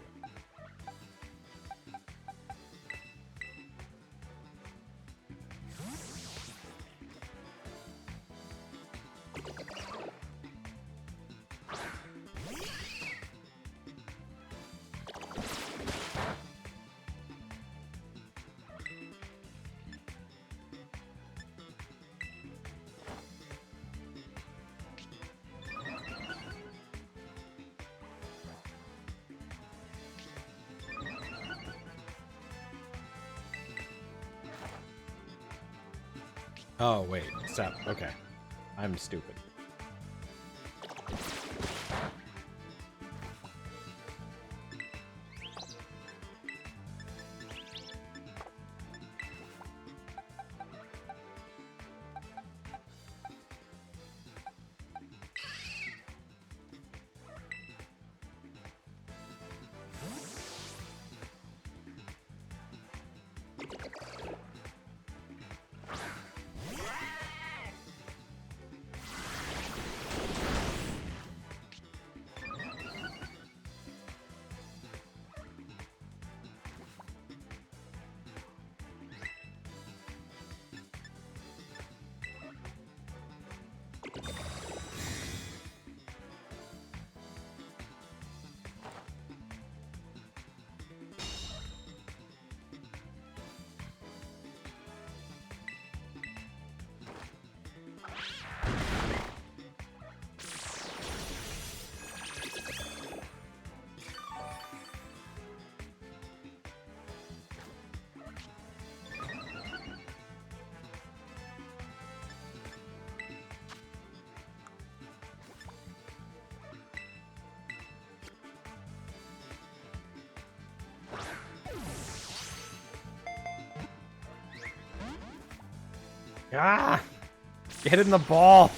Oh, wait. Stop. Okay. I'm stupid. Ah! Get in the ball!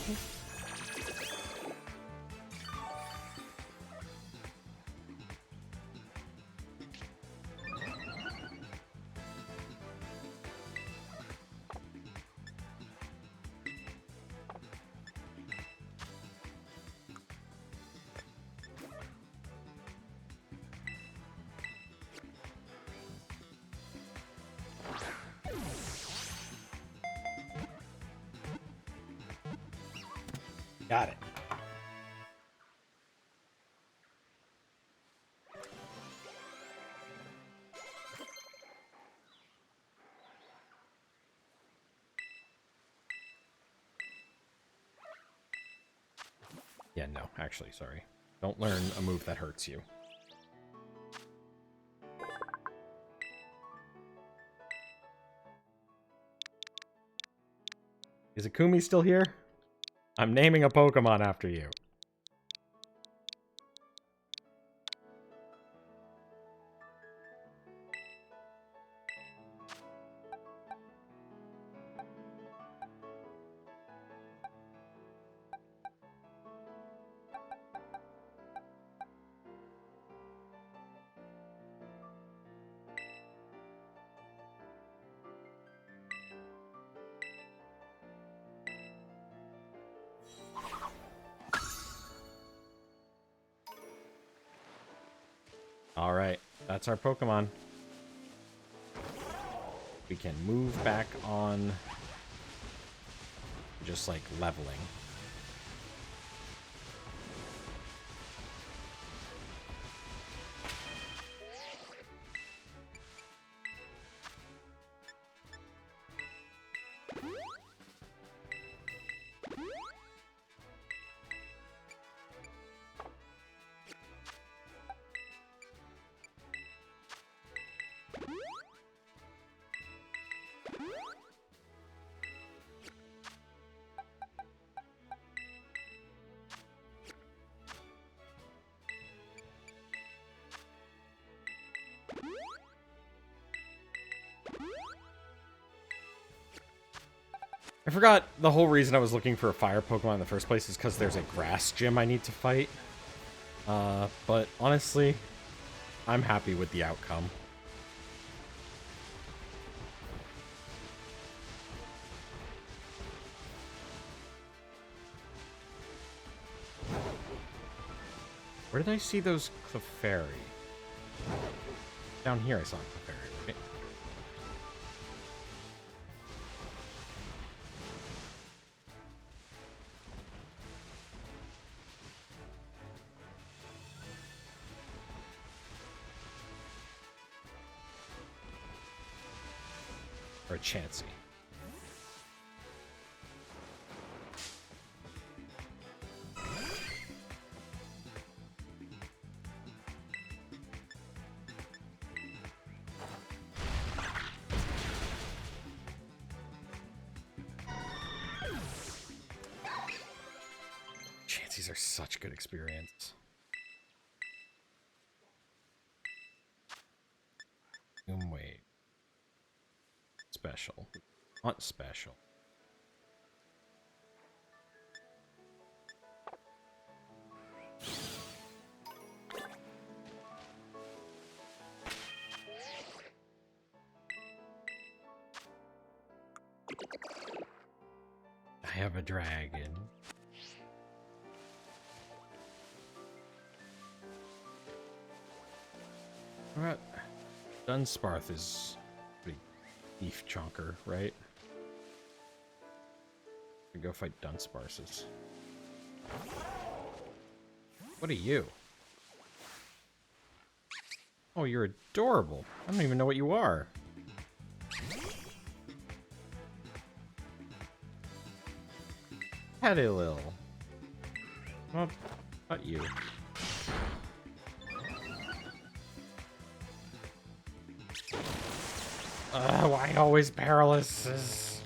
Got it. Yeah, no, actually, sorry. Don't learn a move that hurts you. Is Akumi still here? I'm naming a Pokemon after you. Alright, that's our Pokemon. We can move back on just like leveling. I forgot the whole reason I was looking for a fire Pokemon in the first place is because there's a grass gym I need to fight. But honestly, I'm happy with the outcome. Where did I see those Clefairy? Down here I saw Clefairy, right? Or a Chansey. Chanseys are such good experience. Wait. Special. Not special. I have a dragon. Alright. Dunsparce is pretty beef chonker, right? We go fight Dunsparces. What are you? Oh, you're adorable. I don't even know what you are. Petilil. Not you. Why always paralysis?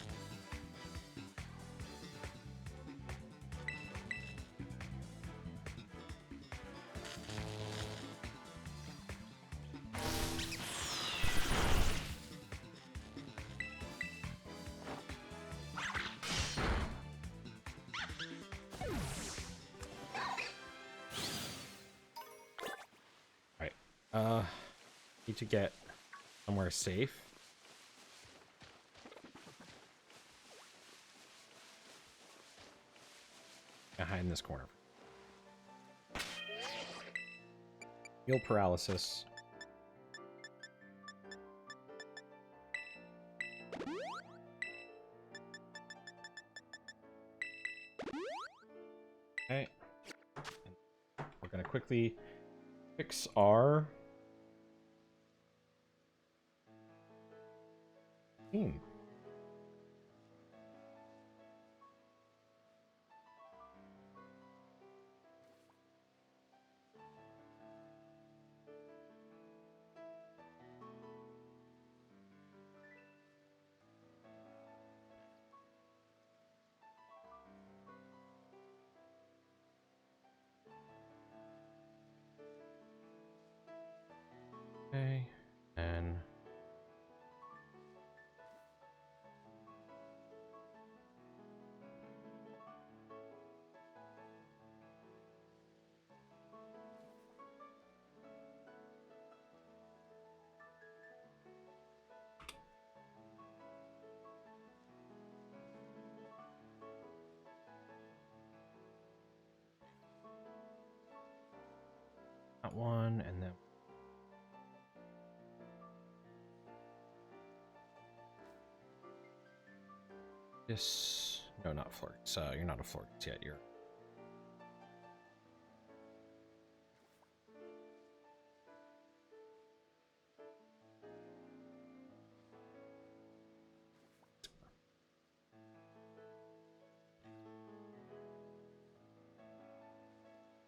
Alright. Need to get somewhere safe. Hide in this corner. Heal paralysis. Okay. We're gonna quickly fix our team. one, and then this. No, not Florks. You're not a Florks yet. You're.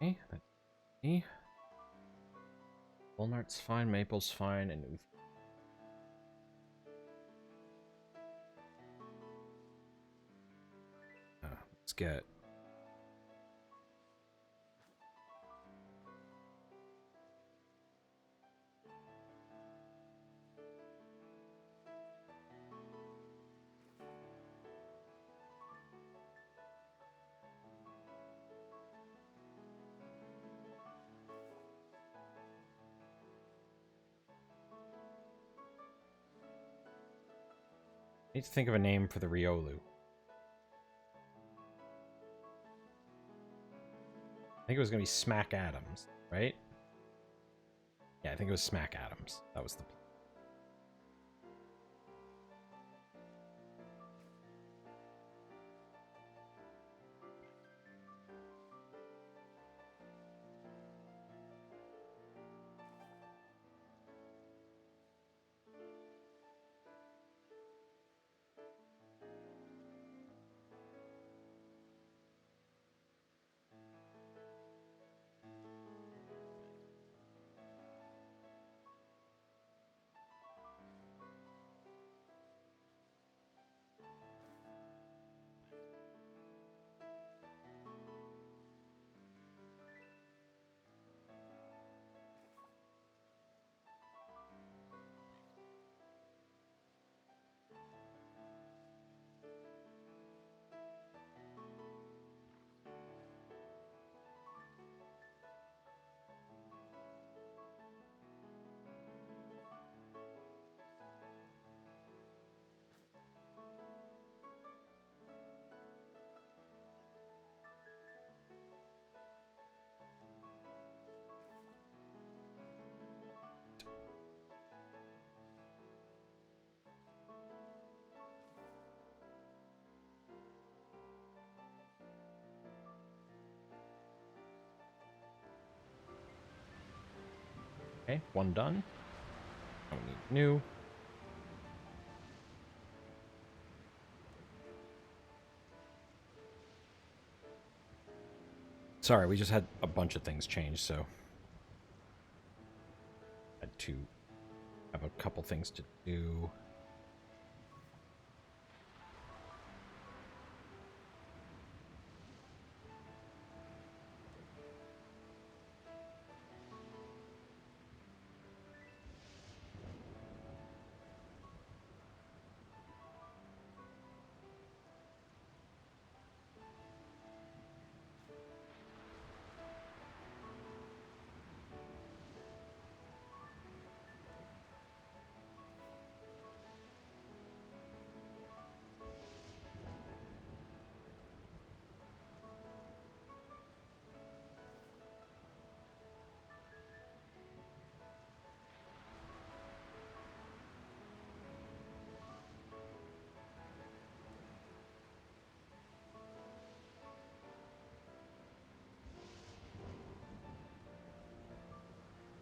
Okay, that's me. Walnut's fine, Maple's fine, and let's get. I need to think of a name for the Riolu. I think it was going to be Smack Adams, right? Yeah, I think it was Smack Adams. That was the plan. Okay, one done. Don't need new. Sorry, we just had a bunch of things change, so had to have a couple things to do.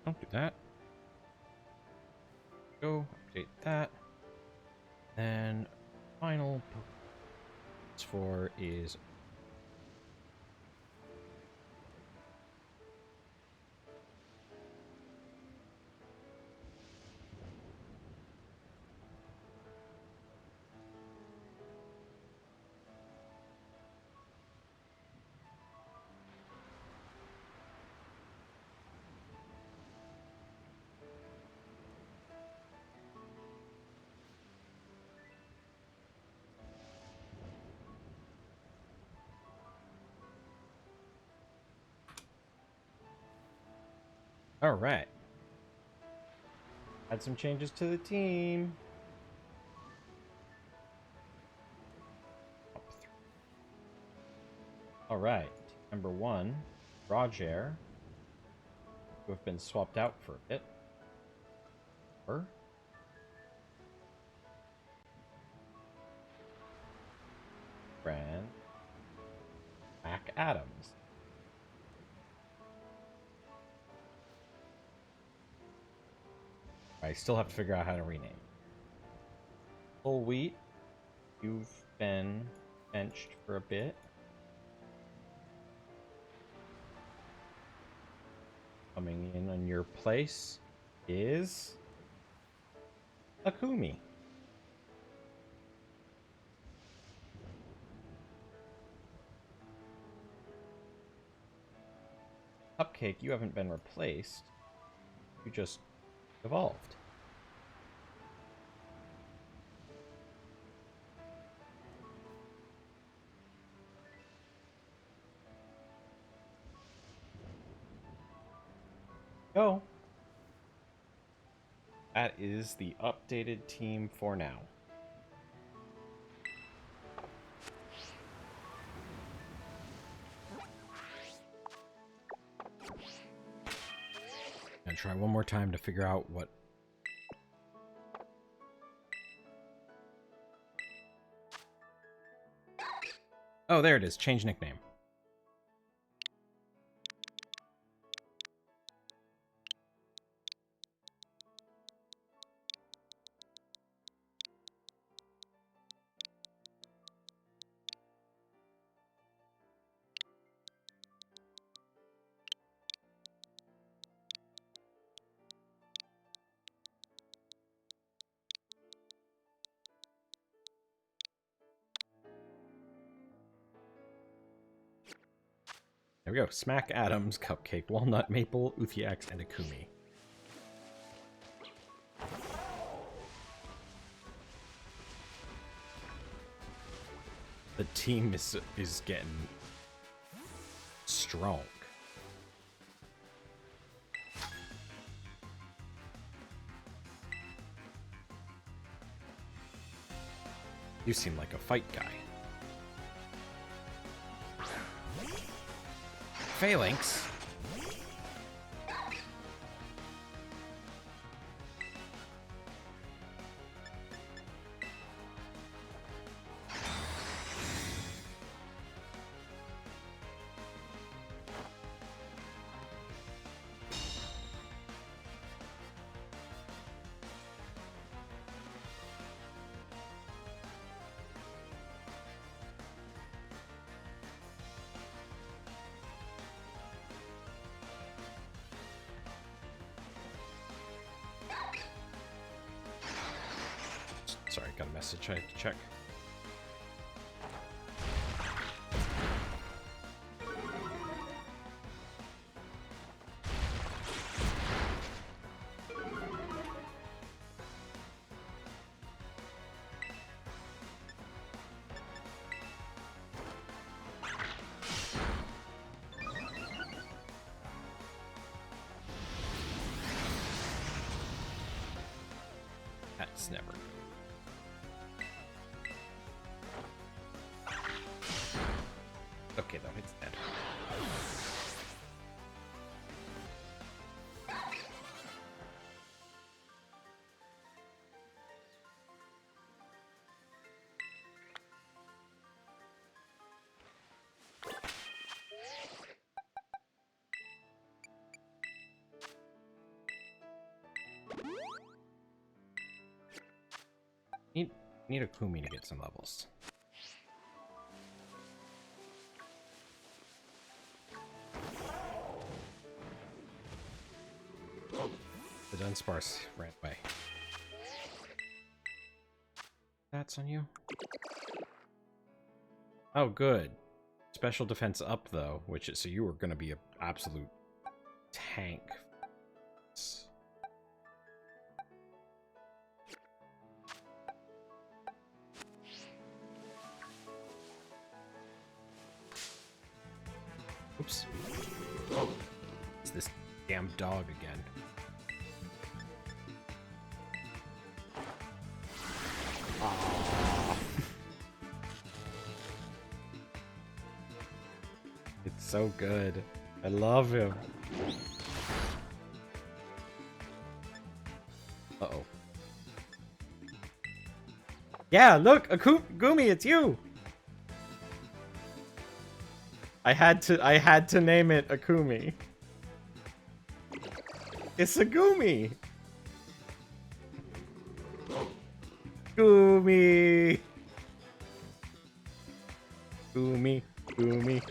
Don't do that. Go update that. Then final for is all right. Had some changes to the team. All right. Number 1, Roger. who have been swapped out for a bit. Or friend Mac Adams. I still have to figure out how to rename. Full Wheat, you've been benched for a bit. Coming in on your place is Akumi. Cupcake, you haven't been replaced. You just evolved. Go. That is the updated team for now. I'm gonna try one more time to figure out what. Oh, there it is. Change nickname. There we go. Smack Adams, Cupcake, Walnut, Maple, Uthiax, and Akumi. The team is getting strong. You seem like a fight guy. Phalanx. Sorry, got a message I have to check. That's never good. Okay, though, it's dead. Need a Kumi to get some levels. The Dunsparce ran away. That's on you. Oh, good. Special defense up though, which is so you were going to be an absolute tank. Oops. It's this damn dog again. Aww. It's so good. I love him. Yeah, look, Gumi, it's you. I had to name it Akumi. It's a Gumi. Gumi. Gumi. Gumi.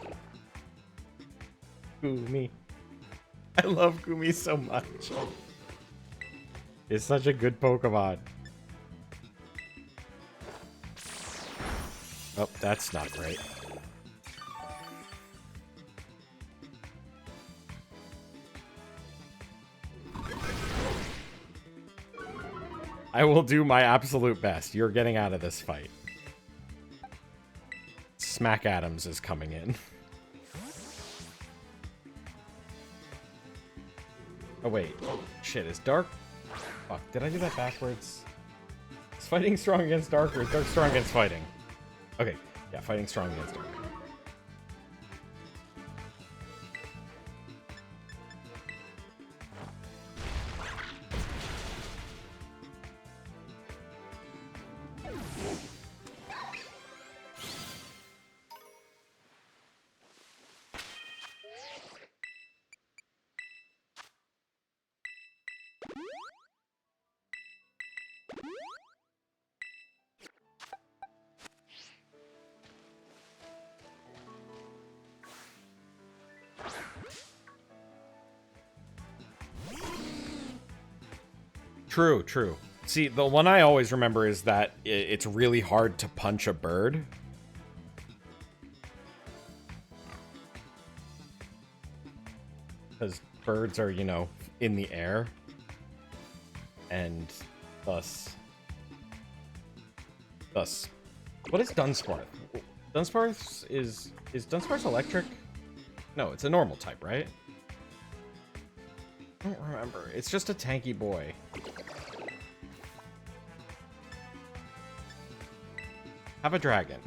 Gumi. I love Gumi so much. It's such a good Pokemon. Oh, that's not great. I will do my absolute best. You're getting out of this fight. Smack Adams is coming in. Oh, wait. Shit, is Dark... Fuck, did I do that backwards? Is fighting strong against Dark, or is Dark strong against fighting? Okay, yeah, fighting strong against Dark. True, true. See, the one I always remember is that it's really hard to punch a bird. Because birds are, you know, in the air. And thus... What is Dunsparce? Dunsparce is Dunsparce electric? No, it's a normal type, right? I don't remember. It's just a tanky boy. Have a dragon.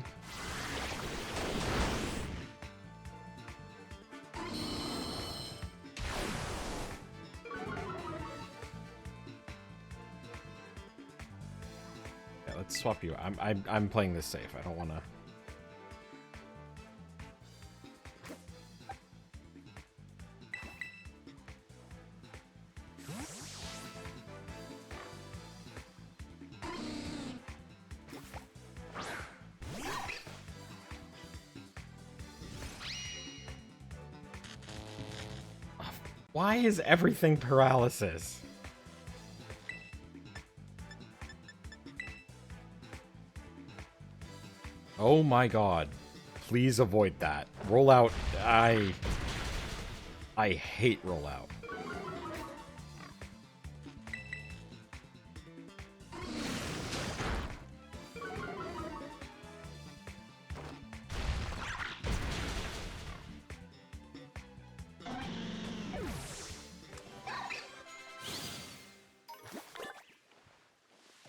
Yeah, let's swap you. I'm playing this safe. I don't want to. Why is everything paralysis? Oh my god. Please avoid that. Rollout. I hate rollout.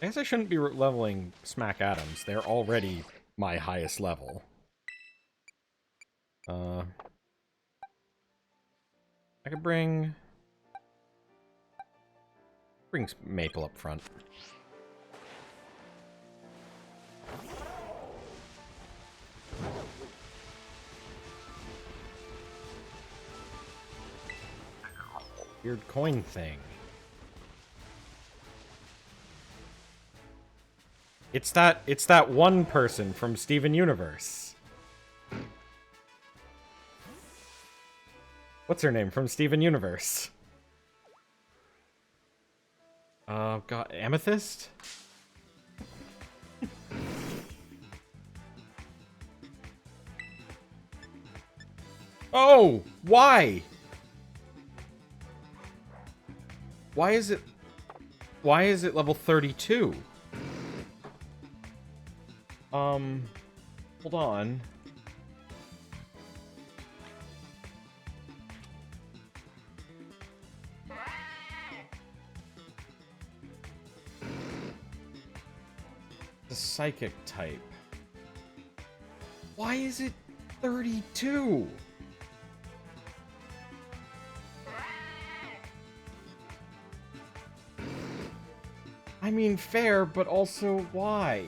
I guess I shouldn't be leveling Smack Adams. They're already my highest level. I could bring Maple up front. Weird coin thing. It's that one person from Steven Universe. What's her name from Steven Universe? God, Amethyst? Oh, why? Why is it level 32? Hold on. The psychic type. Why is it 32? I mean, fair, but also why?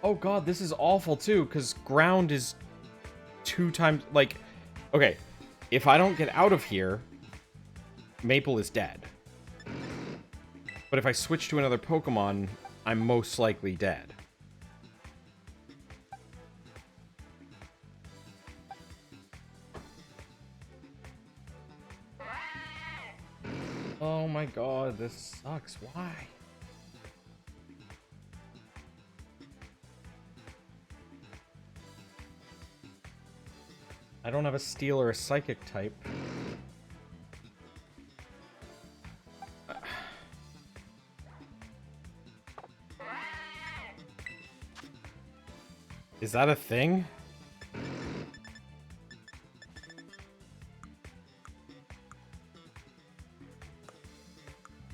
Oh god, this is awful too, because ground is 2 times... Like, okay, if I don't get out of here, Maple is dead. But if I switch to another Pokemon, I'm most likely dead. Oh my god, this sucks. Why? I don't have a Steel or a Psychic type. Is that a thing?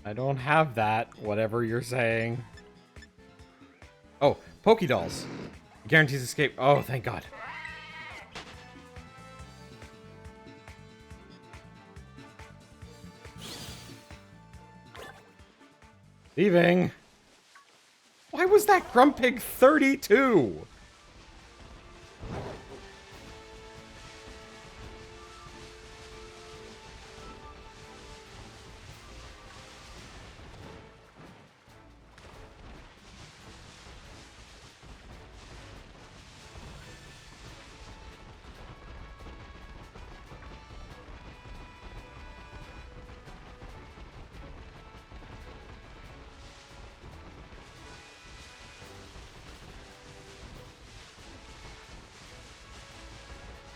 I don't have that, whatever you're saying. Oh, Pokédolls. Guarantees escape. Oh, thank God. Leaving. Why was that Grumpig 32?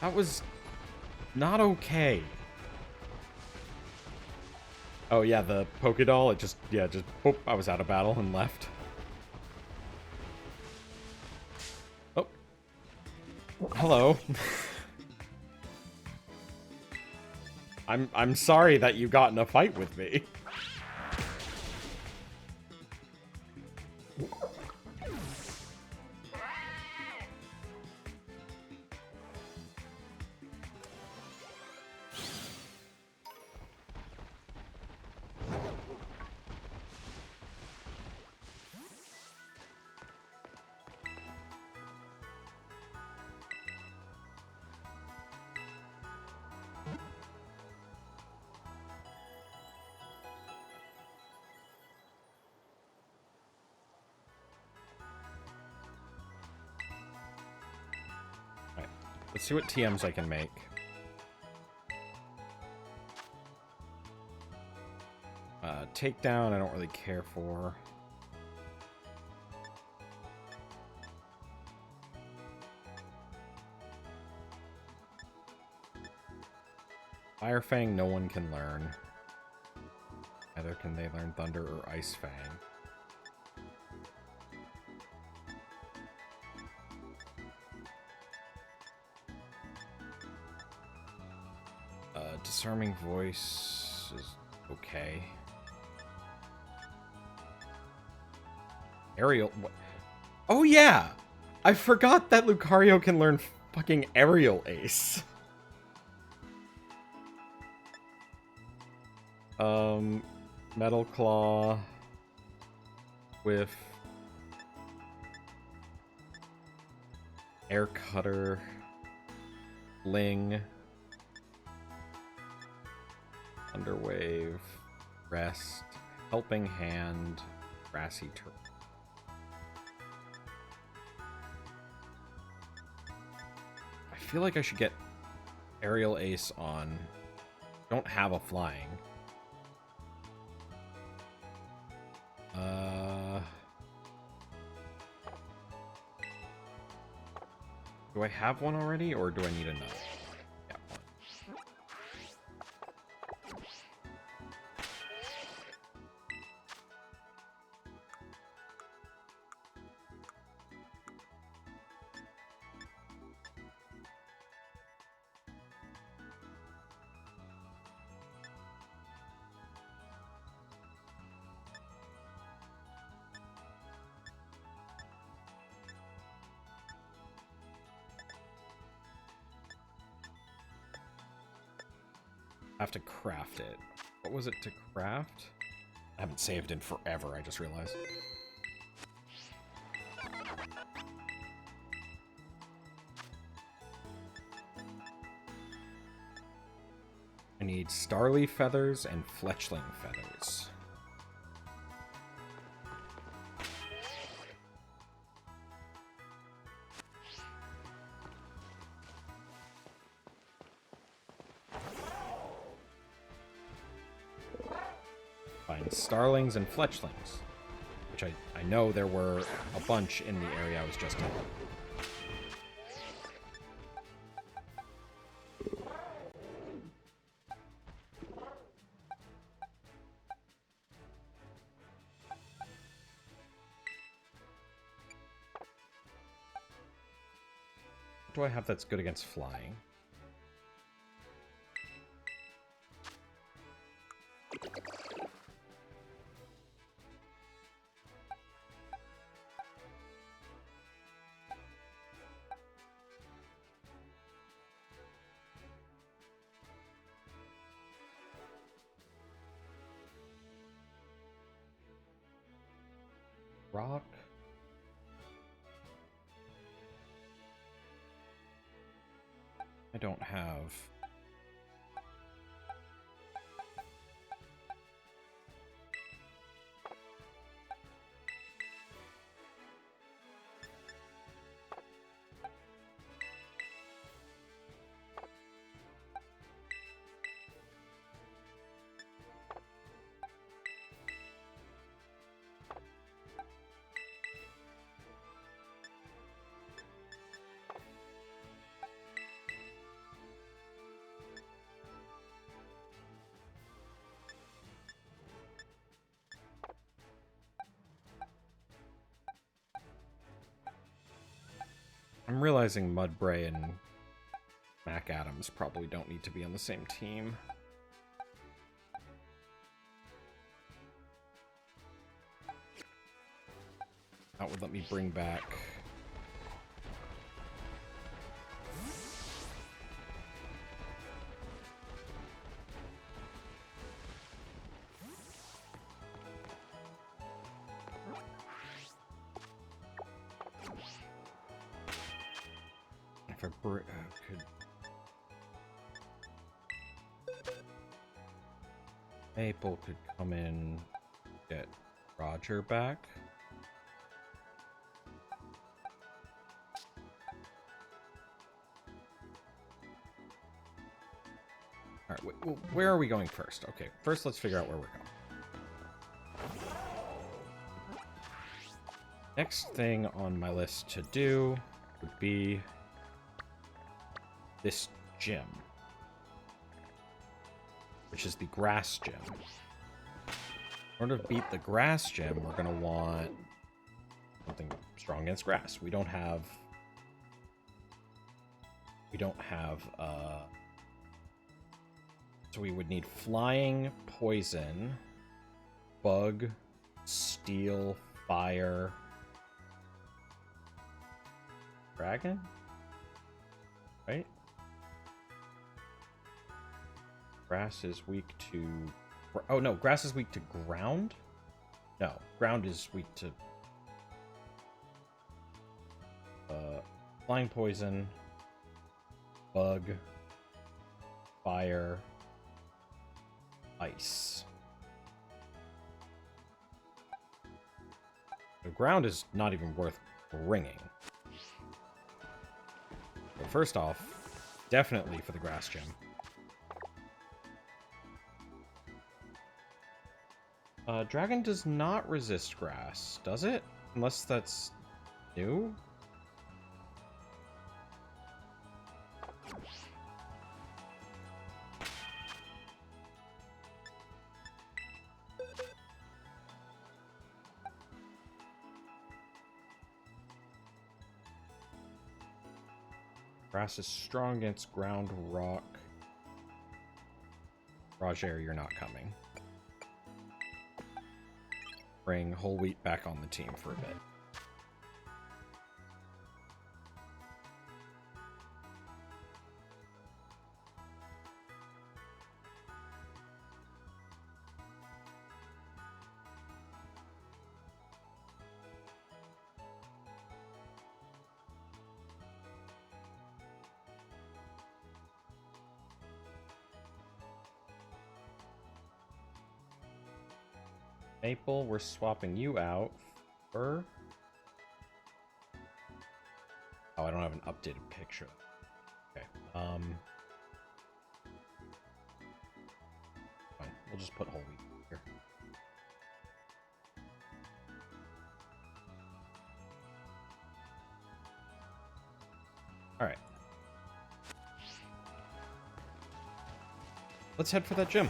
That was not okay. Oh yeah, the Pokédoll, it just, yeah, just, boop, I was out of battle and left. Oh. Hello. I'm sorry that you got in a fight with me. Let's see what TMs I can make. Takedown, I don't really care for. Fire Fang, no one can learn. Either can they learn Thunder or Ice Fang. Disarming Voice is okay. Aerial... What? Oh yeah! I forgot that Lucario can learn fucking Aerial Ace. Metal Claw... with... Air Cutter... Ling... Underwave, Rest, Helping Hand, Grassy Turf. I feel like I should get Aerial Ace on. Don't have a flying. Do I have one already, or do I need another? I have to craft it. What was it to craft? I haven't saved in forever, I just realized. I need starly feathers and fletchling feathers. Find starlings and fletchlings, which I know there were a bunch in the area I was just in. What do I have that's good against flying? Rock. I don't have... I'm realizing Mudbray and Mac Adams probably don't need to be on the same team. That would let me bring back... If I could... Maple could come in, get Roger back. Alright, where are we going first? Okay, first let's figure out where we're going. Next thing on my list to do would be this gym, which is the grass gym. In order to beat the grass gym, we're going to want something strong against grass. We don't have, so we would need flying, poison, bug, steel, fire, dragon, right? Grass is weak to... Oh, no. Grass is weak to ground? No. Ground is weak to... flying poison. Bug. Fire. Ice. The ground is not even worth ringing. But first off, definitely for the grass gym. Dragon does not resist grass, does it? Unless that's new? Grass is strong against ground, rock. Roger, you're not coming. Bring whole wheat back on the team for a bit. Maple, we're swapping you out for... Oh, I don't have an updated picture. Okay. Fine. We'll just put whole wheat here. All right. Let's head for that gym.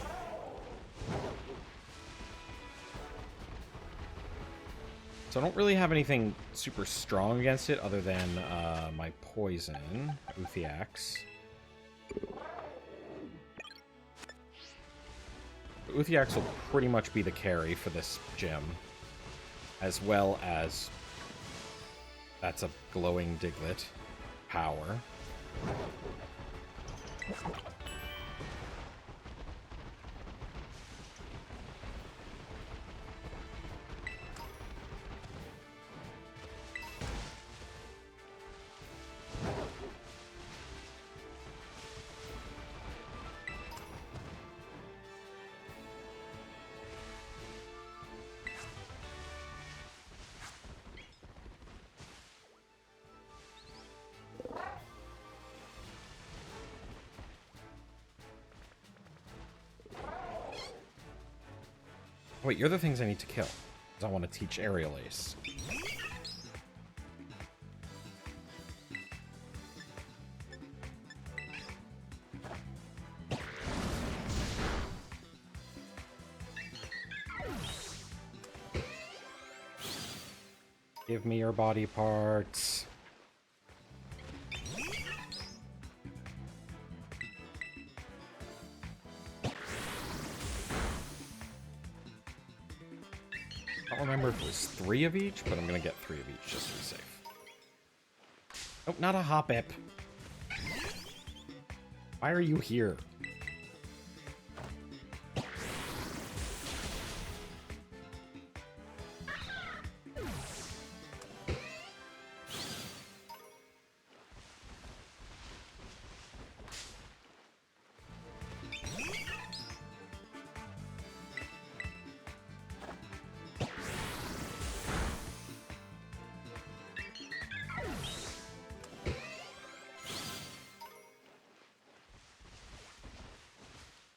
So I don't really have anything super strong against it other than my poison, Uthiax. Uthiax will pretty much be the carry for this gym, as well as that's a glowing Diglett power. Wait, you're the things I need to kill. Because I want to teach Aerial Ace. Give me your body parts. I don't remember if it was 3 of each, but I'm gonna get 3 of each just to be safe. Oh, not a Hoppip. Why are you here?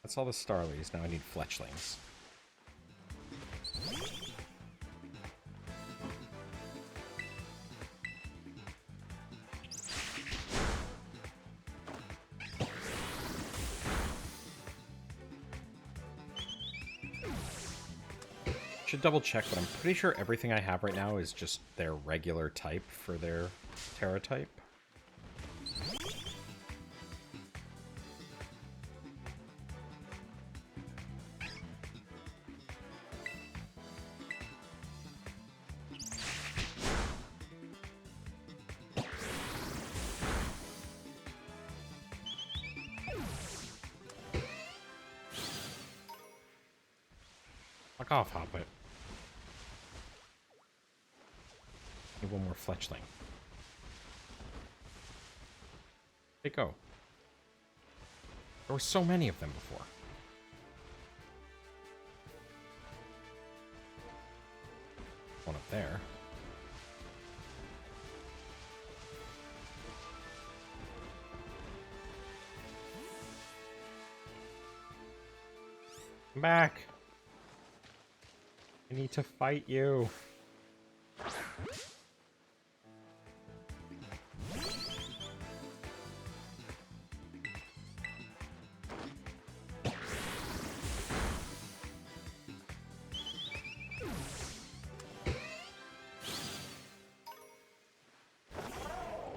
That's all the Starlies. Now I need Fletchlings. Should double check, but I'm pretty sure everything I have right now is just their regular type for their Terra type. Fuck off, Hoppip. Need one more Fletchling. They go. There were so many of them before. One up there. Come back. I need to fight you.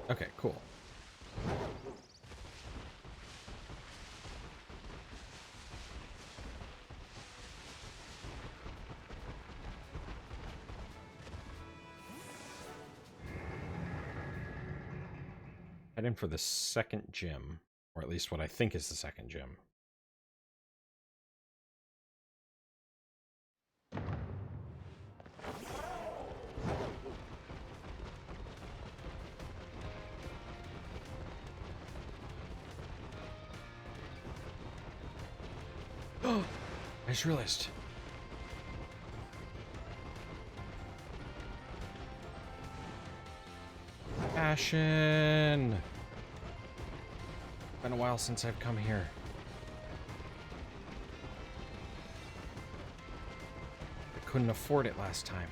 Okay, cool. Head in for the second gym, or at least what I think is the second gym. I just realized Fashion. Been a while since I've come here. I couldn't afford it last time.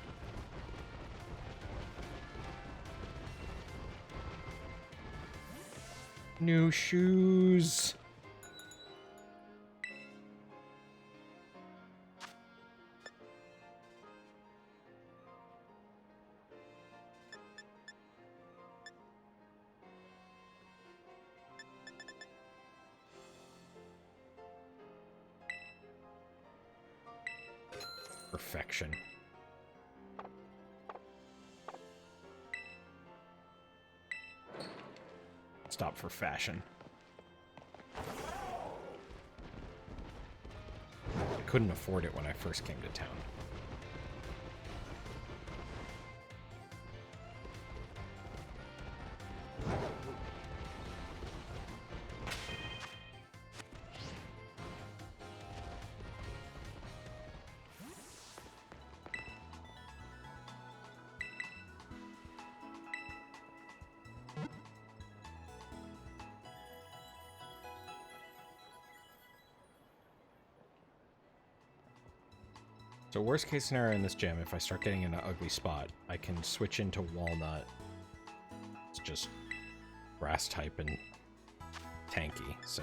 New shoes. Perfection. Stop for fashion. I couldn't afford it when I first came to town. So worst case scenario in this gym, if I start getting in an ugly spot, I can switch into Walnut. It's just grass type and tanky, so.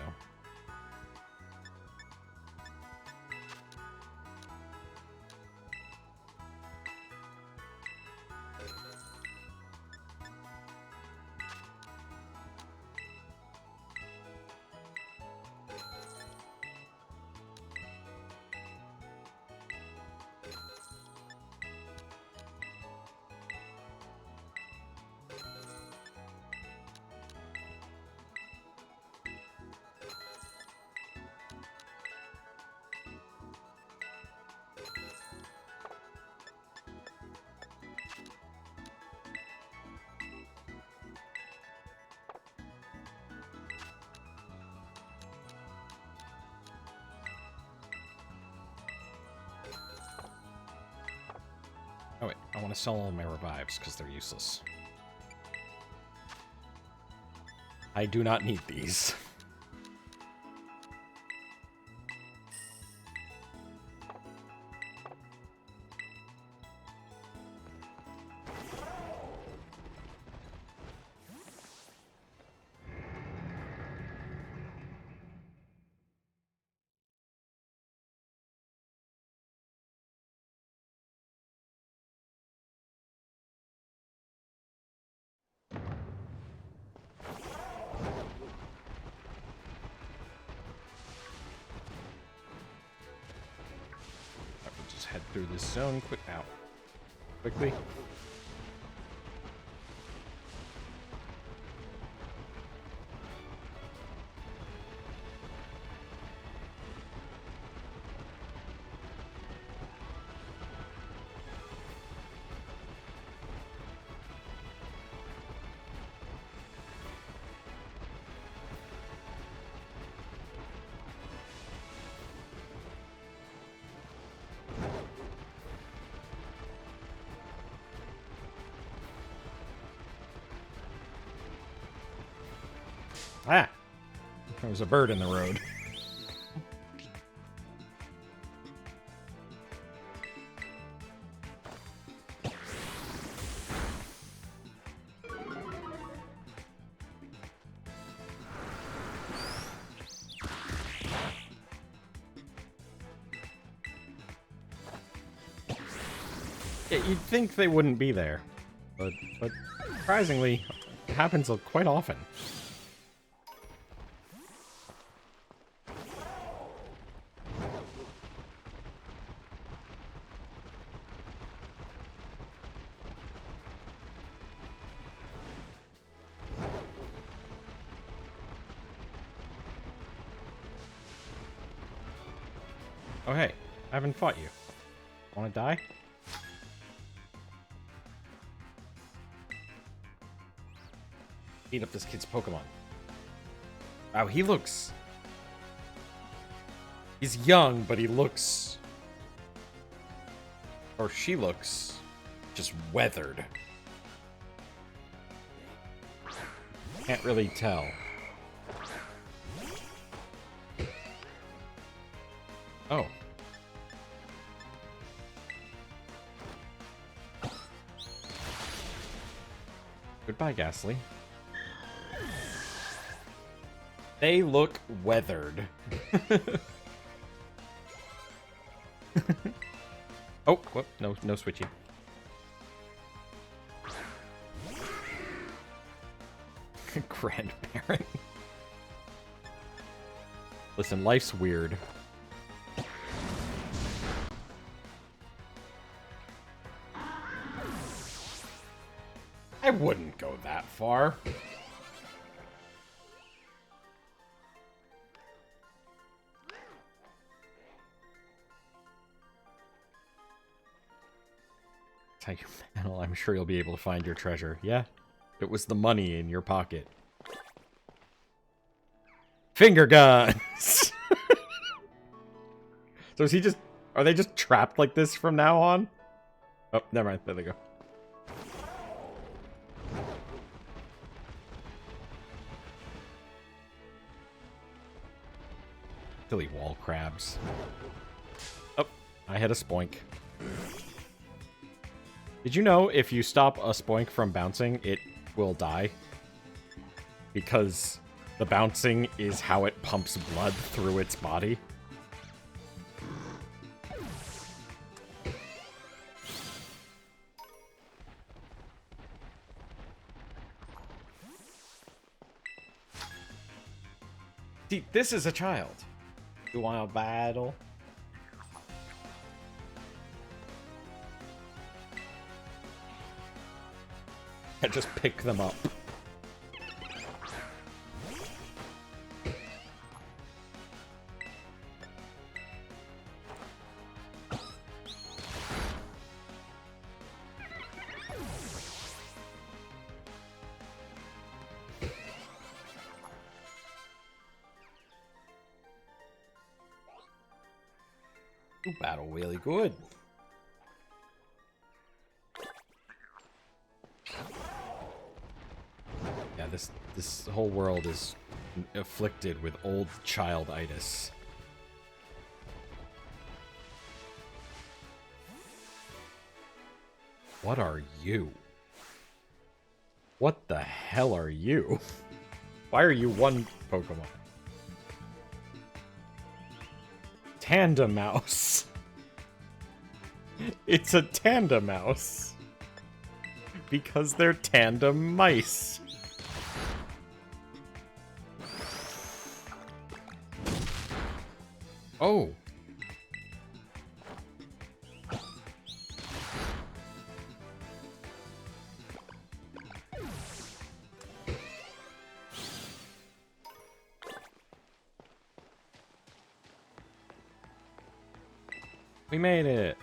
Oh wait, I want to sell all my revives because they're useless. I do not need these. Head through this zone quickly. Ah! There was a bird in the road. Yeah, you'd think they wouldn't be there, but surprisingly, it happens quite often. Oh hey, I haven't fought you. Wanna die? Beat up this kid's Pokemon. Wow, he looks... He's young, but he looks... Or she looks... just weathered. Can't really tell. Oh. Goodbye, Ghastly. They look weathered. Oh, whoop, no switchy. Grandparent. Listen, life's weird. I wouldn't go that far. Tell you, Mantle, I'm sure you'll be able to find your treasure. Yeah, it was the money in your pocket. Finger guns! So is he just... Are they just trapped like this from now on? Oh, never mind. There they go. Silly wall crabs. Oh, I had a spoink. Did you know if you stop a spoink from bouncing, it will die? Because the bouncing is how it pumps blood through its body. See, this is a child. You want to battle? I just pick them up. You battle really good. Yeah, this whole world is afflicted with old childitis. What are you? What the hell are you? Why are you one Pokemon? Tandem mouse. It's a tandem mouse. Because they're tandem mice. Oh. We made it.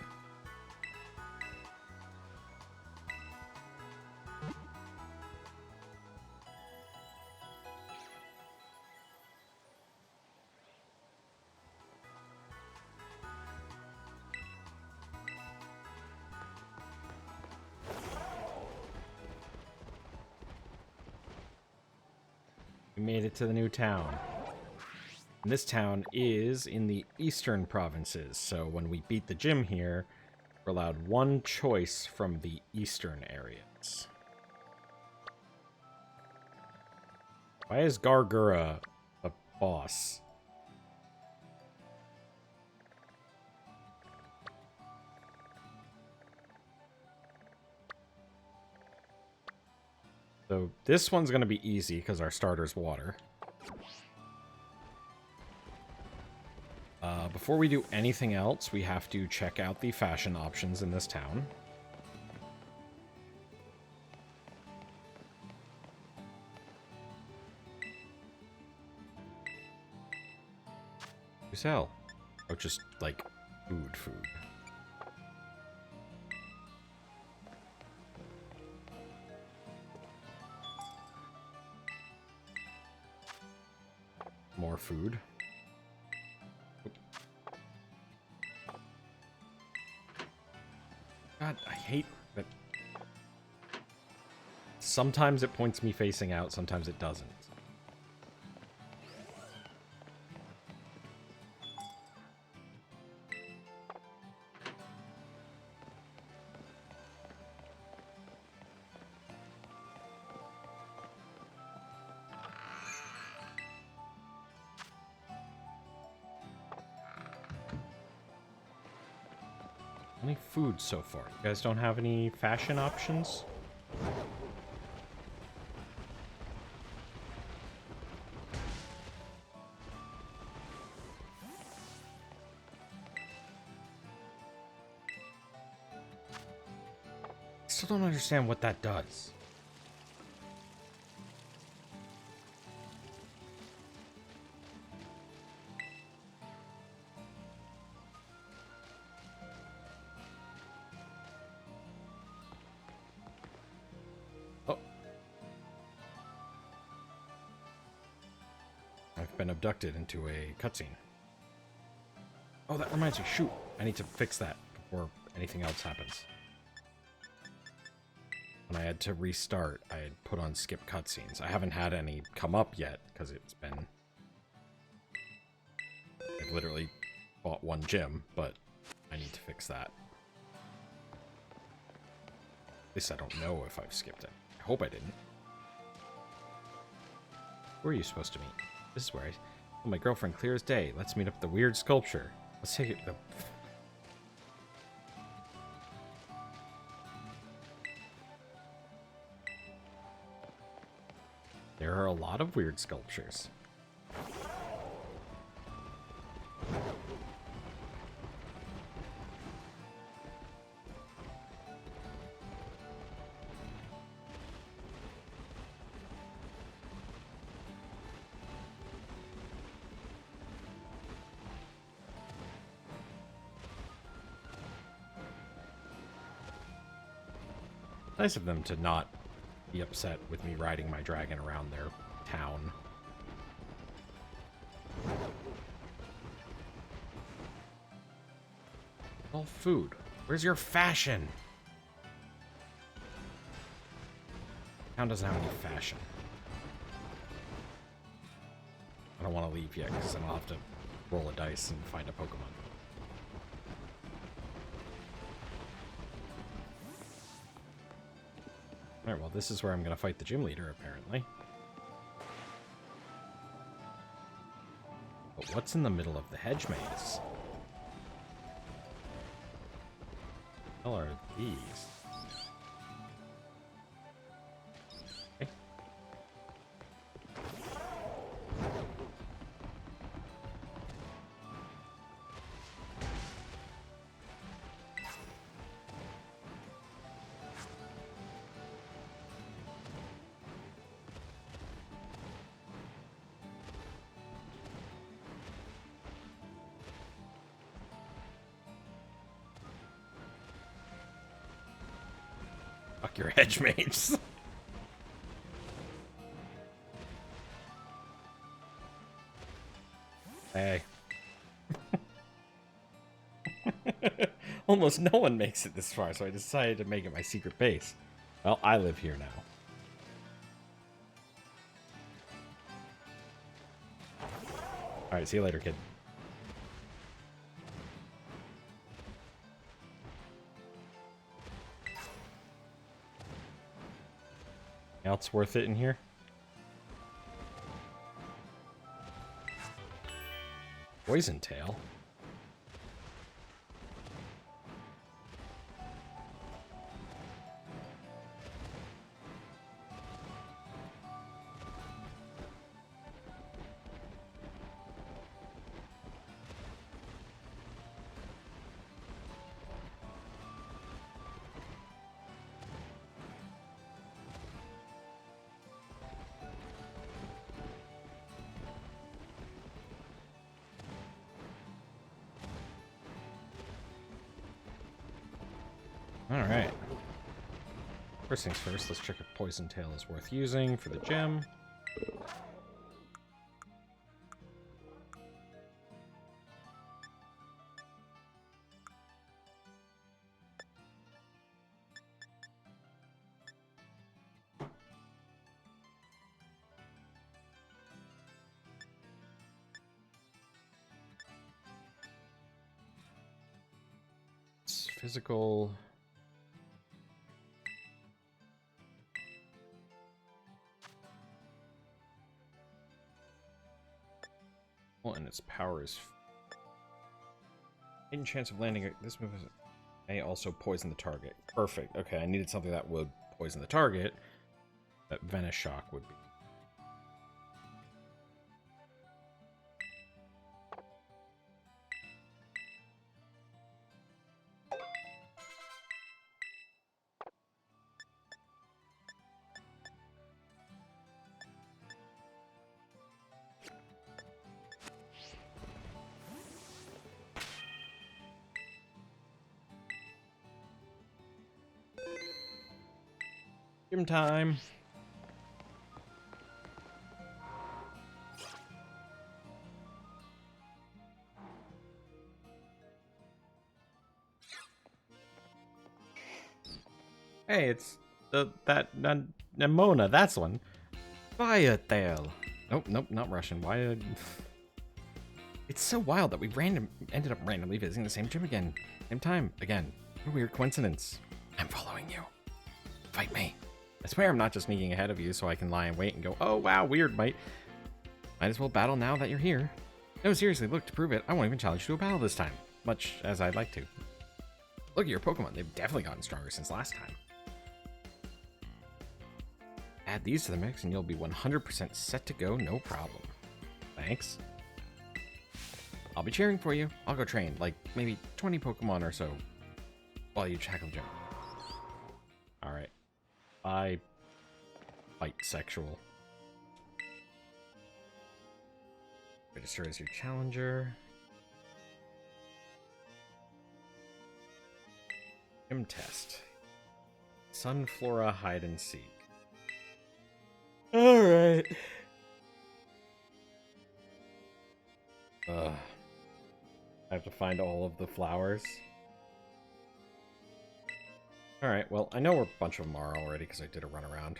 We made it to the new town. And this town is in the eastern provinces, so when we beat the gym here, we're allowed one choice from the eastern areas. Why is Gargura a boss? So this one's going to be easy because our starter's water. Before we do anything else, we have to check out the fashion options in this town. You sell? Oh, just like food. More food. God, I hate that. Sometimes it points me facing out, sometimes it doesn't. Only food so far. You guys don't have any fashion options? Still don't understand what that does. Oh. I've been abducted into a cutscene. Oh, that reminds me. Shoot. I need to fix that before anything else happens. When I had to restart, I had put on skip cutscenes. I haven't had any come up yet, because it's been... I've literally bought one gym, but I need to fix that. At least I don't know if I've skipped it. I hope I didn't. Where are you supposed to meet? This is where I... Oh, my girlfriend, clear as day. Let's meet up at the weird sculpture. Let's take it... There are a lot of weird sculptures. Nice of them to not be upset with me riding my dragon around their town. All food. Where's your fashion? Town doesn't have any fashion. I don't want to leave yet because then I'll have to roll a dice and find a Pokemon. Alright, well, this is where I'm going to fight the gym leader, apparently. But what's in the middle of the hedge maze? What the hell are these? Okay. Fuck your hedge maze. Hey. Almost no one makes it this far, so I decided to make it my secret base. Well, I live here now. Alright, see you later, kid. Else worth it in here? Poison tail. Alright. First things first, let's check if Poison Tail is worth using for the gem. physical. Well, and its power is. Hidden chance of landing. This move may also poison the target. Perfect. Okay, I needed something that would poison the target. That Venice Shock would be. Gym time. Hey, it's Nemona. That's one. Fire Tail. Nope, nope, not Russian. Why? It's so wild that we ended up randomly visiting the same gym again, same time again. What a weird coincidence. I'm following you. Fight me. I swear I'm not just sneaking ahead of you so I can lie in wait and go, oh wow, weird, mate. Might as well battle now that you're here. No, seriously, look, to prove it, I won't even challenge you to a battle this time. Much as I'd like to. Look at your Pokemon, they've definitely gotten stronger since last time. Add these to the mix and you'll be 100% set to go, no problem. Thanks. I'll be cheering for you. I'll go train, like, maybe 20 Pokemon or so, while you tackle gym. Alright. Bye. Fight sexual. Register as your challenger. Gym test. Sunflora hide and seek. Alright. I have to find all of the flowers. Alright, well, I know where a bunch of them are already because I did a run around.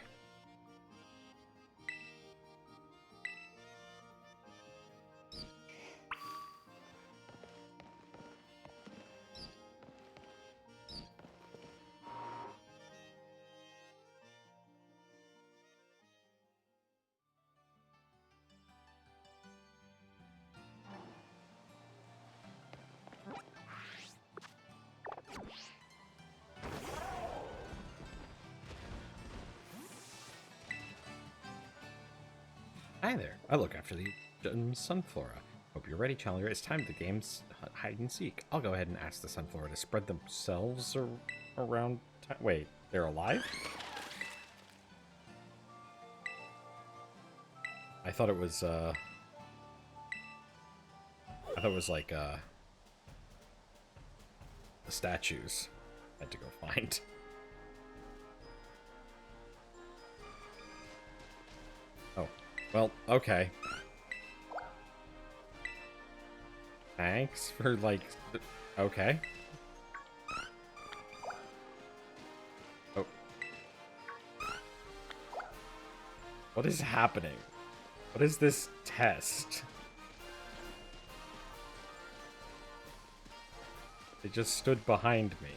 Hi there. I look after the Sunflora. Hope you're ready, Challenger. It's time for the game's hide and seek. I'll go ahead and ask the Sunflora to spread themselves around. Wait, they're alive? I thought it was like the statues I had to go find. Oh. Well, okay. Thanks for, like... Okay. Oh. What is happening? What is this test? They just stood behind me.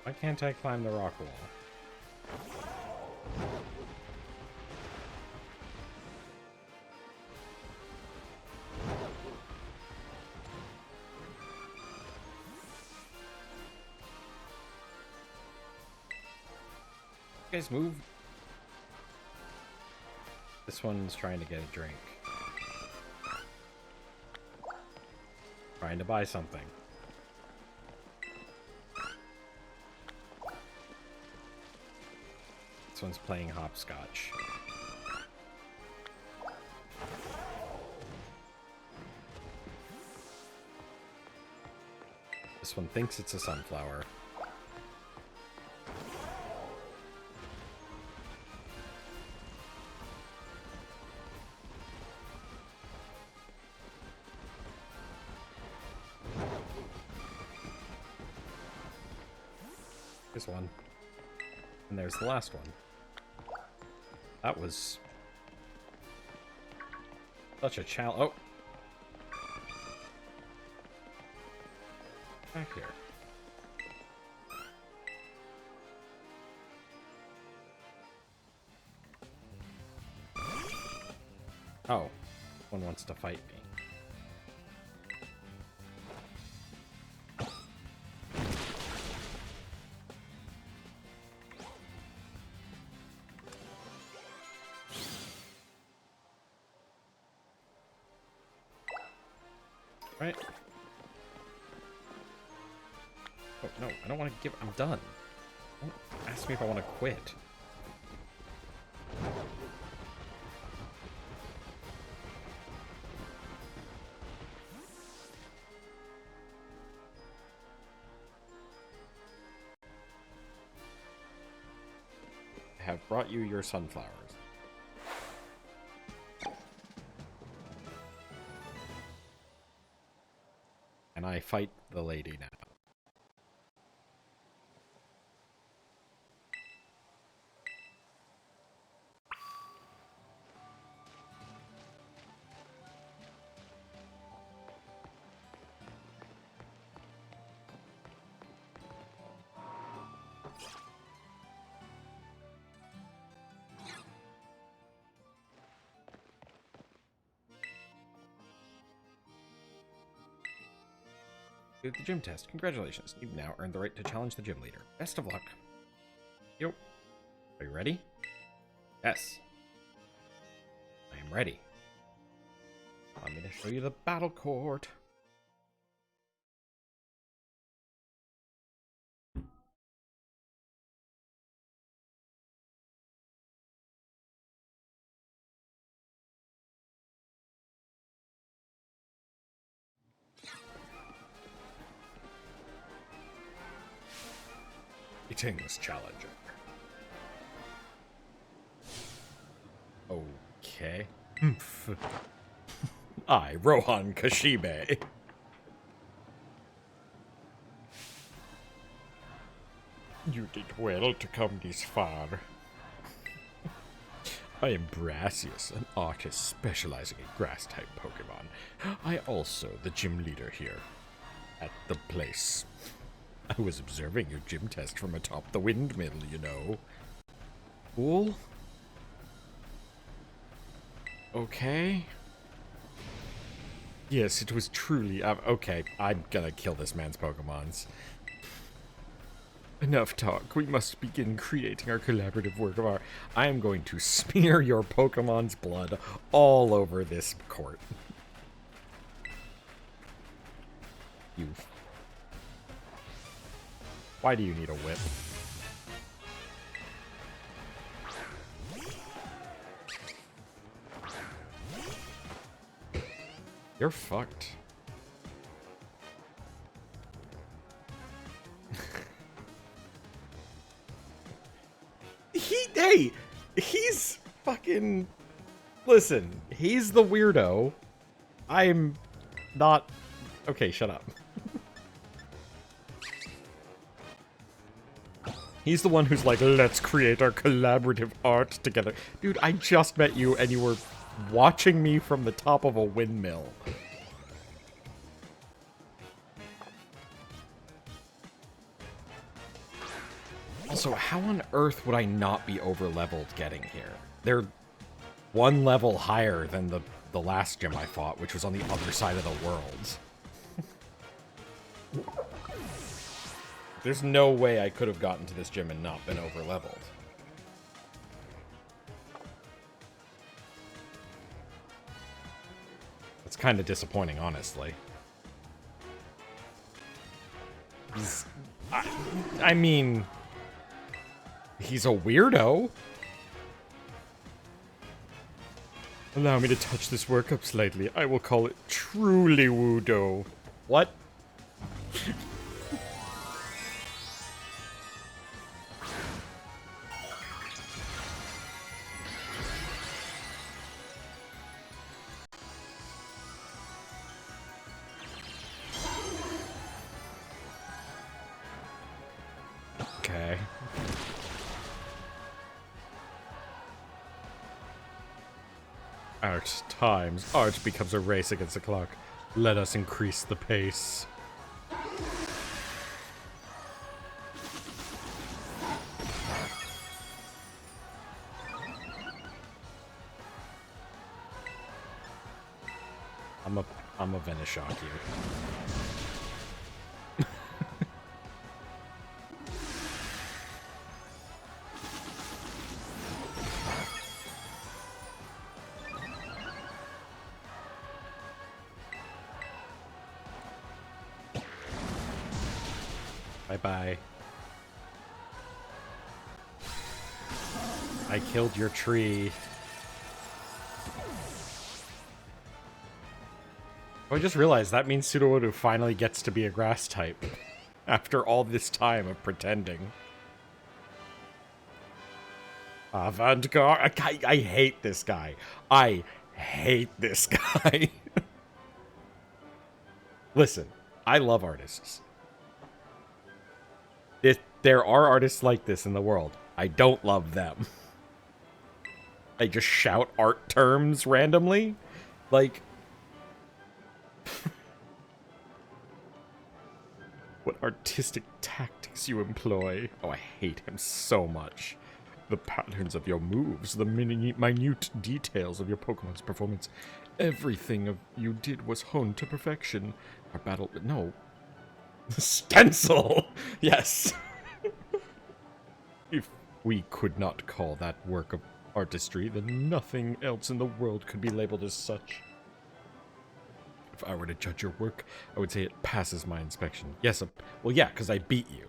Why can't I climb the rock wall? You guys move. This one's trying to get a drink. Trying to buy something. This one's playing hopscotch. This one thinks it's a sunflower. This one. And there's the last one. That was such a challenge. Oh! Back here. Oh. One wants to fight me. Right? Oh, no, I don't want to give... I'm done. Don't ask me if I want to quit. I have brought you your sunflowers. And I fight the lady now. Do the gym test. Congratulations. You've now earned the right to challenge the gym leader. Best of luck. Yo. Are you ready? Yes. I am ready. I'm going to show you the battle court. Greetings, challenger. Okay. I, Rohan Kashibe. You did well to come this far. I am Brassius, an artist specializing in grass-type Pokemon. I also the gym leader here at the place. I was observing your gym test from atop the windmill, you know. Cool. Okay. Yes, it was truly... okay, I'm gonna kill this man's Pokemons. Enough talk. We must begin creating our collaborative work of art. I am going to smear your Pokemon's blood all over this court. You... Why do you need a whip? You're fucked. Hey, he's fucking... Listen, he's the weirdo. I'm not... Okay, shut up. He's the one who's like, let's create our collaborative art together. Dude, I just met you and you were watching me from the top of a windmill. Also, how on earth would I not be over-leveled getting here? They're one level higher than the last gym I fought, which was on the other side of the world. There's no way I could have gotten to this gym and not been over-leveled. It's kind of disappointing, honestly. I mean... He's a weirdo. Allow me to touch this workup slightly. I will call it truly Wudo. What? Okay. Art times. Art becomes a race against the clock. Let us increase the pace. I'm a Venice shock you. Bye-bye. I killed your tree. Oh, I just realized that means Sudowoodo finally gets to be a grass type. After all this time of pretending. Avant-garde. I hate this guy. I hate this guy. Listen, I love artists. There are artists like this in the world. I don't love them. They just shout art terms randomly. Like... what artistic tactics you employ. Oh, I hate him so much. The patterns of your moves, the minute details of your Pokemon's performance. Everything of you did was honed to perfection. Our battle... No. The stencil! Yes. If we could not call that work of artistry, then nothing else in the world could be labeled as such. If I were to judge your work, I would say it passes my inspection. Yes, well, yeah, because I beat you.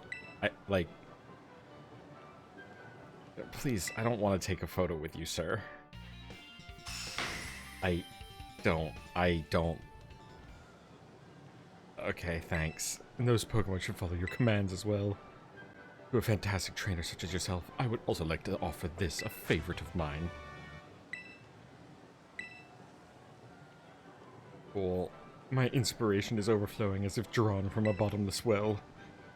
Please, I don't want to take a photo with you, sir. I don't. Okay, thanks. And those Pokemon should follow your commands as well. To a fantastic trainer such as yourself, I would also like to offer this, a favorite of mine. Cool. My inspiration is overflowing as if drawn from a bottomless well.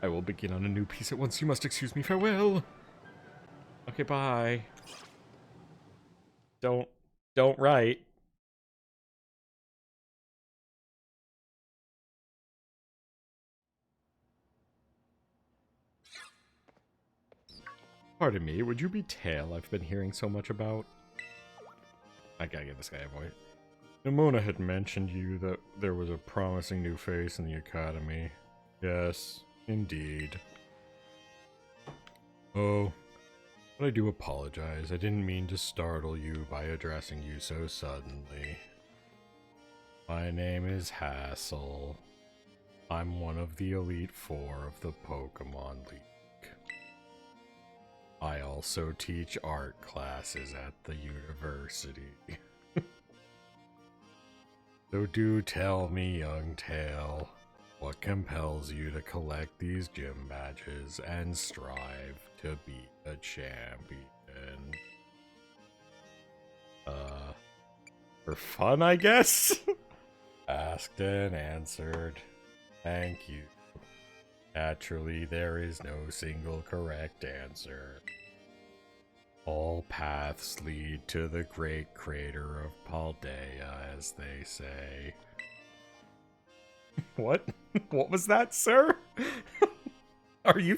I will begin on a new piece at once. You must excuse me. Farewell. Okay, bye. Don't write. Pardon me, would you be Tail I've been hearing so much about? I gotta give this guy a voice. Nimona had mentioned that there was a promising new face in the academy. Yes, indeed. Oh, but I do apologize. I didn't mean to startle you by addressing you so suddenly. My name is Hassel. I'm one of the Elite Four of the Pokemon League. I also teach art classes at the university. So do tell me, young Tail, what compels you to collect these gym badges and strive to be a champion? For fun, I guess? Asked and answered. Thank you. Naturally, there is no single correct answer. All paths lead to the great crater of Paldea, as they say. What? What was that, sir? Are you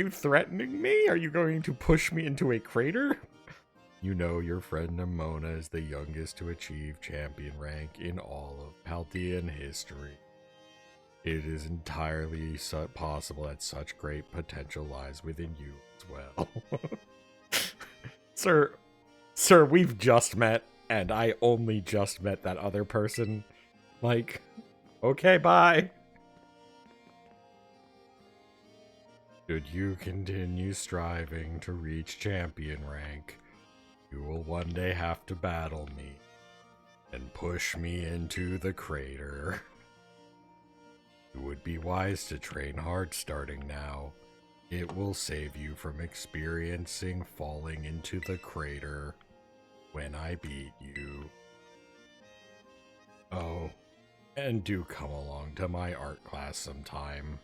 threatening me? Are you going to push me into a crater? You know your friend Nimona is the youngest to achieve champion rank in all of Paldean history. It is entirely possible that such great potential lies within you as well. Sir, we've just met, and I only just met that other person. Like, okay, bye. Should you continue striving to reach champion rank, you will one day have to battle me and push me into the crater. It would be wise to train hard starting now. It will save you from experiencing falling into the crater when I beat you. Oh, and do come along to my art class sometime.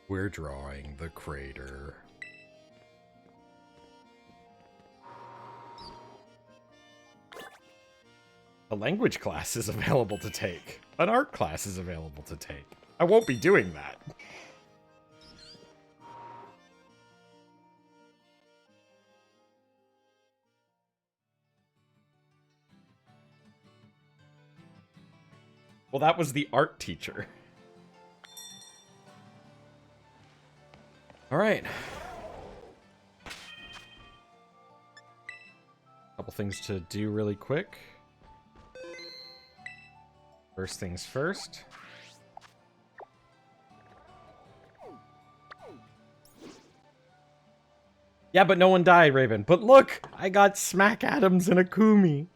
We're drawing the crater. A language class is available to take. An art class is available to take. I won't be doing that. Well, that was the art teacher. All right. Couple things to do really quick. First things first. Yeah, but no one died, Raven. But look, I got Smack Adams and a Kumi.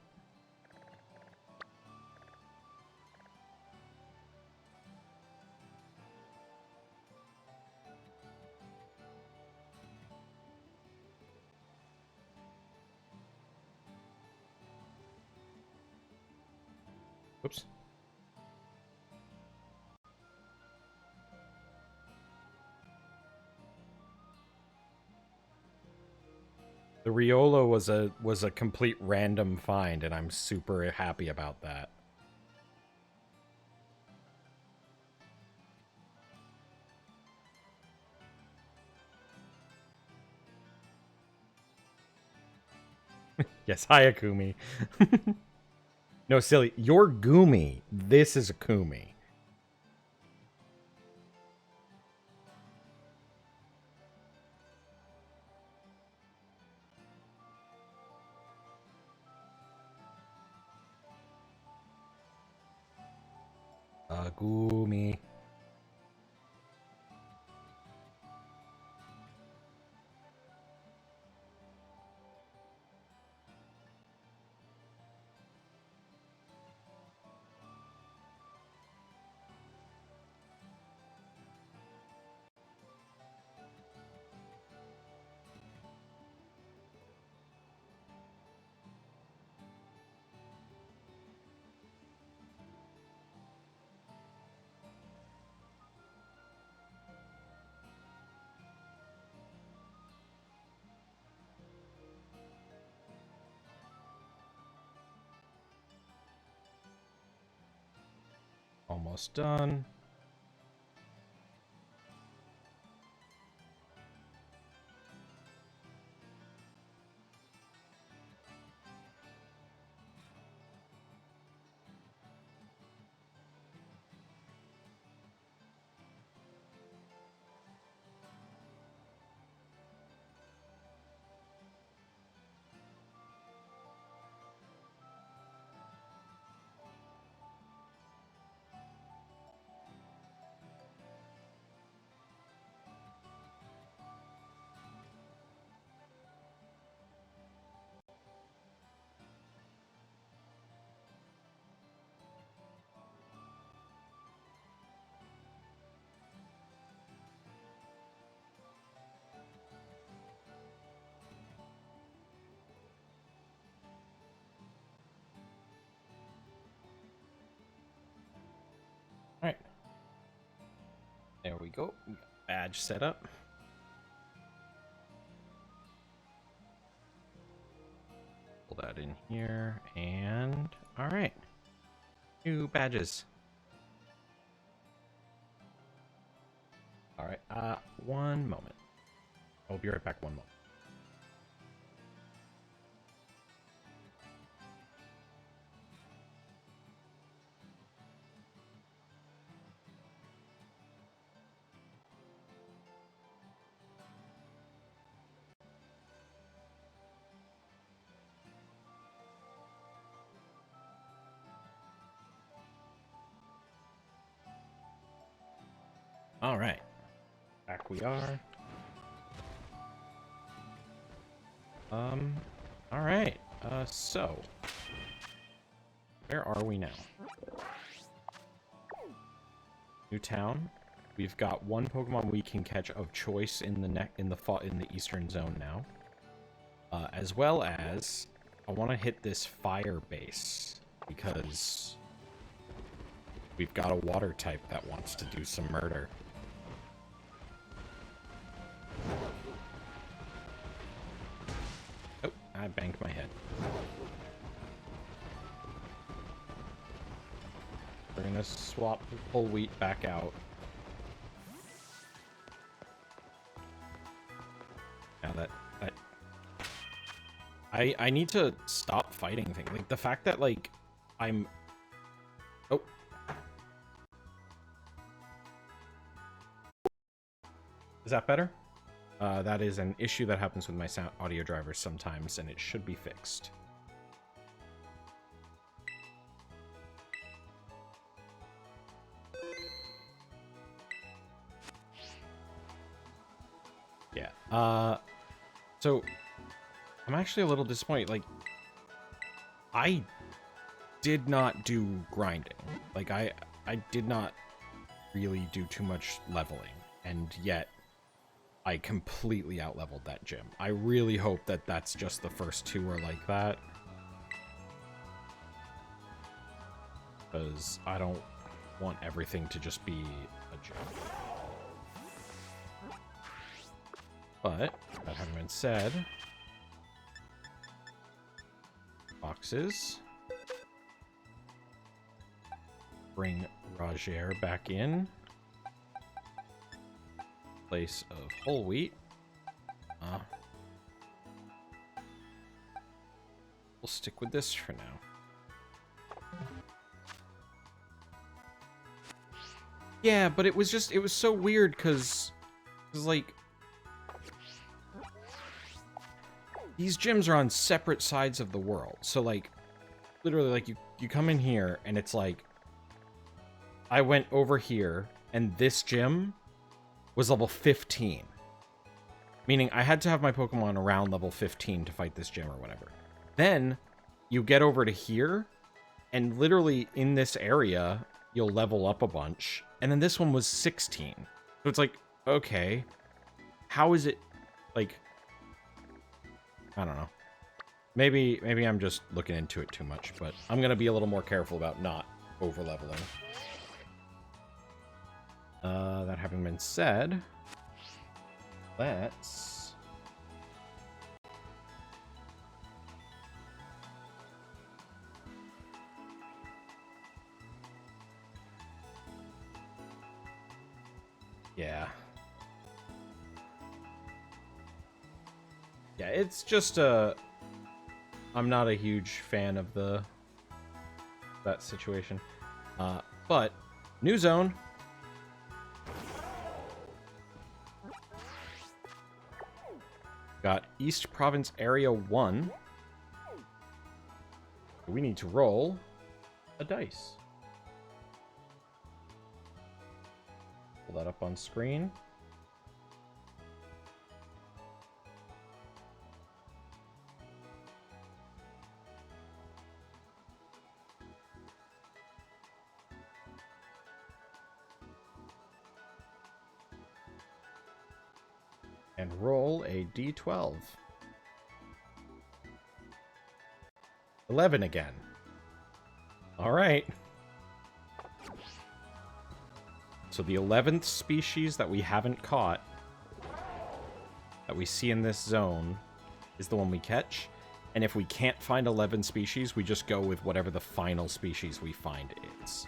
Oops. The Riolo was a complete random find, and I'm super happy about that. Yes, hi Akumi. No, silly. You're Gumi. This is Akumi. Gumi. Almost done. All right. There we go. We got badge set up. Pull that in here, and all right. New badges. All right. One moment. I'll be right back. One moment. All right. Back we are. All right. So where are we now? New town. We've got one Pokemon we can catch of choice in the Eastern Zone now. As well as I want to hit this fire base because we've got a water type that wants to do some murder. Oh, I banged my head. gonna swap whole wheat back out. Now that I need to stop fighting things. Like the fact that like I'm oh. Is that better? That is an issue that happens with my sound audio drivers sometimes, and it should be fixed. Yeah. So I'm actually a little disappointed. Like, I did not do grinding. Like, I did not really do too much leveling, and yet I completely out-leveled that gym. I really hope that that's just the first two are like that. Because I don't want everything to just be a gym. But, that having been said, boxes. Bring Roger back in. Place of whole wheat. We'll stick with this for now. Yeah, but it was so weird because like these gyms are on separate sides of the world. So like literally like you come in here and it's like I went over here and this gym was level 15. Meaning I had to have my Pokemon around level 15 to fight this gym or whatever. Then you get over to here and literally in this area you'll level up a bunch. And then this one was 16. So it's like, okay, how is it like, I don't know. Maybe I'm just looking into it too much, but I'm going to be a little more careful about not over leveling. That having been said, let's yeah, it's just I'm not a huge fan of that situation, but new zone. Got East Province Area 1. We need to roll a dice. Pull that up on screen. And roll a d12. 11 again. All right. So the 11th species that we haven't caught, that we see in this zone, is the one we catch. And if we can't find 11 species, we just go with whatever the final species we find is.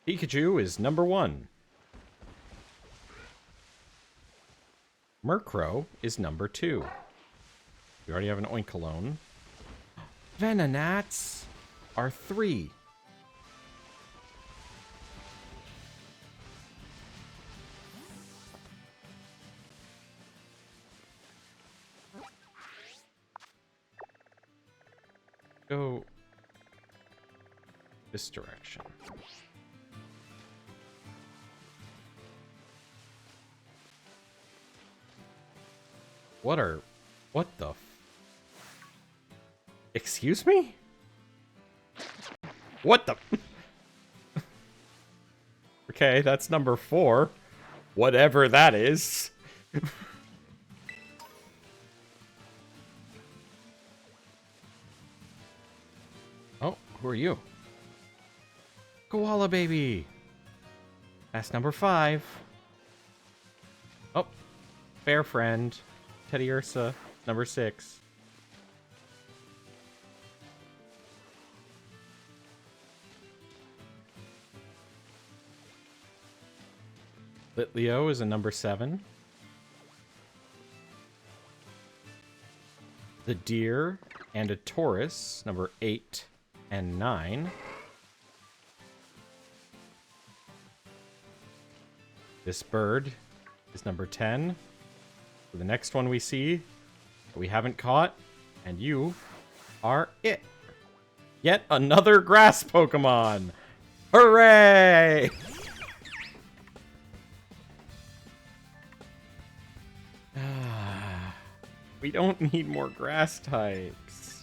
Pikachu is number 1. Murkrow is number 2. We already have an Oinkologne. Venonats are 3. Go this direction. What the excuse me? What the okay, that's number 4. Whatever that is. Oh, who are you? Koala baby. That's number 5. Oh, fair friend. Teddy Ursa, number 6. Litleo is a number 7. The deer and a Taurus, number 8 and 9. This bird is number 10. So the next one we see that we haven't caught, and you are it. Yet another grass Pokemon. Hooray! We don't need more grass types.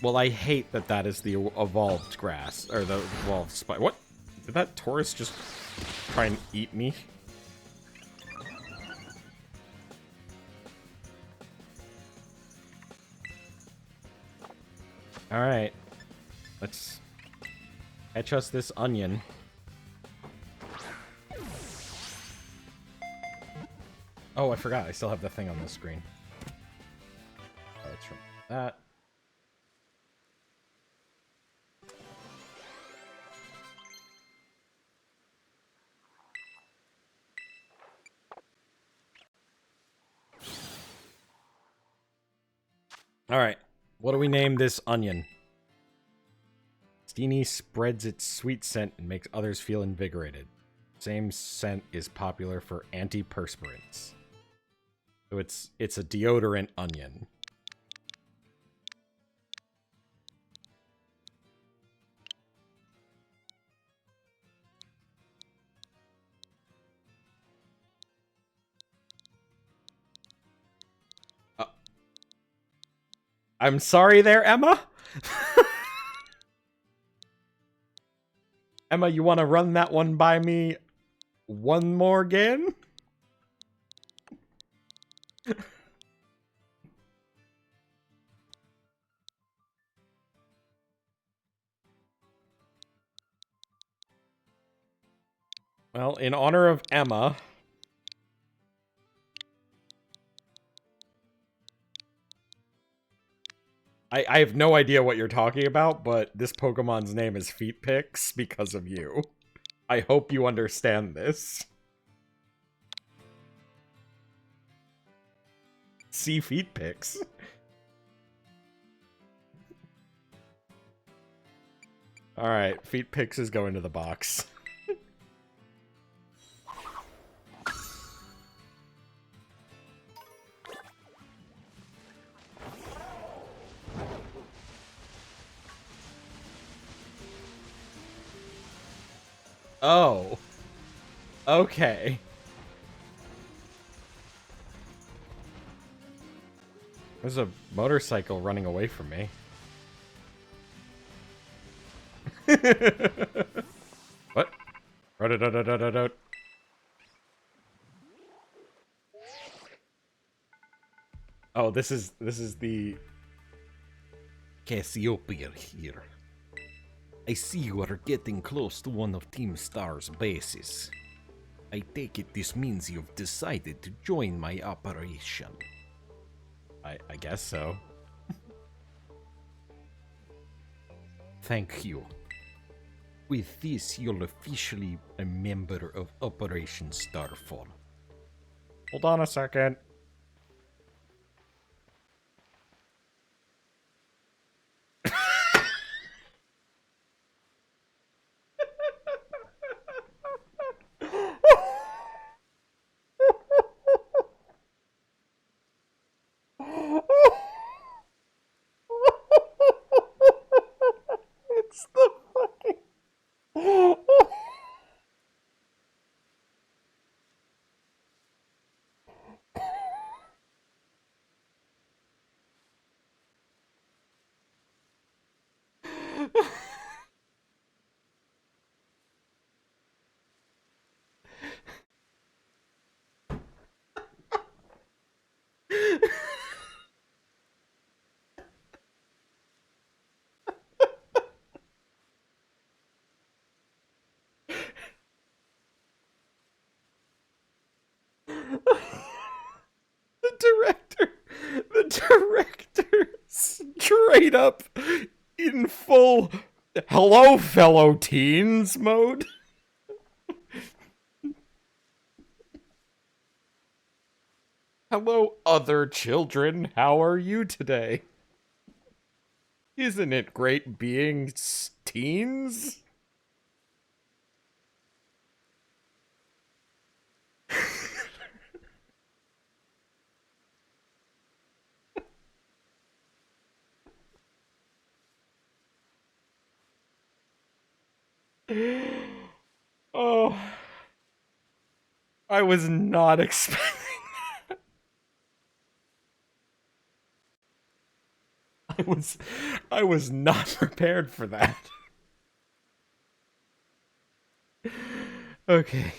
Well, I hate that that is the evolved grass, or the evolved spider. What? Did that Taurus just try and eat me? Alright. Let's catch us this onion. Oh, I forgot. I still have the thing on the screen. Let's remove that. Alright. What do we name this onion? Steenie spreads its sweet scent and makes others feel invigorated. Same scent is popular for antiperspirants. So it's a deodorant onion. I'm sorry there, Emma? Emma, you want to run that one by me one more again? Well, in honor of Emma... I have no idea what you're talking about, but this Pokemon's name is Feet Picks because of you. I hope you understand this. See Feet Picks. Alright, Feet Picks is going to the box. Oh. Okay. There's a motorcycle running away from me. What? Oh, this is the Cassiopeia here. I see you are getting close to one of Team Star's bases. I take it this means you've decided to join my operation. I guess so. Thank you. With this, you're officially a member of Operation Starfall. Hold on a second. It's the fucking... straight up in full hello, fellow teens mode. Hello, other children. How are you today? Isn't it great being teens? Oh, I was not expecting that. I was not prepared for that. Okay.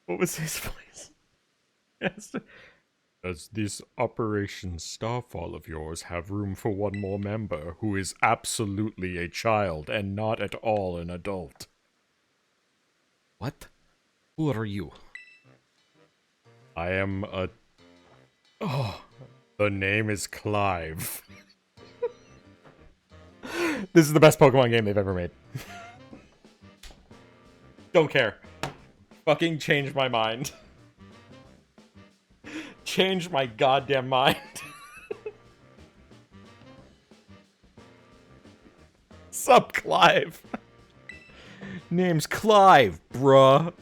What was his voice? Yes. Does this Operation Starfall of yours have room for one more member who is absolutely a child and not at all an adult? What? Who are you? I am a... Oh, the name is Clive. This is the best Pokemon game they've ever made. Don't care. Fucking changed my mind. Changed my goddamn mind. Sup, Clive? Name's Clive, bruh.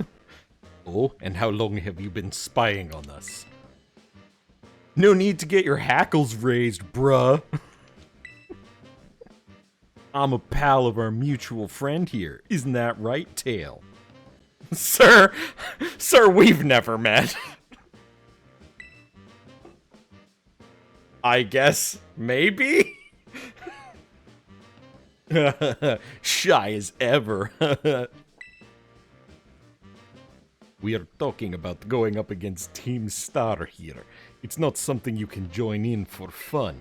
Oh, and how long have you been spying on us? No need to get your hackles raised, bruh. I'm a pal of our mutual friend here. Isn't that right, Tail? Sir, we've never met. I guess, maybe? Shy as ever. We are talking about going up against Team Star here. It's not something you can join in for fun.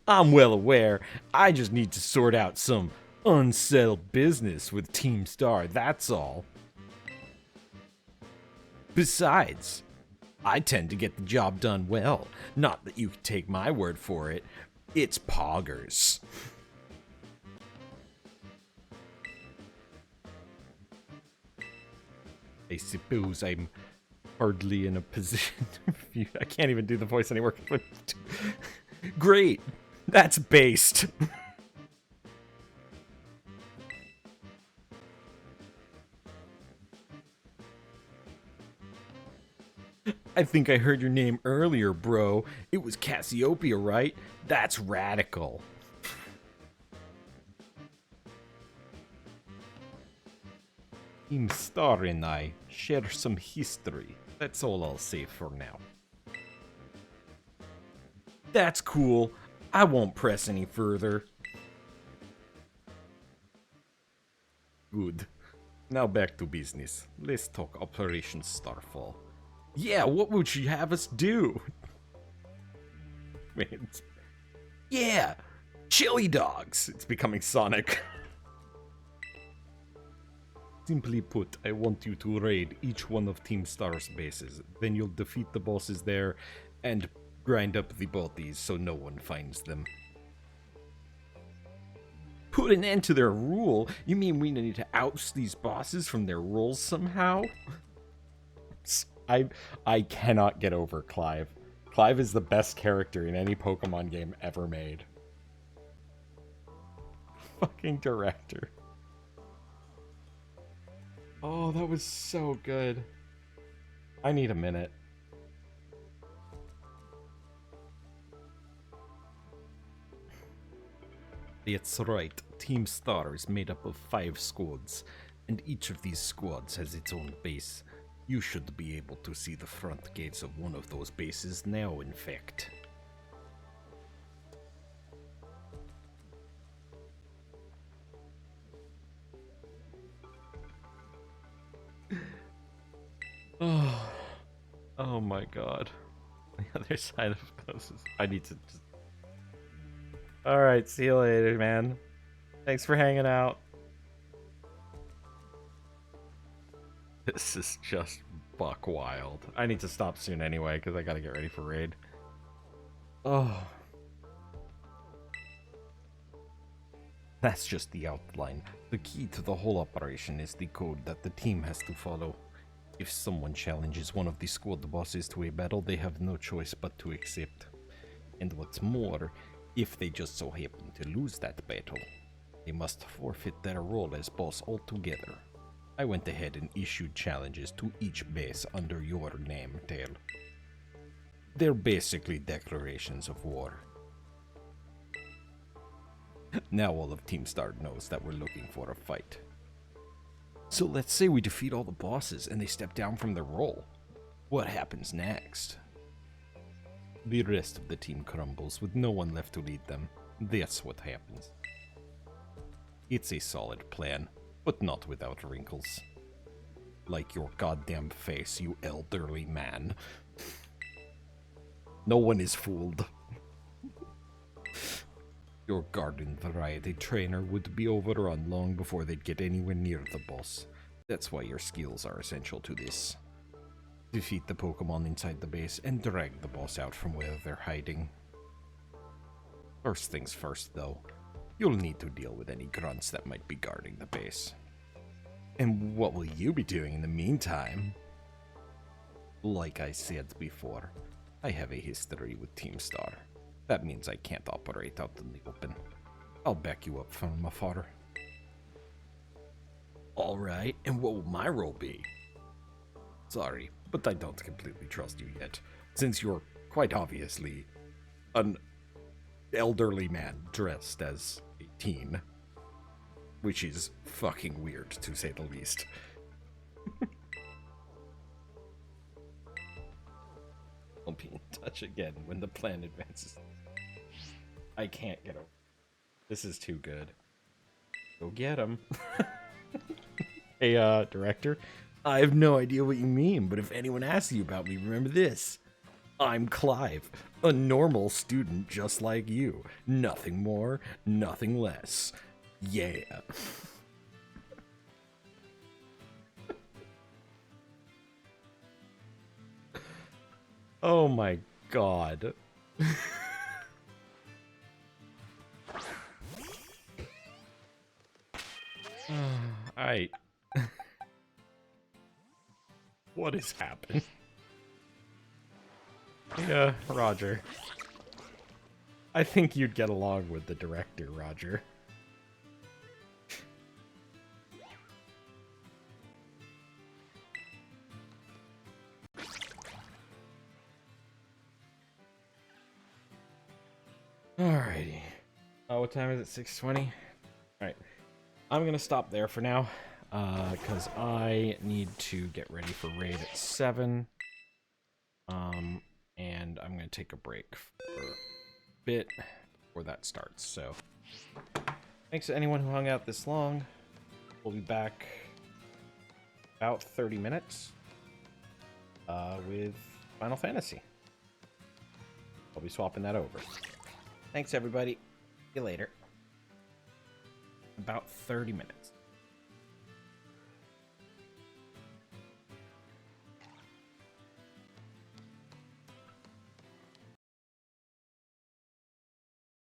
I'm well aware. I just need to sort out some unsettled business with Team Star, that's all. Besides, I tend to get the job done well. Not that you can take my word for it. It's poggers. I suppose I'm hardly in a position to... I can't even do the voice anymore. Great. That's based. I think I heard your name earlier, bro. It was Cassiopeia, right? That's radical. Team Star and I share some history. That's all I'll say for now. That's cool. I won't press any further. Good. Now back to business. Let's talk Operation Starfall. Yeah, what would she have us do? Yeah, chili dogs. It's becoming Sonic. Simply put, I want you to raid each one of Team Star's bases. Then you'll defeat the bosses there and grind up the bodies so no one finds them. Put an end to their rule? You mean we need to oust these bosses from their roles somehow? I cannot get over Clive. Clive is the best character in any Pokemon game ever made. Fucking director. Oh, that was so good. I need a minute. That's right. Team Star is made up of 5 squads, and each of these squads has its own base. You should be able to see the front gates of one of those bases now, in fact. Oh my god. The other side of those is... I need to just... Alright, see you later, man. Thanks for hanging out. This is just buck wild. I need to stop soon anyway, because I gotta get ready for raid. Oh. That's just the outline. The key to the whole operation is the code that the team has to follow. If someone challenges one of the squad bosses to a battle, they have no choice but to accept. And what's more, if they just so happen to lose that battle, they must forfeit their role as boss altogether. I went ahead and issued challenges to each base under your name, Tail. They're basically declarations of war. Now all of Team Star knows that we're looking for a fight. So let's say we defeat all the bosses and they step down from their role. What happens next? The rest of the team crumbles with no one left to lead them. That's what happens. It's a solid plan, but not without wrinkles. Like your goddamn face, you elderly man. No one is fooled. Your garden variety trainer would be overrun long before they'd get anywhere near the boss. That's why your skills are essential to this. Defeat the Pokemon inside the base and drag the boss out from where they're hiding. First things first, though. You'll need to deal with any grunts that might be guarding the base. And what will you be doing in the meantime? Like I said before, I have a history with Team Star. That means I can't operate out in the open. I'll back you up from afar. Alright, and what will my role be? Sorry, but I don't completely trust you yet, since you're quite obviously an elderly man dressed as a teen. Which is fucking weird, to say the least. I'll be in touch again when the plan advances. I can't get over. This is too good. Go get him. Hey, director. I have no idea what you mean, but if anyone asks you about me, remember this. I'm Clive, a normal student just like you. Nothing more, nothing less. Yeah. Oh my god. Alright. What has happened? Yeah, Roger. I think you'd get along with the director, Roger. Alrighty. What time is it? 6:20? Alright. I'm gonna stop there for now. Because I need to get ready for raid at 7. And I'm gonna take a break for a bit before that starts. So, thanks to anyone who hung out this long. We'll be back about 30 minutes with Final Fantasy. I'll be swapping that over. Thanks, everybody. See you later. About 30 minutes.